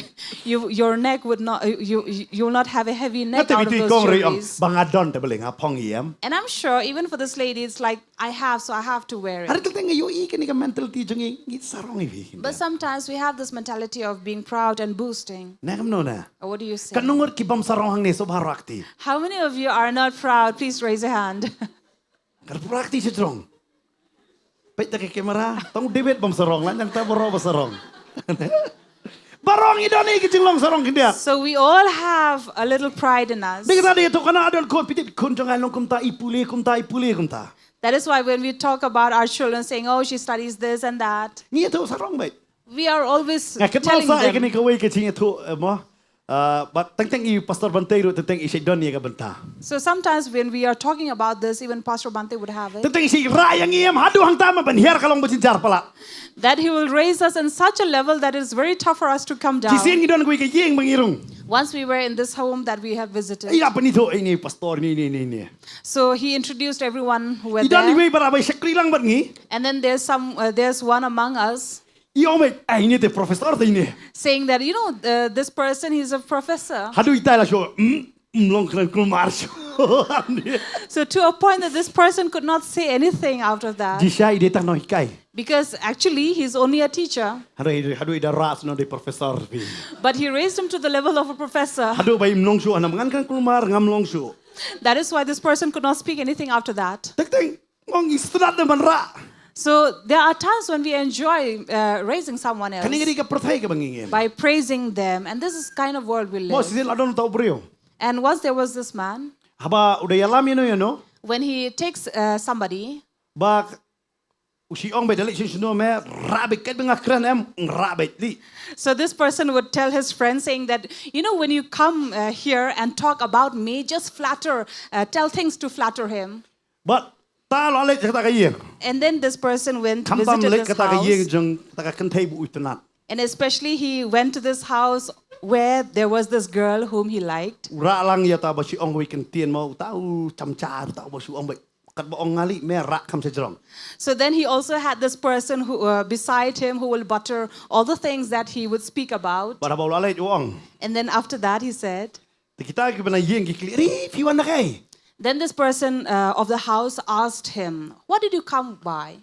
your neck would not, you will not have a heavy neck out of those jewelries. Bangadon te beli nga pong iem. And I'm sure even for this lady, it's like, I have, so I have to wear Hari it. te ngayo i kani ka mentality jeng ngit sarong i. But sometimes we have this mentality of being proud and boosting. Nakam no na. Or what do you say? Kanungor kibam sarong hang ni so barakti. How many of you are not proud? Please raise a hand. Kar prakti si strong. Pait ta ke kamera, tong debit bam sarong lan yang ta boro ba sarong. Barong idoni ke Shillong sarong kindia. So we all have a little pride in us. Dia kata dia tu kana adon ko pitit kun jangan long kumta ipule kumta. That is why when we talk about our children saying, oh, she studies this and that, Ni tu sarong baik. we are always Kenal telling sa ikan them. ikawai ke cinga tu mo. But tentang i pastor Bantei tu tentang i sedon ni ke benta. So sometimes when we are talking about this, even Pastor Bantei would have it, Tentang isi rayang iem hadu hang tama benhiar kalong bercincar pala. that he will raise us in such a level that it's very tough for us to come down. Kisian idon kui ke yeng mengirung. Once we were in this home that we have visited, Iya apa ni tu ini pastor ni. so he introduced everyone who were Idon there. ni berabai sekri lang bat ngi. And then there's one among us Iyo mai ini te profesor tu ini. saying that, this person, he's a professor. Hadu itai lah show. Long kena kulmar show. So to a point that this person could not say anything out of that. Jisha ide tak no hikai. Because actually he's only a teacher. Hadu ida ras no de profesor pi. But he raised him to the level of a professor. Hadu bai long show anam ngan kan kulmar ngam long show. That is why this person could not speak anything after that. Teng ngong istrat de manra. So there are times when we enjoy raising someone else Kani ngari ka perthai ke bangingin. by praising them. And this is kind of world we Mo live. sisil adon tau brio. And once there was this man, Haba udah yalam yano. when he takes somebody, Bak usi ong bai dalik sino me rabik ket bengak kran em rabik li. so this person would tell his friend saying that, when you come here and talk about me, just tell things to flatter him. But ta lo lek kata kayeng. And then this person went, Kampam visited lek this kata kayeng house. jeng kata kentai bu utenat. And especially he went to this house where there was this girl whom he liked. Ra lang ya ta ba si ong bai kentien mau tau camcar tau ba si ong bai kat ba ong ngali me rak kam sejrong. So then he also had this person who beside him who will butter all the things that he would speak about. Pada ba lo lek ong. And then after that he said, Kita ke bena yeng ki kli ri fi wan kai. then this person of the house asked him, what did you come by?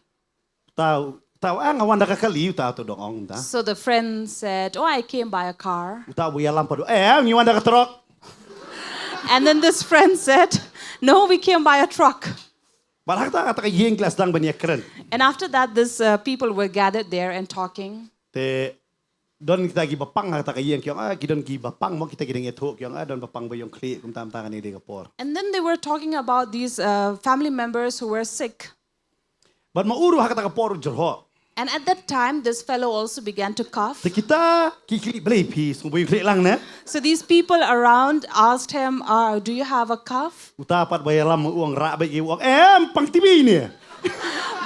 Tau ang awan dak kali tau tu dong ong ta. So the friend said, oh, I came by a car. Tau bu yalam padu ngi wan dak trok. And then this friend said, no, we came by a truck. Balak ta kata kayeng kelas dang banya keren. And after that, these people were gathered there and talking. Te don kita gi bapang kata kayeng kyong gidon gi bapang mo kita gideng etu kyong don bapang bayong kli kum tam tangan ni kapor. And then they were talking about these family members who were sick. But mauru kata kapor jerho. And at that time, this fellow also began to cough. Te kita ki kli beli pi sung boy kli lang ne. So these people around asked him, do you have a cough? Utapat bayalam uang ra bai uang pang TV ni.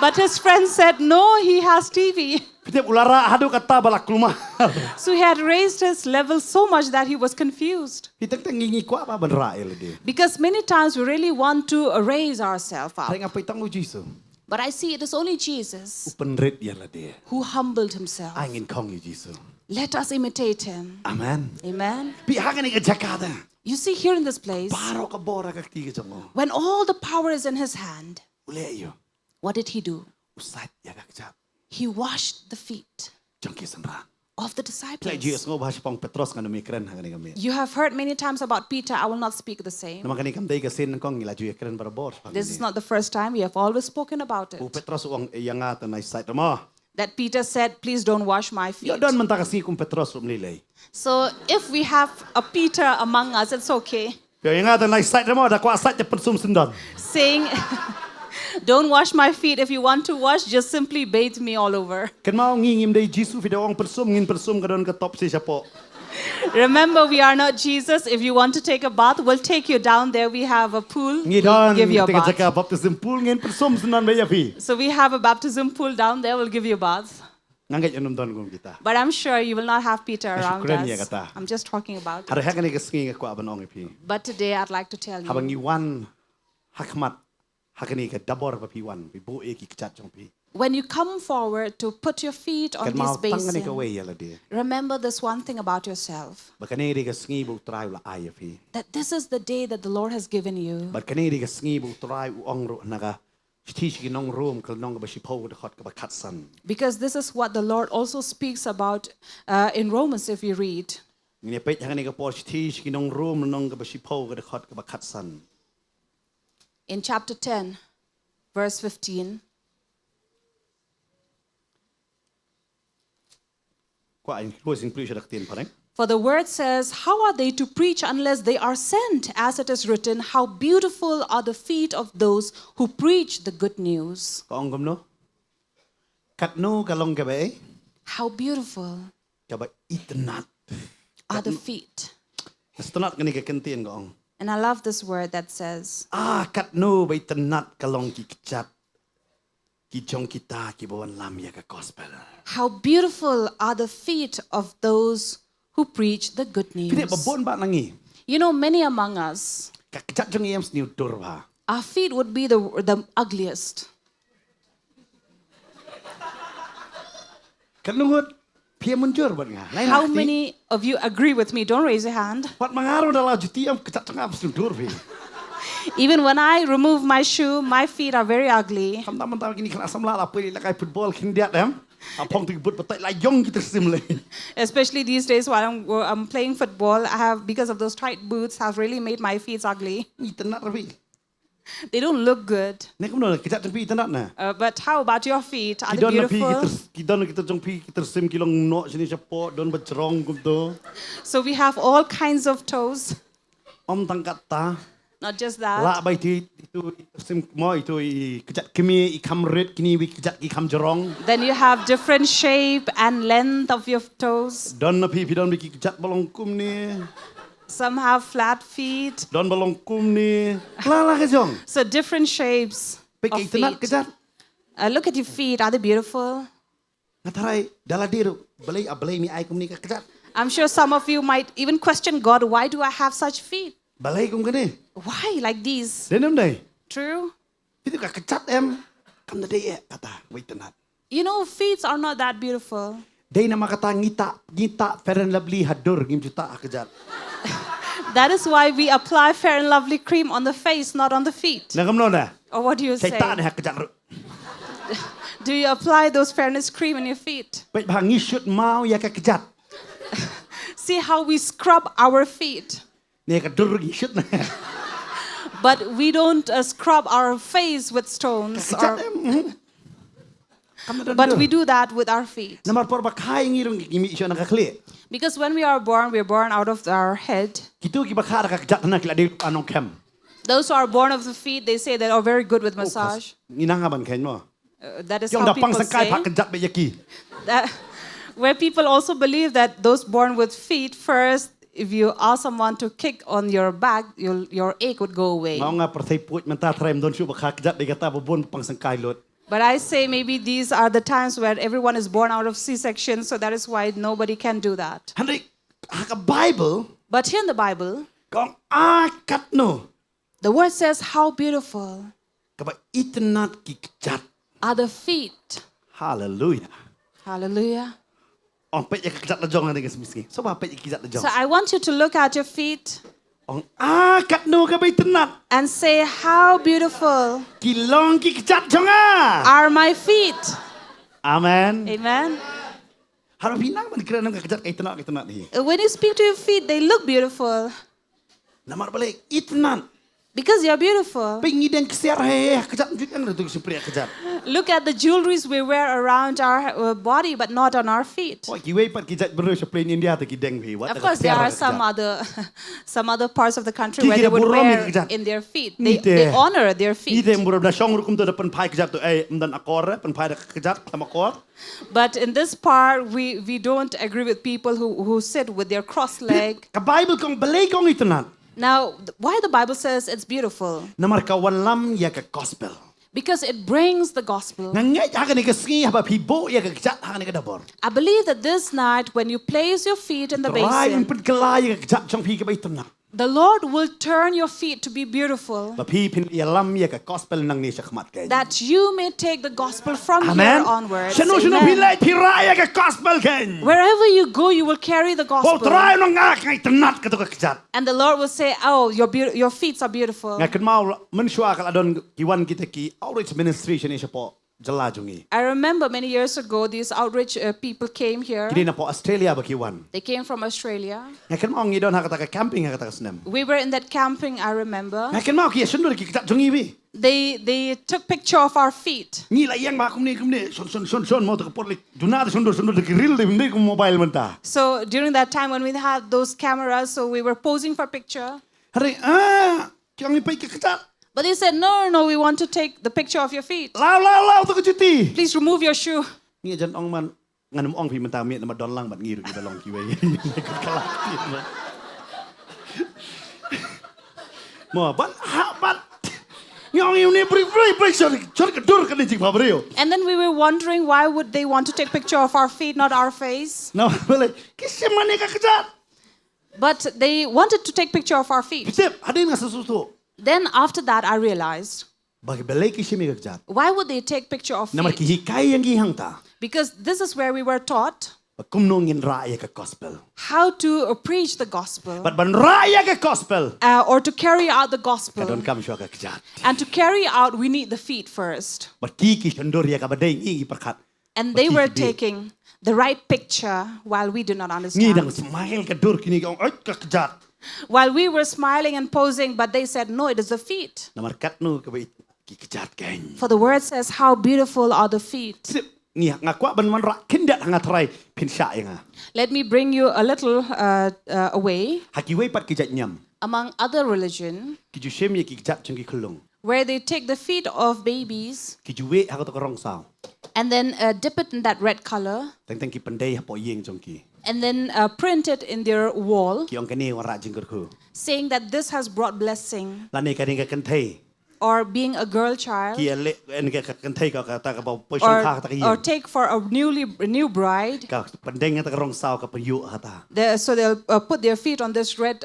But his friend said, no, he has TB. Pitep ulara hadu kata balak kulmar. So he had raised his level so much that he was confused. Piteng ngingi kwa apa ben ra el de. Because many times we really want to raise ourselves up. Hari ngapai tang Jisu. But I see it is only Jesus Upen red ya la de. who humbled himself. Angin kong Jisu. Let us imitate him. Amen. Amen. Pi hakan ni jakada. You see here in this place, Paro ka bora ka tiga jongo. when all the power is in his hand, Ule yo. what did he do? Usat ya ka Kjat. He washed the feet Jongki senra. of the Klai disciples. Jesus ngo bahas pang Petros kan mi keren hakan ni kami. You have heard many times about Peter. I will not speak the same. Naman kani kam dai ka sin kong ila ju keren para bor. This is not the first time. We have always spoken about it. U Petros uang yanga ta na Sait mo. That Peter said, please don't wash my feet. Yo don man ta kasi kum Petros rum lilay. So if we have a Peter among us, it's okay. Yo yanga ta na Sait mo da kwa Sait pensum sendon. Saying, don't wash my feet. If you want to wash, just simply bathe me all over. Ken mau ngingim dai Jesus video ong pensum ngin pensum ka don ka top si siapo. Remember, we are not Jesus. If you want to take a bath, we'll take you down there. We have a pool. Ngi We'll don give you a tika bath. jaka baptism pool ngin pensum sendon ba ya pi. So we have a baptism pool down there. We'll give you a bath. Ngangat yanum don gum kita. But I'm sure you will not have Peter around syukuran ya us. kata. I'm just talking about Hari it. hakan ni ka singi ko aban ong pi. But today I'd like to tell Habang you, iwan hakmat hakani ka dabor pa piwan pi bu e ki Kjat jong pi. when you come forward to put your feet on Ken this mau tangani ka basin, we ya la de. remember this one thing about yourself, Bakani ri ka singi bu try la ay pi. that this is the day that the Lord has given you. Bakani ri ka singi bu try u ong ro naga. Tish ki nong room kal nong ba shi po de khot ka ba khat san. Because this is what the Lord also speaks about in Romans, if you read. Ni pe hakani ka por tish ki nong room nong ka ba shi po ka de khot ka ba khat san. In chapter 10, verse 15. Kwa in closing preach dak tin pareng. For the word says, how are they to preach unless they are sent? As it is written, how beautiful are the feet of those who preach the good news. Ka ong no. Kat no kalong ka ba? How beautiful Ka ba itnat. are the feet. Nastunat kani ka kentin ka ong. And I love this word that says, Kat no ba itnat kalong ki kjat. Ki jong kita ki bawan lam ya ka gospel. how beautiful are the feet of those who preach the good news. Pili babon ba nangi? You know, many among us, Ka kjat jong iem sniu dur ba. our feet would be the ugliest. Kanungot pia munjur ba nga? Lain How hati. many of you agree with me? Don't raise your hand. Wat mangaro dalam juti am kjat jong am sniu dur bi. Even when I remove my shoe, my feet are very ugly. Kam tam tam kini kena samla la pili lakai football kin dia dem. Apong tu but batai la yong kita sim le. Especially these days while I'm playing football, I have, because of those tight boots, have really made my feet ugly. Ni tenat rabi. They don't look good. Ni kam no kjat jong pi tenat na. But how about your feet? Are they Kidon na pi beautiful? kita jong pi kita sim kilong no sini siapa don bercerong kum tu. So we have all kinds of toes. Om tangkat ta. Not just La that. bai ti itu sim mo itu kejat kimi ikam red kini wi kejat ikam jerong. Then you have different shape and length of your toes. Don na pi don wi kejat balong kum ni. Some have flat feet. Don balong kum ni. La ke jong. So different shapes Pek of itenat feet. kejat. Look at your feet. Are they beautiful? Ngatarai daladiru balai mi ai kum ni kejat. I'm sure some of you might even question God, why do I have such feet? Balai kum kene. Why like these? Denem dai. True? Itu ka kejat em. Kam na dai kata wi tenat. You know, feet are not that beautiful. Dai nama kata ngita fair and lovely hadur ngim juta kejat. That is why we apply Fair and Lovely cream on the face, not on the feet. Na kam no na. Or what do you Sai say? ta na kejat. Do you apply those fairness cream on your feet? Pek bang ngisut mau ya ka kejat. See how we scrub our feet. Ni ka dur ngisut na. But we don't scrub our face with stones. Kejat em. But we do that with our feet. Namar por bakai ngirong gimi isyo nakakli. Because when we are born out of our head. Kitu ki bakar ka kejat na kila di Nongkhryiem. Those who are born of the feet, they say they are very good with massage. Nginanga ban kain mo. That is Yung how dapang people sangkai say. pa kejat be yaki. That, where people also believe that those born with feet, first, if you ask someone to kick on your back, your ache would go away. Mao nga pertai puit menta traim don syu bakar kejat de kata bobon pang sangkai lot. But I say maybe these are the times where everyone is born out of C-section, so that is why nobody can do that. Handai ka Bible But here in the Bible, kong kat no. the word says, how beautiful Ka ba itnat ki kejat. are the feet. Hallelujah. Hallelujah. On pek ya kejat la jong na dengan miski. So ba pek ya kejat la jong. So I want you to look at your feet On kat no ka ba itnat. and say, how beautiful Kilong ki kejat jong ah. are my feet. Amen. Amen. Harap hinang man kira nang kejat kay itnat ni. When you speak to your feet, they look beautiful Namar balik itnat. because you're beautiful. Pingi dan kesiar kejat jut ang tu simpri kejat. Look at the jewelries we wear around our body, but not on our feet. Oh, kiway pat kejat beru plain India tu kideng bi. Of course, there are some other parts of the country where they Kira would burung wear ni kejat. in their feet. Ni They te. honor their feet. Ide murab da song rukum tu depan pai kejat tu mdan akor pen pai kejat sama akor. But in this part, we don't agree with people who sit with their cross leg. Ka Bible kong balay kong itnat. Now, why the Bible says it's beautiful? Namar ka walam ya ka gospel. Because it brings the gospel. Ngangay akan ni kasingi haba pibo ya ka kejat akan ni kadabor. I believe that this night, when you place your feet in the Rai basin, pen kelai ya ka kejat jong pi ka ba itnat. the Lord will turn your feet to be beautiful, Ba pi pin yalam ya ka gospel nang ni sakmat kay. that you may take the gospel from Amen. here onwards. Shano Amen. pilay piraya ka gospel ken. Wherever you go, you will carry the Bo gospel. try nang nga kay tenat ka to ka kejat. And the Lord will say, oh, your feet are beautiful. Nga ken mau mensua kal adon kiwan kita ki outreach ministry siya po. jala jungi. I remember many years ago, these outreach people came here. Kini na po Australia bakiwan. They came from Australia. Ngayon mo ngidon hakata ka camping hakata ka senam. We were in that camping, I remember. Ngayon mo kiya sundur ki kita jungi bi. They took picture of our feet. Ni la yang ba kumni son mo to porli dunada sundur ki reel de hindi ko mobile menta. So during that time when we had those cameras, so we were posing for picture. Hari kyang ni pai kita. But they said, no, we want to take the picture of your feet. Lao to cuti. Please remove your shoe. Ni jan ong man nganum ong pi menta mi na don lang bat ngiru kita long ki we. Mo ban Nyong ini beri cari kedur kan jing pabrio. And then we were wondering why would they want to take picture of our feet, not our face. Nah boleh. Kisah mana Kjat? But they wanted to take picture of our feet. Sip, ada yang sesuatu. Then after that, I realized, Bagi belai kisah mereka Kjat. why would they take picture of Nama feet? kihikai yang gihang ta. Because this is where we were taught Kumnongin raya ke gospel. how to preach the gospel But ban raya ke gospel. or to carry out the gospel. Kadon kam syua ke Kjat. And to carry out, we need the feet first. But kiki sendur ya ka badai ngi perkat. And they were But taking the right picture while we did not Ngi dang understand. smile kedur kini kong ke Kjat. While we were smiling and posing, but they said, no, it is the feet. Nama kat nu ke bai ki Kjat kain. For the word says, how beautiful are the feet. Sip. Ngi ngakwa ban man rak kindat hangatrai pinsya yang. Let me bring you a little away. Hakiwei pat Kjat nyam. Among other religion, Kiju sem ya ki Kjat cengki kelung. where they take the feet of babies Kijuwe hakata korong sao. and then dip it in that red color Teng ki pandai hapo yeng jongki. and then print it in their wall, Ki ong kene wara jingkurku. saying that this has brought blessing. Lani kadang ka kentai. Or being a girl child, Ki le en ka kentai ka ta ka bau poison ka ta or yeng. take for a new bride. Ka pandai ta korong sao ka payu hata. So they'll put their feet on this red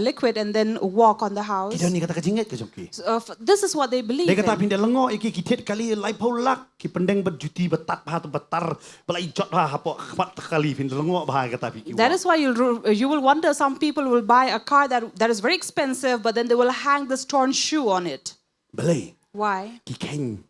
liquid and then walk on the house. Ki ni kata ka jinget ka jongki. So, this is what they believe Dia kata in. pindah lengo iki kitet kali lai paulak ki pandang berjuti betat ha tu betar belai jot ha hapo khat kali pindah lengo bah kata pi. That is why you will wonder, some people will buy a car that is very expensive, but then they will hang this torn shoe on it. Belai Why? ki kain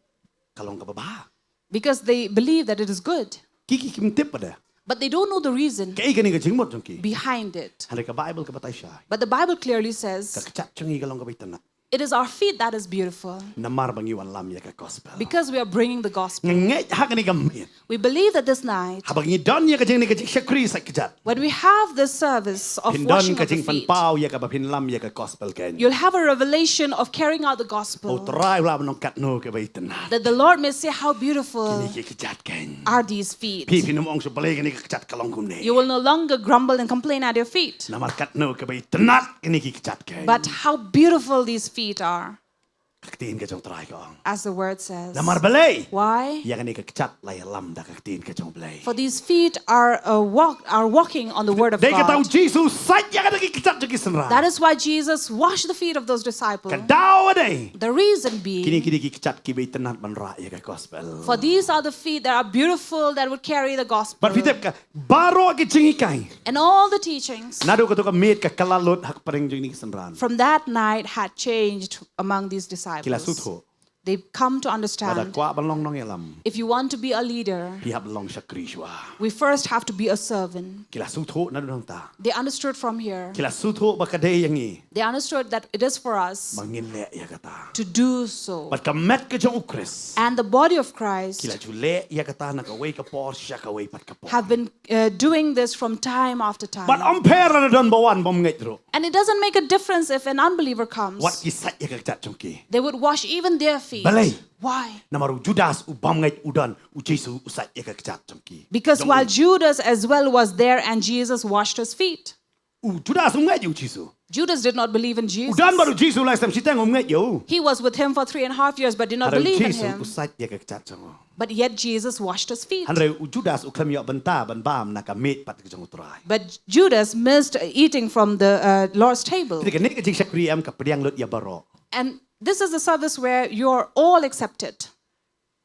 kalong ka baba. Because they believe that it is good, Ki kim tip pada. but they don't know the reason Kai kani ka jingmot jongki. behind it. Hari ka Bible ka batai sya. But the Bible clearly Ka says kecak cengi kalong ka baitana. it is our feet that is beautiful, Namar bangi wan lam ya ka gospel. because we are bringing the gospel. Ngej ha kani ka mit. We believe that this night, Ha bangi don ya ka jing ni ka syakri sa Kjat. when we have this service of Pindon washing ka of the jing pan feet, pau ya ka bapin lam ya ka gospel kan. you'll have a revelation of carrying out the O gospel, try wala manong kat no ka baitana. that the Lord may say how beautiful Ni ki Kjat kan. are these feet. Pi pinum ong so balai kani ka Kjat kalong kum ni. You will no longer grumble and complain at your feet, Namar kat no ka baitanat kani ki Kjat kan. but how beautiful these feet are, Kaktiin ka jong try ko. as the word says. Namar balay. Why? Ya kani ka Kjat lay lam da kaktiin ka jong balay. For these feet are walking on the word of Dai ka tahu God. Jesus sat ya ka ki Kjat jong senra. That is why Jesus washed the feet of those disciples. Ka daw dai. The reason Kini being, kini ki Kjat ki baitanat man ra ya ka gospel. for these are the feet that are beautiful, that would carry the gospel. But fitep ka baro ki jingi kai. And all the teachings Nado ka to ka met ka kalalot hak pareng jong ni senran. from that night had changed among these disciples. Kila sutho. They come to Wada understand, kwa balong nong yalam. if you want to be a leader, Pi hab long syakri shwa. we first have to be a servant. Kila sutho nado nong ta. They understood from here. Kila sutho bakadai yang ni. They understood that it is for us Mangin le ya kata. to do so. But ka met ka jong ukris. And the body of Christ Kila jule ya kata na ka way ka por siya ka way pat ka por. have been doing this from time after But time. ampera na don bawan bom ngedro. And it doesn't make a difference if an unbeliever comes. What kisat ya ka Kjat jongki. They would wash even their feet. Balay. Why? Namaru Judas u bam ngait udan u Jesu usat ya ka Kjat jongki. Because while Judas as well was there and Jesus washed his feet. U Judas ngait u Jesu. Judas did not believe in Jesus. Udan baru Jesu last time sitang ngait yo. He was with him for 3.5 years but did not Hari believe in Jesu him. usat ya ka Kjat jongo. But yet Jesus washed his feet. Hari u Judas u klam yo benta ban bam na ka met pat ka jong utrai. But Judas missed eating from the Lord's table. Jadi ka nek ka jing Nongkhryiem ka pediang lut ya baro. And this is the service where you're all accepted.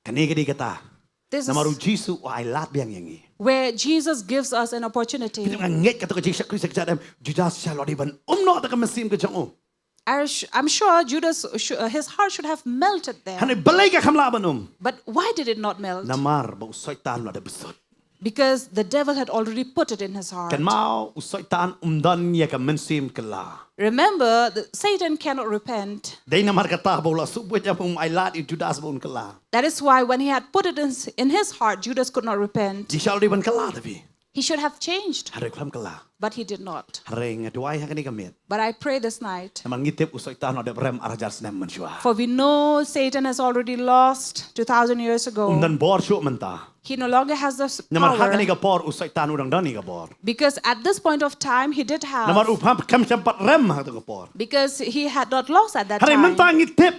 Kani ka di kata. This Namaru is Jesu u ai lat biang yang ni. where Jesus gives us an opportunity. Kita nget ka to ka jing Nongkhryiem sa Kjat Judas siya lodi ban umno ta ka mesim ka jong. I'm sure Judas, his heart should have melted there. Hani balay ka kamla banum. But why did it not melt? Namar ba usaitan lo ada besot. Because the devil had already put it in his heart. Kan mau usaitan umdan ya ka mensim kala. Remember, Satan cannot repent. Dai namar kata bola subut ya pum ailat itu Judas bun kala. That is why when he had put it in his heart, Judas could not repent. Jishal di ban kala tapi. He should have changed, Hari kelam kala. but he did not. Hari ngaduai hakani kamit. But I pray this night, Namang ngitip usaitan ada rem arajar senam mensyua. for we know Satan has already lost 2,000 years ago. Umdan bor syuk mentah. He no longer has the Namar hakani power, ka por usaitan udang dani ka por. because at this point of time he did Namar have, upam kam sempat rem hak ka por. because he had not lost at that Hari mentah time. ngitip.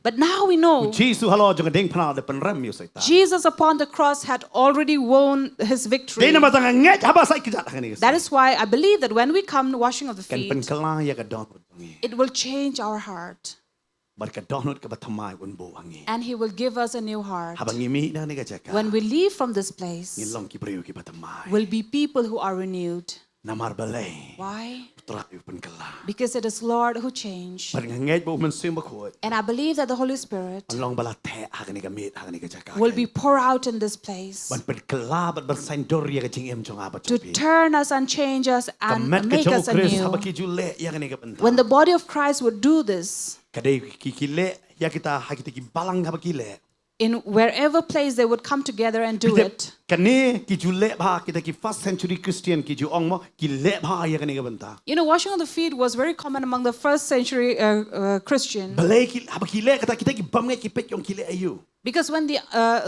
But now we know Jesus halo jangan ding panal depan rem usaitan. Jesus upon the cross had already won his victory. Dai nama tanga nget haba sai kejat hakani. That is why I believe that when we come to washing of the Kan pen feet, kala ya ka don. it will change our heart. Bar ka donut ka batamai unbo hangi. And he will give us a new heart. Habang imi na ni ka jaka. When we leave from this place, Ngilong ki brio ki batamai. we'll be people who are renewed. Namar balay. Why? Putra yu pen kala. Because it is Lord who changed. Bar nget bo men sim bakot. And I believe that the Holy Spirit Along bala te hakani ka mit hakani ka jaka. will be poured out in this place Ban pen kala bat bersain dor ya ka jing em jong apa to chopi. turn us and change us and Kamet ka make jong us Chris anew. habaki jule ya kani ka penta. When the body of Christ would do this, Kadai ki kile ya kita hakita ki balang habaki le. in wherever place they would come together and do it. Kani ki jule ba kita ki first century Christian ki ju ong mo ki le ba ya kani ka penta. You know, washing of the feet was very common among the first century Christian. Balay ki habaki le kata kita ki bam ngai ki pet yong ki le ayu. Because when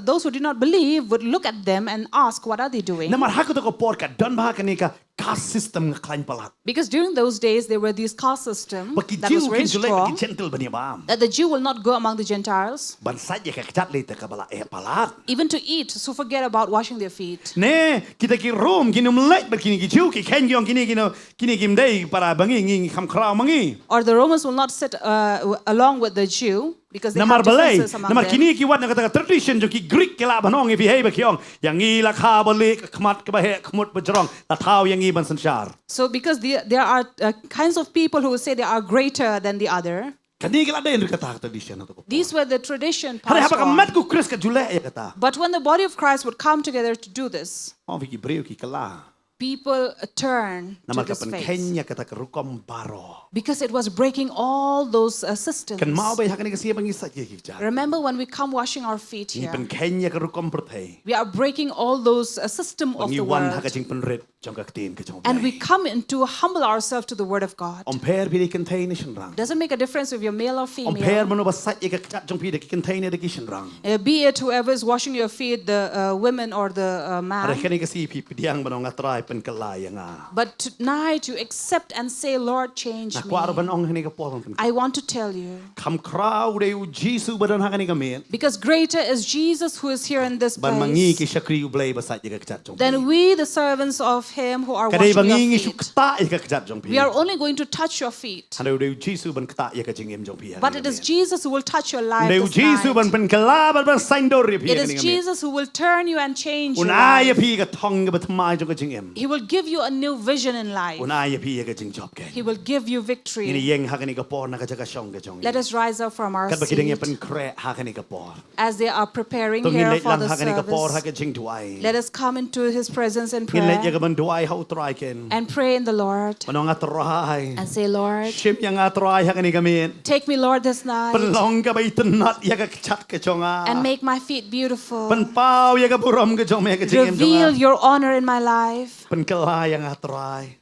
those who did not believe would look at them and ask, what are they doing? Namar hakut ko por ka don ba kani ka caste system nga klain palat. Because during those days, there were these caste system Baki that was jiu very ki jule ki strong, gentle bani ba. that the Jew will not go among the Gentiles, Ban saja ka kechat le te ka bala e palat. even to eat, so forget about washing their feet. Ne kita ki Rome kini mlek ber kini ki jiu ki ken yong kini kim dei para bangi ngi kham krau mangi. Or the Romans will not sit along with the Jew, because they Namar have balay, differences among namar them. kini ki wat na kata tradition jo ki Greek ke la banong if hey ba kyong yang ngi la kha bali khmat ka ba he khmut bajrong la thau yang ngi ban sanchar. So because there are kinds of people who say they are greater than the other, Kani ke la dei kata tradition to ko. these were the tradition Hari passed haba ka on. mat ku Chris ka jule ya kata. But when the body of Christ would come together to do this, Oh ki breu ki kala. people turn to Namar ka this kan pen faith. Kenya kata ka rukom baro. Because it was breaking all those systems. Kan mau ba hakani ka siya bangi sa ki ja. Remember when we come washing our feet Ni here, pen Kenya ka rukom perthai. we are breaking all those system of Wangi the wan world. haka jing penrit jong ka tin ka jong. And we come in to humble ourselves to the word of God. Ompher bi contain shin rang. Doesn't make a difference if you're male or Ompher female. mano ba sa ka kechat jong pi de contain de ki shin rang. Be it whoever is washing your feet, the women or the Hari man. kani ka si pi pidiang banong atrai pen kalai nga. But tonight you accept and say, Lord, change Na kwaro me. banong hani ka polong pen. I want to tell you. Kam krau de Jesus badan hakani ka men. Because greater is Jesus who is here in this Ban mangi ki place shakri u blay ba sa ka kechat jong. than we, the servants of him who are Kadai washing bangi your su feet. kta ka kechat jong pi. We are only going to touch your feet. Hanu de Jesus ban kta ya ka jing em jong pi. But it is Jesus who will touch your life De this Jesus ban night. pen kala ban sain dor pi. It is Jesus who will turn you and change your Unaya life. pi ka thong ka batmai jong ka jing em. He will give you a new vision in life. Unaya pi ka jing job ke. He will give you Ini victory. yeng hakani ka por na ka jaga shong ka jong. Let us rise up from our Kat bakidang ya seat pen kre hakani ka por. as they are preparing Tung here hinlet for lang the hakani ka por service. haka jing tuai. Let us come into his presence in Hinlet ya prayer ka ban tuai hau trai ken. and pray in the Lord Manong atrai. and say, Lord, Shim yang atrai hakani ka men. take me, Lord, this night Pelong ka bai tenat ya ka chat ka jonga. and make my feet beautiful. Pen pau ya ka buram ka jong me ka jing em Reveal jonga. your honor in my life. Pen kalai yang atrai.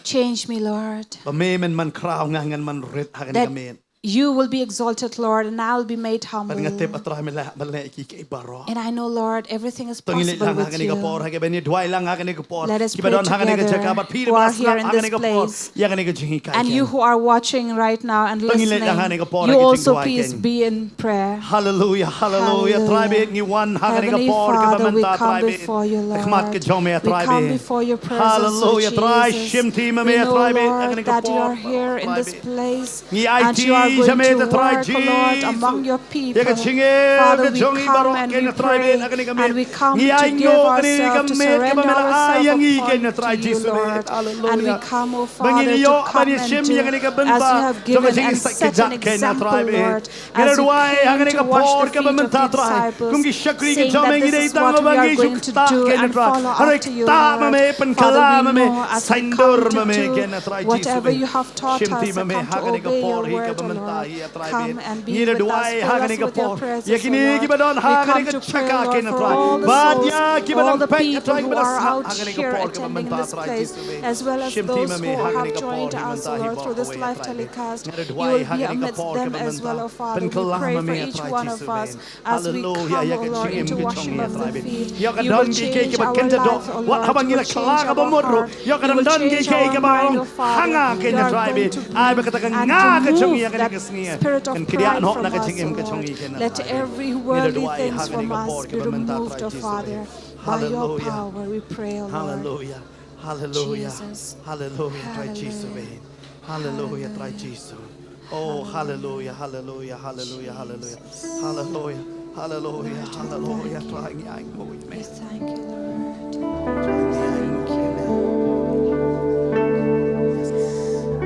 Change me, Lord. Pamemen man krau ngangan man rit hakani That ka men. you will be exalted, Lord, and I'll be made humble. Pan ngatip atrai me la balne ki ke baro. And I know, Lord, everything is Tungilit possible lang with hakani ka por you. haka bani duai lang hakani ka por. Let us Kiba pray don hakani ka together jaka but pir who are bas here lang in hakani this ka por. place. Ya hakani ka jingi kai. And you who are watching right now and Tungilit lang listening, hakani ka por you haka also jing duai please ken. be in prayer. Hallelujah, hallelujah. Hallelujah. Tribe ni one hakani ka Heavenly por ka Father, we bamanta come tribe. before you, Lord. Khmat ka jome We tribe. come before your presence, Hallelujah. Lord Try Jesus. shim team We me know, tribe Lord, hakani ka that you por. are here in this place Ni and you are going jame to the try work, oh Lord, among your people. Father, we come and we pray, and we come to give ourselves, to surrender ourselves upon you, Lord. And we come, oh Father, to come and do as you have given and set an example, Lord, as you came to wash the feet of the disciples, saying that this is what we are going to do and follow after you, Lord. Father, we know as we come to do whatever you have taught us and come to obey your word, O Lord. Come and be with us, fill us with your presence, O Lord. We come to pray, Lord, for all the souls, all the people who are out here attending this place, as well as those who have joined us, O Lord, through this live telecast. You will be amidst them as well, O Father. We pray for each one of us as we come, O Lord, into washing of the feet. You will change our lives, O Lord. You will change our heart. You will change our mind, O Father. You are going to bring and remove that spirit of pride from us, O Lord. Let every worldly things from us be removed, O Father. By your power we pray, O Lord. Hallelujah. Hallelujah. Jesus. Hallelujah. Try Jesus. Hallelujah. Try Jesus. Oh, hallelujah. Hallelujah. Hallelujah. Hallelujah. Hallelujah. Hallelujah. Hallelujah. Try We thank you, Lord.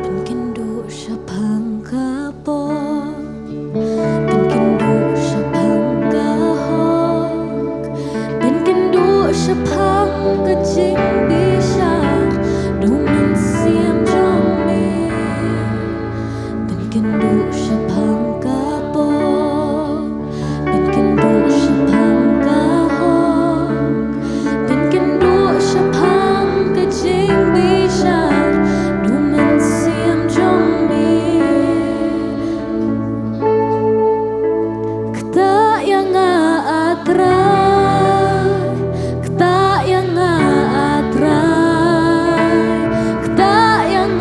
Pinkindu syapang kapo, pinkindu syapang kahok, pinkindu syapang kecing bisar, duman siam jome, pinkindu syapang kapo, pinkindu syapang kahok, pinkindu syapang kecing bisar, duman siam jome. Kata yang atrai, kata yang atrai, kata yang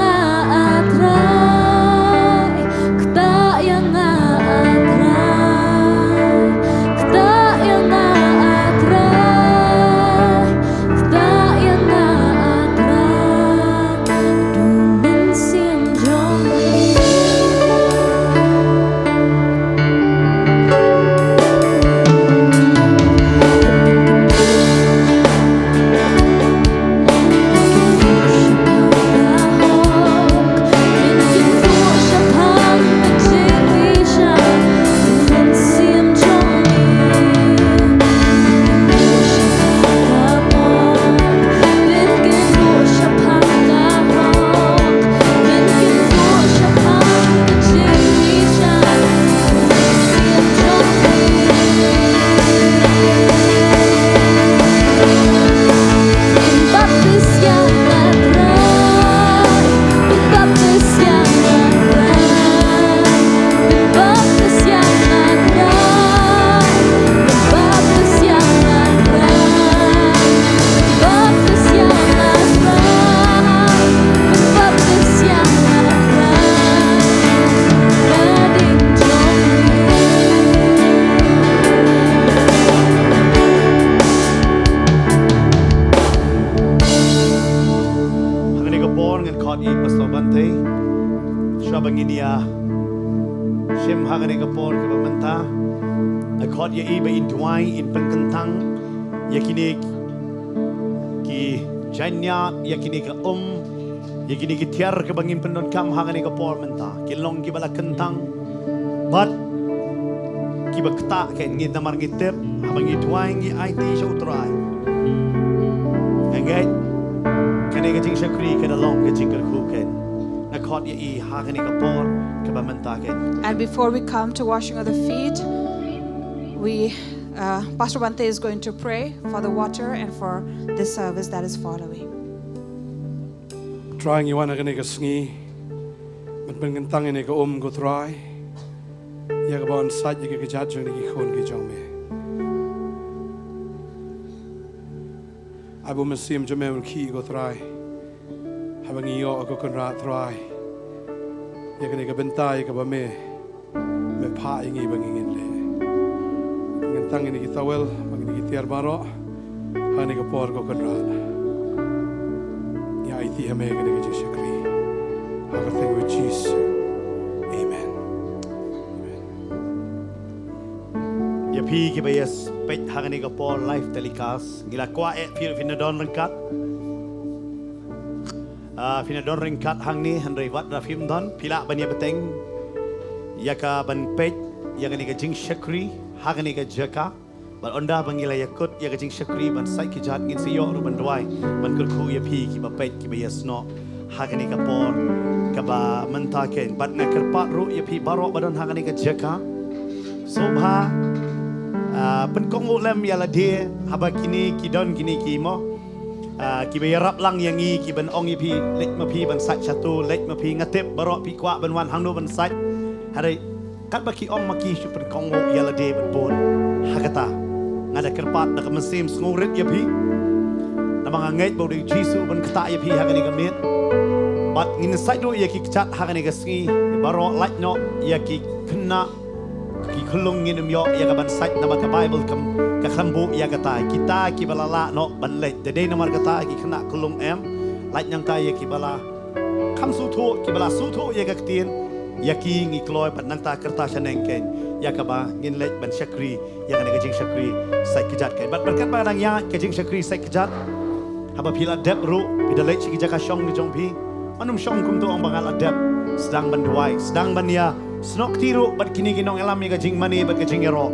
atrai, kata yang atrai, kata yang atrai, kata yang atrai, duman siam jome. Bantei, Shabang India, Shem Hagane Kapor Kabamanta, a caught ya eba in Dwai in Pankantang, Yakinik Ki Janya, Yakinik Yakinik Tiar Kabangin Pendon Kam Hagane Kapor Manta, Kilong Kibala Kantang, but Kibakta can get the Margitip, Habang Dwai, IT show try. And get Kanigating Shakri, get along, getting a cooking. And before we come to washing of the feet, Pastor Bantei is going to pray for the water and for this service that is following. Trying you want to get a snee, but when tongue in a go try, Yagabon Sait, you get judging the Hon Gijome. I will miss him Jamel Key go try. Having you go conrad try. You can get Bantei Kabame, me paying even in le. Tang in the Gitawel, Magnitia Baro, Hanika Porco conrad. Ya, I think I make a Shakri. Have a thing with Jesus. Amen. pi ki bayas pet hangani ka por live telecast ngila kwa pil finadon rengkat finadon rengkat hang ni handai wat rafim don pila bania beteng yaka ban pet yakani ka jing shakri hangani ka jaka ban onda bangila yakut yaka jing shakri ban sai ki jat ngin siyo ru ban dwai ban kulku ya pi ki ba pet ki bayas no hangani ka por ka ba mentaken bat na kerpat ru ya pi barok badon hangani ka jaka sobha penkong ulam ya ladie haba kini kidon kini kimo ki bayarap lang yangi ki ban ong pi lek ma pi ban sat satu lek ma pi ngatep barok pi kwa ban wan hang no ban sat hari kat baki ong maki su penkong ya ladie ban bon hakata ngada kerpat dak mesim sngurit ya pi namang ngai bo di jisu ban kata ya pi hagani gamit bat ngin sat do ya ki kjat hagani gasngi barok lek no ya ki kena ki khulung ngin yo ya ka ban sat nama ka bible kam ka khambu ya ka ta kita ki balala no ban le de namar ka ta ki khna khulung em lait nyang ta ya ki bala kham su tho ki bala su tho ya ka tin ya ki ngi kloi ban nang ta kerta chaneng ken ya ka ba ngin le ban shakri ya ka ne jing shakri sai kjat ken bat berkat ba nang ya ka jing shakri sai kjat haba pila dep ru bida le chi jaka shong ni jong pi anum shong kum to ong bangal adep sedang ban duai sedang ban ya snok tiru bat kini ginong elam ga jing mani bat ga jing ero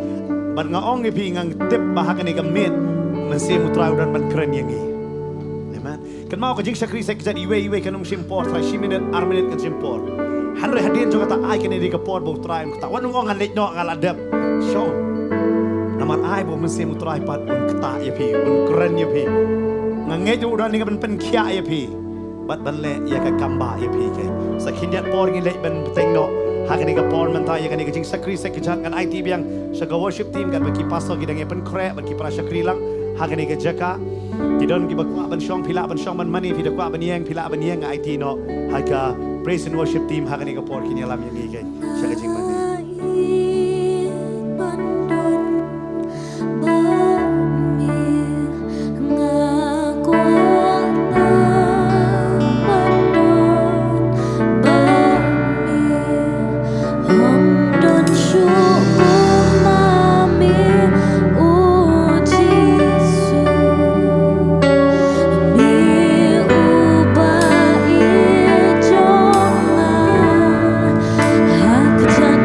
bat nga ong ipi ngang tip bahagani ga mit mensi mutra udan ban keren yangi amen kan mau ga jing sakri sek jadi iwe kanum simpor 3 minit ar minit kan simpor hanre hadin jo kata ai kene di ga por bo traim kata wan ngong han lek no ngal adap show namar ai bo mensi mutra pat un kata ya pi un keren ya pi ngange jo udan ni ga ban pen khia ya pi bat ban le ya ka kamba ya pi ke sakindiat por ngi lek ban beteng no hagani ka por menta ya gani ka jing sakri sekjat kan IT biang saga worship team kan baki pastor gidang e pen kre baki para sakri lang hagani ka jaka kidon ki bakwa ban shong pila ban shong ban mani fi dakwa ban yeng pila ban yeng IT no haga praise and worship team hagani ka por kini alam yang ngi saga jing mani Kjat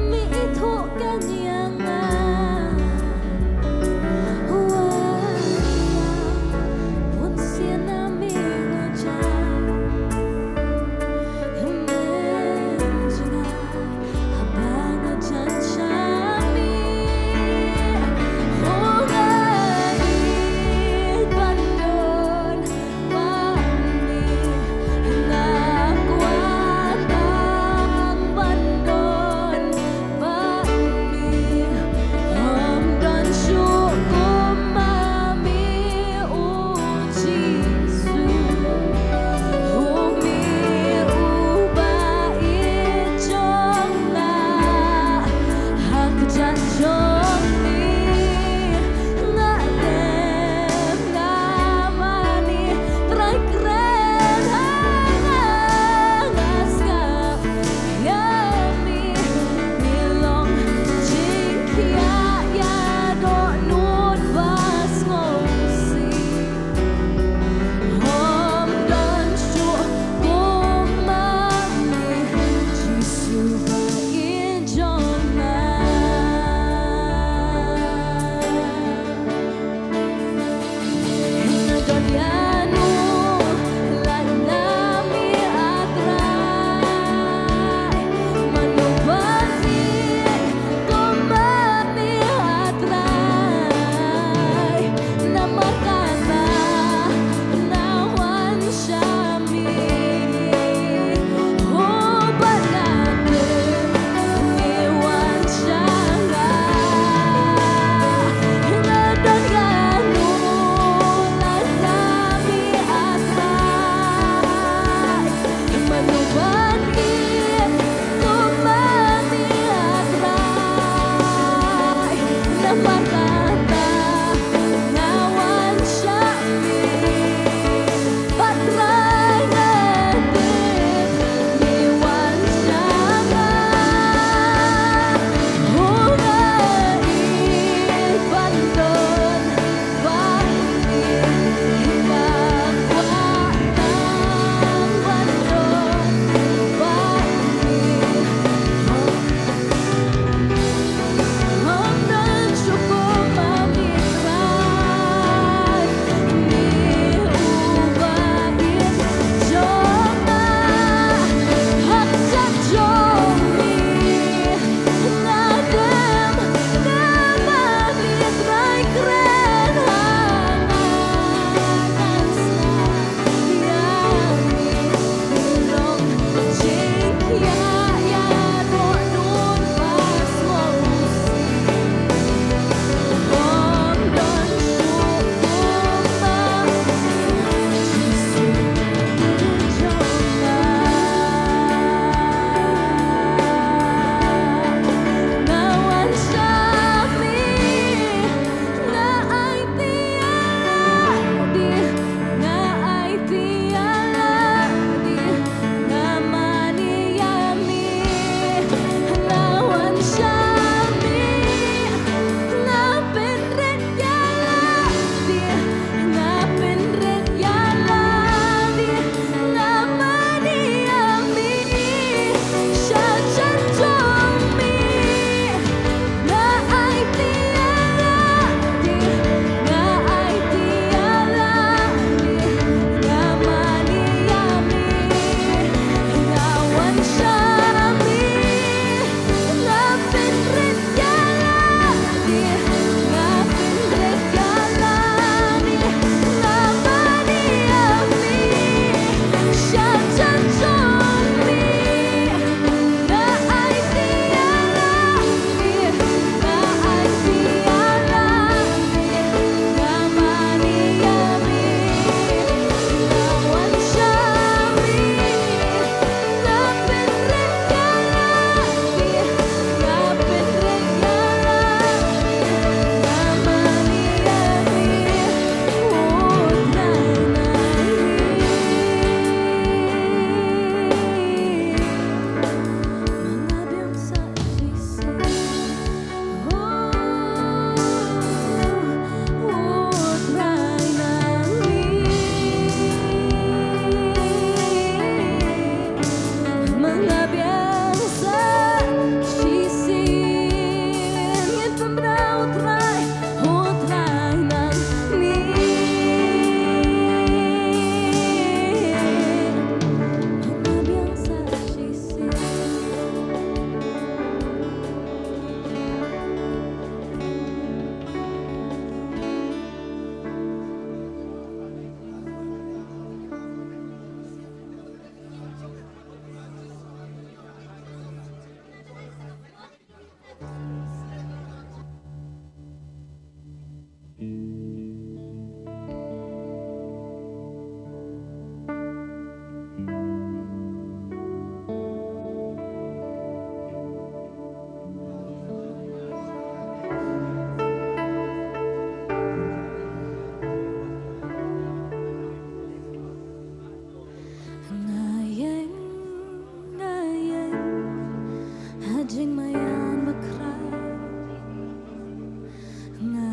Mi ito kanyang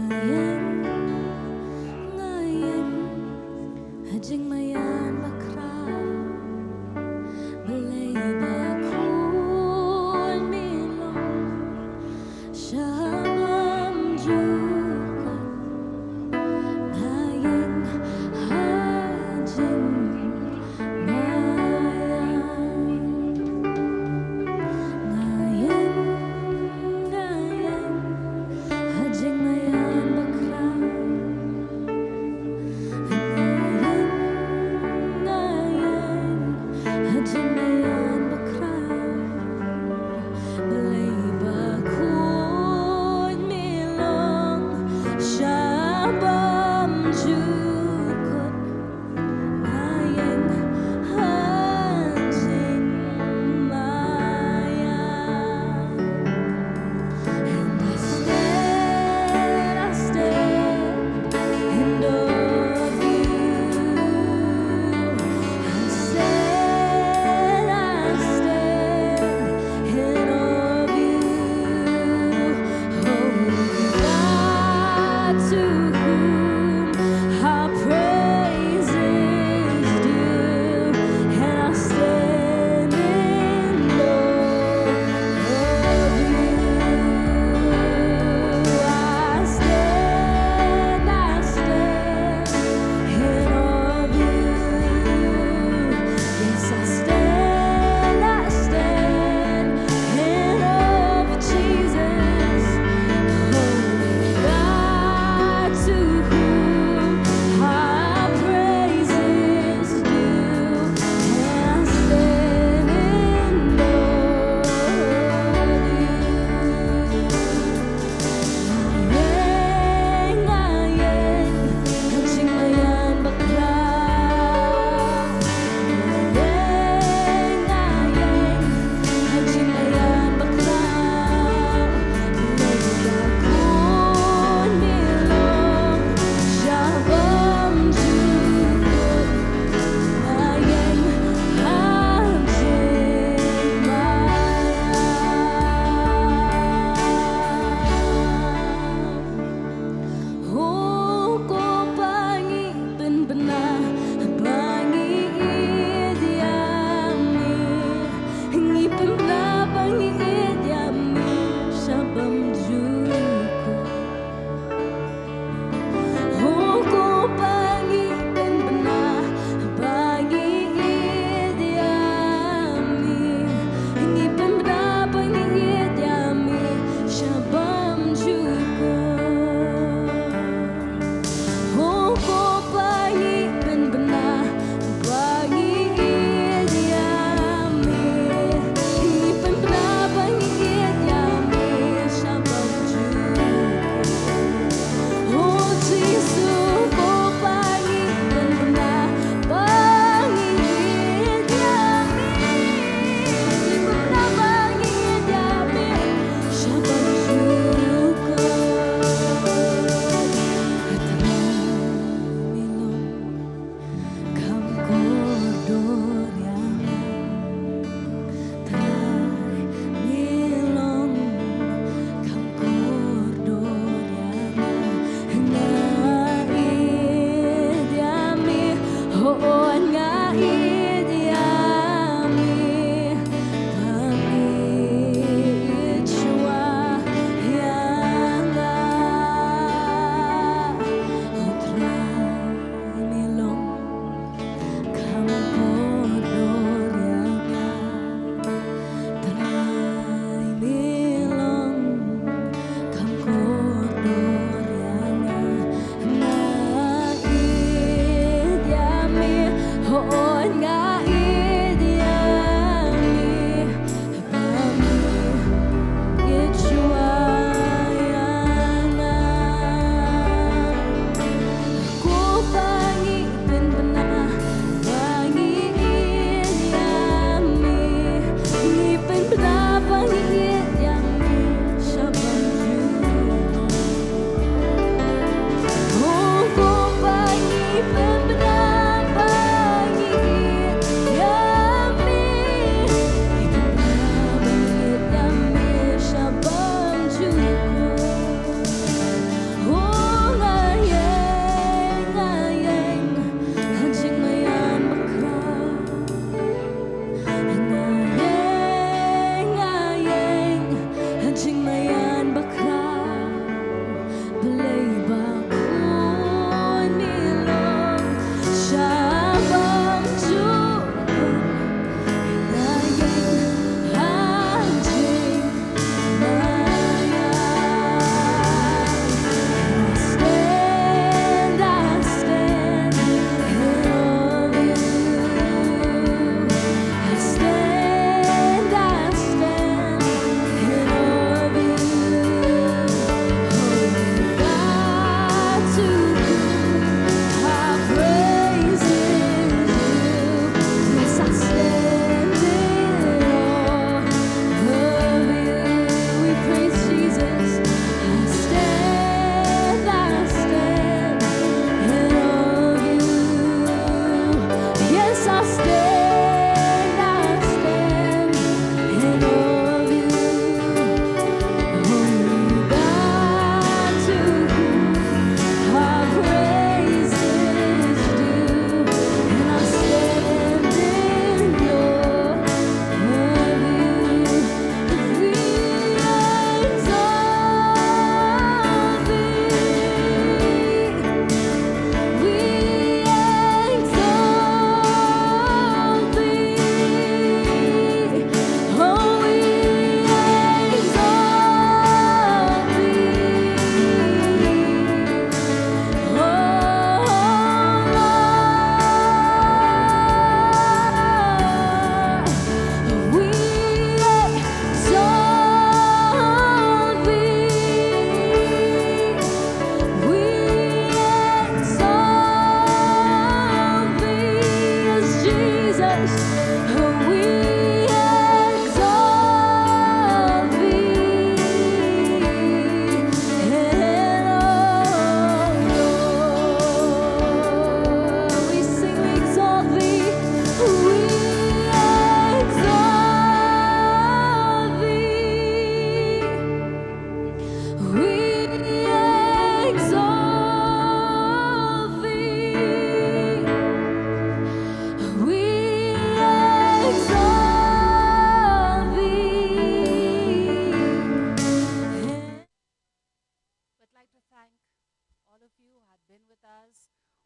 Hajing mayan bakra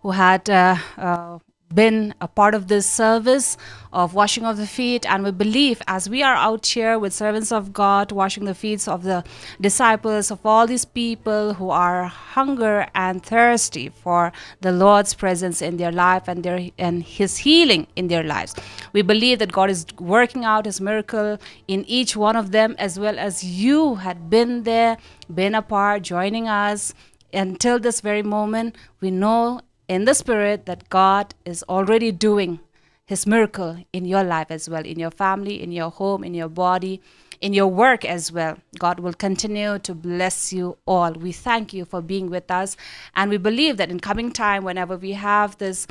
who had been a part of this service of washing of the feet. And we believe as we are out here with servants of God, washing the feet of the disciples, of all these people who are hunger and thirsty for the Lord's presence in their life and His healing in their lives. We believe that God is working out His miracle in each one of them, as well as you had been there, been a part, joining us until this very moment. We know in the Spirit that God is already doing His miracle in your life as well, in your family, in your home, in your body, in your work as well. God will continue to bless you all. We thank you for being with us, and we believe that in coming time, whenever we have this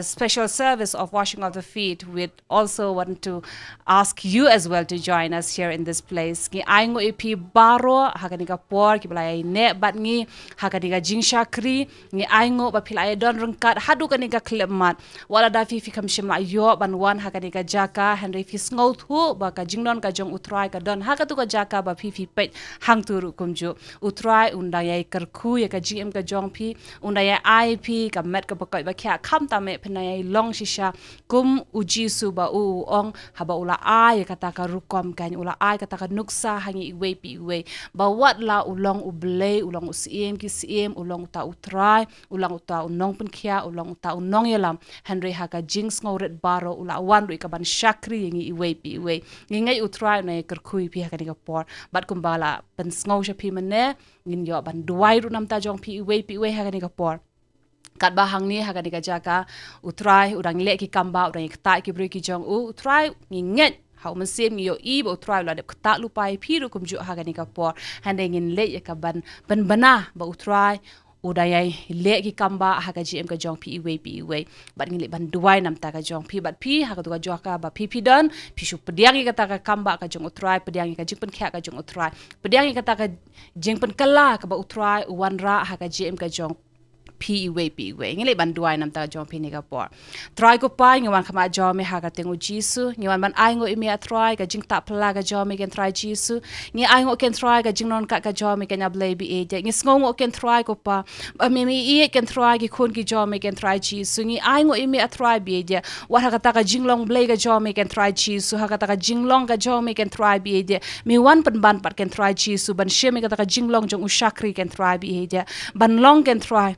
special service of washing of the feet, we also want to ask you as well to join us here in this place. Ngi aingo ipi baro hakaniga por ki balai ne bat ngi hakaniga jingsakri ngi aingo ba pilai don rengkat hadu kaniga klemat wala da fi kam shima yo ban wan hakaniga jaka henry fi sngout hu ba ka jingdon ka jong utrai ka don hakatu ka jaka ba fi pet hang turu kumju utrai undaya kerku ya ka gm ka jong pi undaya ip ka met ka bakoi ba kya kham ta me penai long shisha kum uji suba u ong haba ula ai kata ka rukom kan ula ai kata ka nuksa hangi iwe pi iwe ba wat la ulong uble ulong usiem ki siem ulong ta utrai ulang uta unong pun kya ulong uta unong yalam henry haka jings ngoret baro ula wan ru ka ban shakri ngi iwe pi iwe ngai utrai na kerkui pi haka ni por bat kumbala pen ngau sha pi mane ngin yo ban duai ru nam ta jong pi iwe haka ni por kat bahang ni haka diga jaka utrai urang le ki kamba urang kta ki bri ki jong u utrai nginget hau mesim yo i bo utrai la de kta lupai piru kumju haka ni por hande ngin le ka ban bana ba utrai udayai le ki kamba haka gm ka jong pi iwe bat ngin le ban duai nam ta ka jong pi bat pi haka tu ka joka ba pi don pi shu pediang ka ta ka kamba ka jong utrai pediang ka jing pen kha ka jong utrai pediang ka ta ka jing pen kala ka ba utrai wanra haka gm ka jong pi iwe ngile ban duai nam ta jom pi ni ka por try ko pa ngiwan khama jom me ha ka tengu jisu ngiwan ban ai ngo imi try ka jing ta pla ka jom me ken try jisu ngi ai ngo ken try ka jing non ka jom me ken ablay bi e ngi sngo ngo ken try ko pa me i ken try ki khun ki jom me ken try jisu ngi ai ngo imi try bi e wa ha ka ta ka jing long blay ka jom me ken try jisu ha ka ta ka jing long ka jom me ken try bi e mi wan pan ban pat ken try jisu ban she me ka ta ka jing long jong ushakri ken try bi e ban long ken try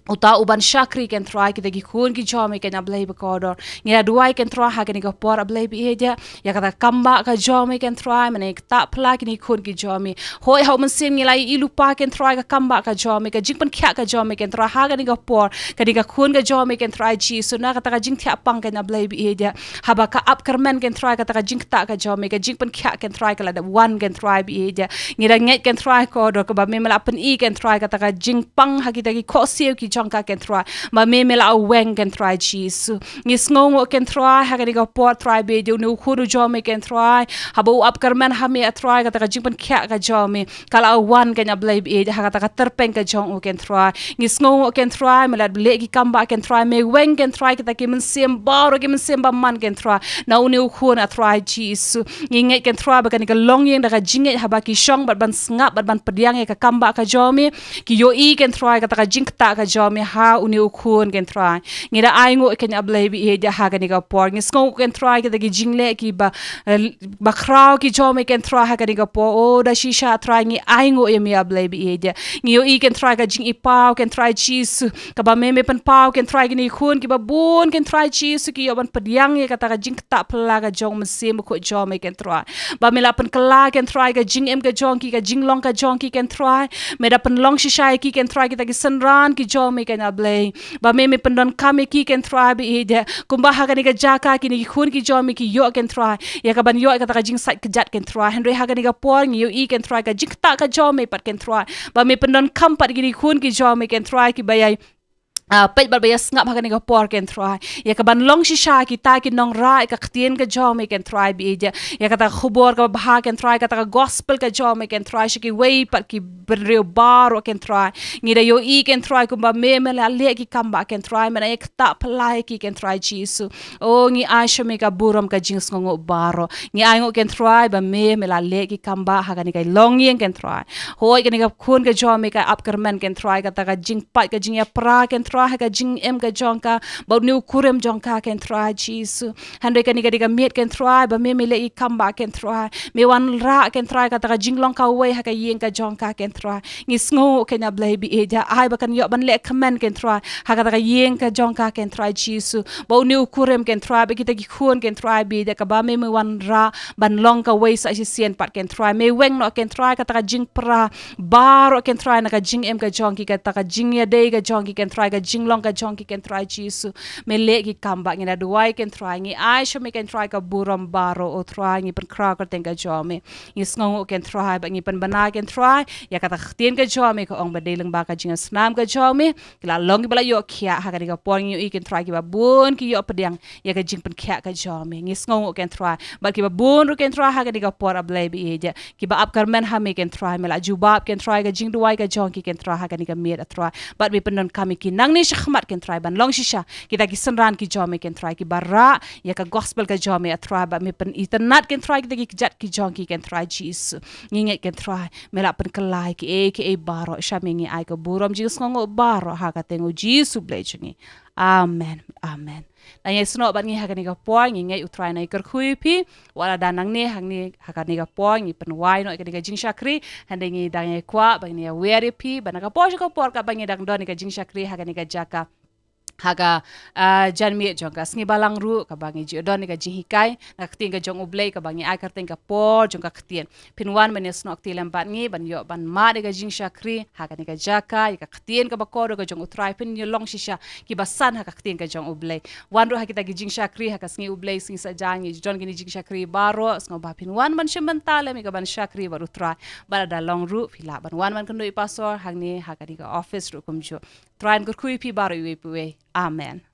uta uban shakri ken try ki dagi khun ki jome ken ablay ba kodor ngira duai ken try ha ken ko por ablay bi eja ya kata kamba ka jome ken try mane ta phla ki ni khun ki jome hoi ha man sim ngilai ilupa ken try ka kamba ka jome ka jingpan khya ka jome ken try ha ken ko por ka diga khun ka jome ken try chi suna kata ka jing thya pang ken ablay bi eja haba ka up karmen ken try kata ka jing ta ka jome ka jingpan khya ken try ka la da one ken try bi eja ngira nget ken try ko do ka ba me mala pen i ken try kata ka jing pang ha ki dagi kho siu ki jongka ken try ma me mela weng ken try jisu ngis ngo ken try ha ga por try be de no khuru jome ken try ha bo up karman ha me try ka ta jingpan khya ka jome kala one ken ablay be ha ka ta terpeng ka jong ken try ngis ngo ken try mela le ki kamba ken try me weng ken try ka ta ki men sem baro ki men sem ba man ken try na uni khuna try jisu ngi ken try ba kan ka long yeng da ka jinge ha ba ki shong bat ban ngap bat ban pediang ka kamba ka jome ki yo i ken try ka ta jing ta ka jome ha uni ukhun ken try ngira ai ngo ken ablay bi e ha ga ni ga por ngis ngo ken try ki dagi jingle ki ba khrau ki jome ken try ha ga ni ga po o da shisha try ngi ai ngo e mi ablay bi e ngi yo i ken try ka jing i pau ken try cheese ka ba me pan pau ken try ki ni khun ki ba bun ken try cheese ki yo ban pediang e ka ta jing ta pla ga jong mesim ko jome ken try ba me la pan kala ken try ka jing em ka jong ki ka jing long ka jong ki ken try me da pan long shisha ki ken try ki ta ki sanran ki jome ken ablay ba me pendon kame ki ken try bi ide kumba ha ga ni ga jaka ki ni khun ki jome ki yo ken try ya ka ban yo ka ta jing sait Kjat ken try henry ha ga ni ga por ngi yo i ken try ka jing ta ka jome pat ken try ba me pendon kam pat ki ni khun ki jome ken try ki bayai pet bar bayas ngap hakan ga por ken try ya ka ban long shisha ki ta ki nong ra ka ktien ka jome ken try bi ja ya ka ta khubor ka bha ken try ka ta gospel ka jome ken try shiki wei pat ki berreu bar ken try ngira yo i ken try ko ba me la le ki kamba ken try mena ek ta plai ki ken try jisu o ngi a shome ka buram ka jings ngo baro ngi ai ngo ken try ba me la le ki kamba hakan ga long yen ken try hoi ken ga khun ka jome ka up karman ken try ka ta jing pat ka jing ya pra ken try ka jing em ka jongka ba Nongkhryiem jongka ken try jisu hande ka ni ga met ken try ba me le I kamba ken try me wan ra ken try ka ta jing long ka we ha ka yen ka jongka ken try ngi sngo ken ablay bi e ja ai ba kan yo ban le comment ken try ha ka ta yen ka jongka ken try jisu ba Nongkhryiem ken try ba kita ki khun ken try bi da ka ba me wan ra ban long ka we sa si sien pat ken try me weng no ken try ka ta jing pra bar ken try na ka jing em ka jongki ka ta jing ya de ka jongki ken try ka jing long ka jongki ken try jisu me le ki kamba ngina duai ken try ngi ai sho me ken try ka buram baro o try ngi pen kra ka tenga jome ngi sngo ken try ba ngi pen bana ken try ya ka ta tien ka jome ko ong ba deleng ba ka jing snam ka jome kila long ki bala yo khia ha ka ga por ngi I ken try ki ba bun ki yo pediang ya ka jing pen khia ka jome ngi sngo ken try ba ki ba bun ru ken try ha ka ga por ablay bi e ki ba up karmen ha me ken try me la jubab ken try ka jing duai ka jongki ken try ha ka ni ka me try ba me pen kami ki nang ni shkhmat ken try ban long shisha kita ki sanran ki jome ken try ki bara ya ka gospel ka jome try ba me pen internet ken try ki Kjat ki jongki ken try jis ngi ken try mela pen kalai ki e baro shamingi ai ka buram jis ngo baro ha ka tengu jisu blejingi amen amen dan ye sno ban ngi ha ka ni ka poing ngi utrai na ikar khuipi wala danang ne hang ni ha ka ni ka poing pen wai no ka ni ka jing shakri hande ngi dang ye kwa ban ni ya weri pi ban ka po ka por ka ban ngi dang don ni ka jing shakri ha ka ni ka jaka haga janmi jongka sngi balang ru ka bangi jodon ka jihikai na kting ka jong ublei ka bangi ai karteng ka por jongka ktien pinwan mene snok tilam ban ngi ban yo ban ma de ka jing shakri haga ni ka jaka ka ktien ka bakor ka jong utrai pin yo long shisha ki basan ha ka ktien ka jong ublei wan ru ha kita ki jing shakri ha ka sngi ublei sngi sa jangi jon gini jing shakri baro sngo ba pinwan ban shembantale mi ka ban shakri baru trai bara da long ru phila ban wan man kan do pasor hang ni ha ka di ka office ru kumjo train kur kui pi baro we amen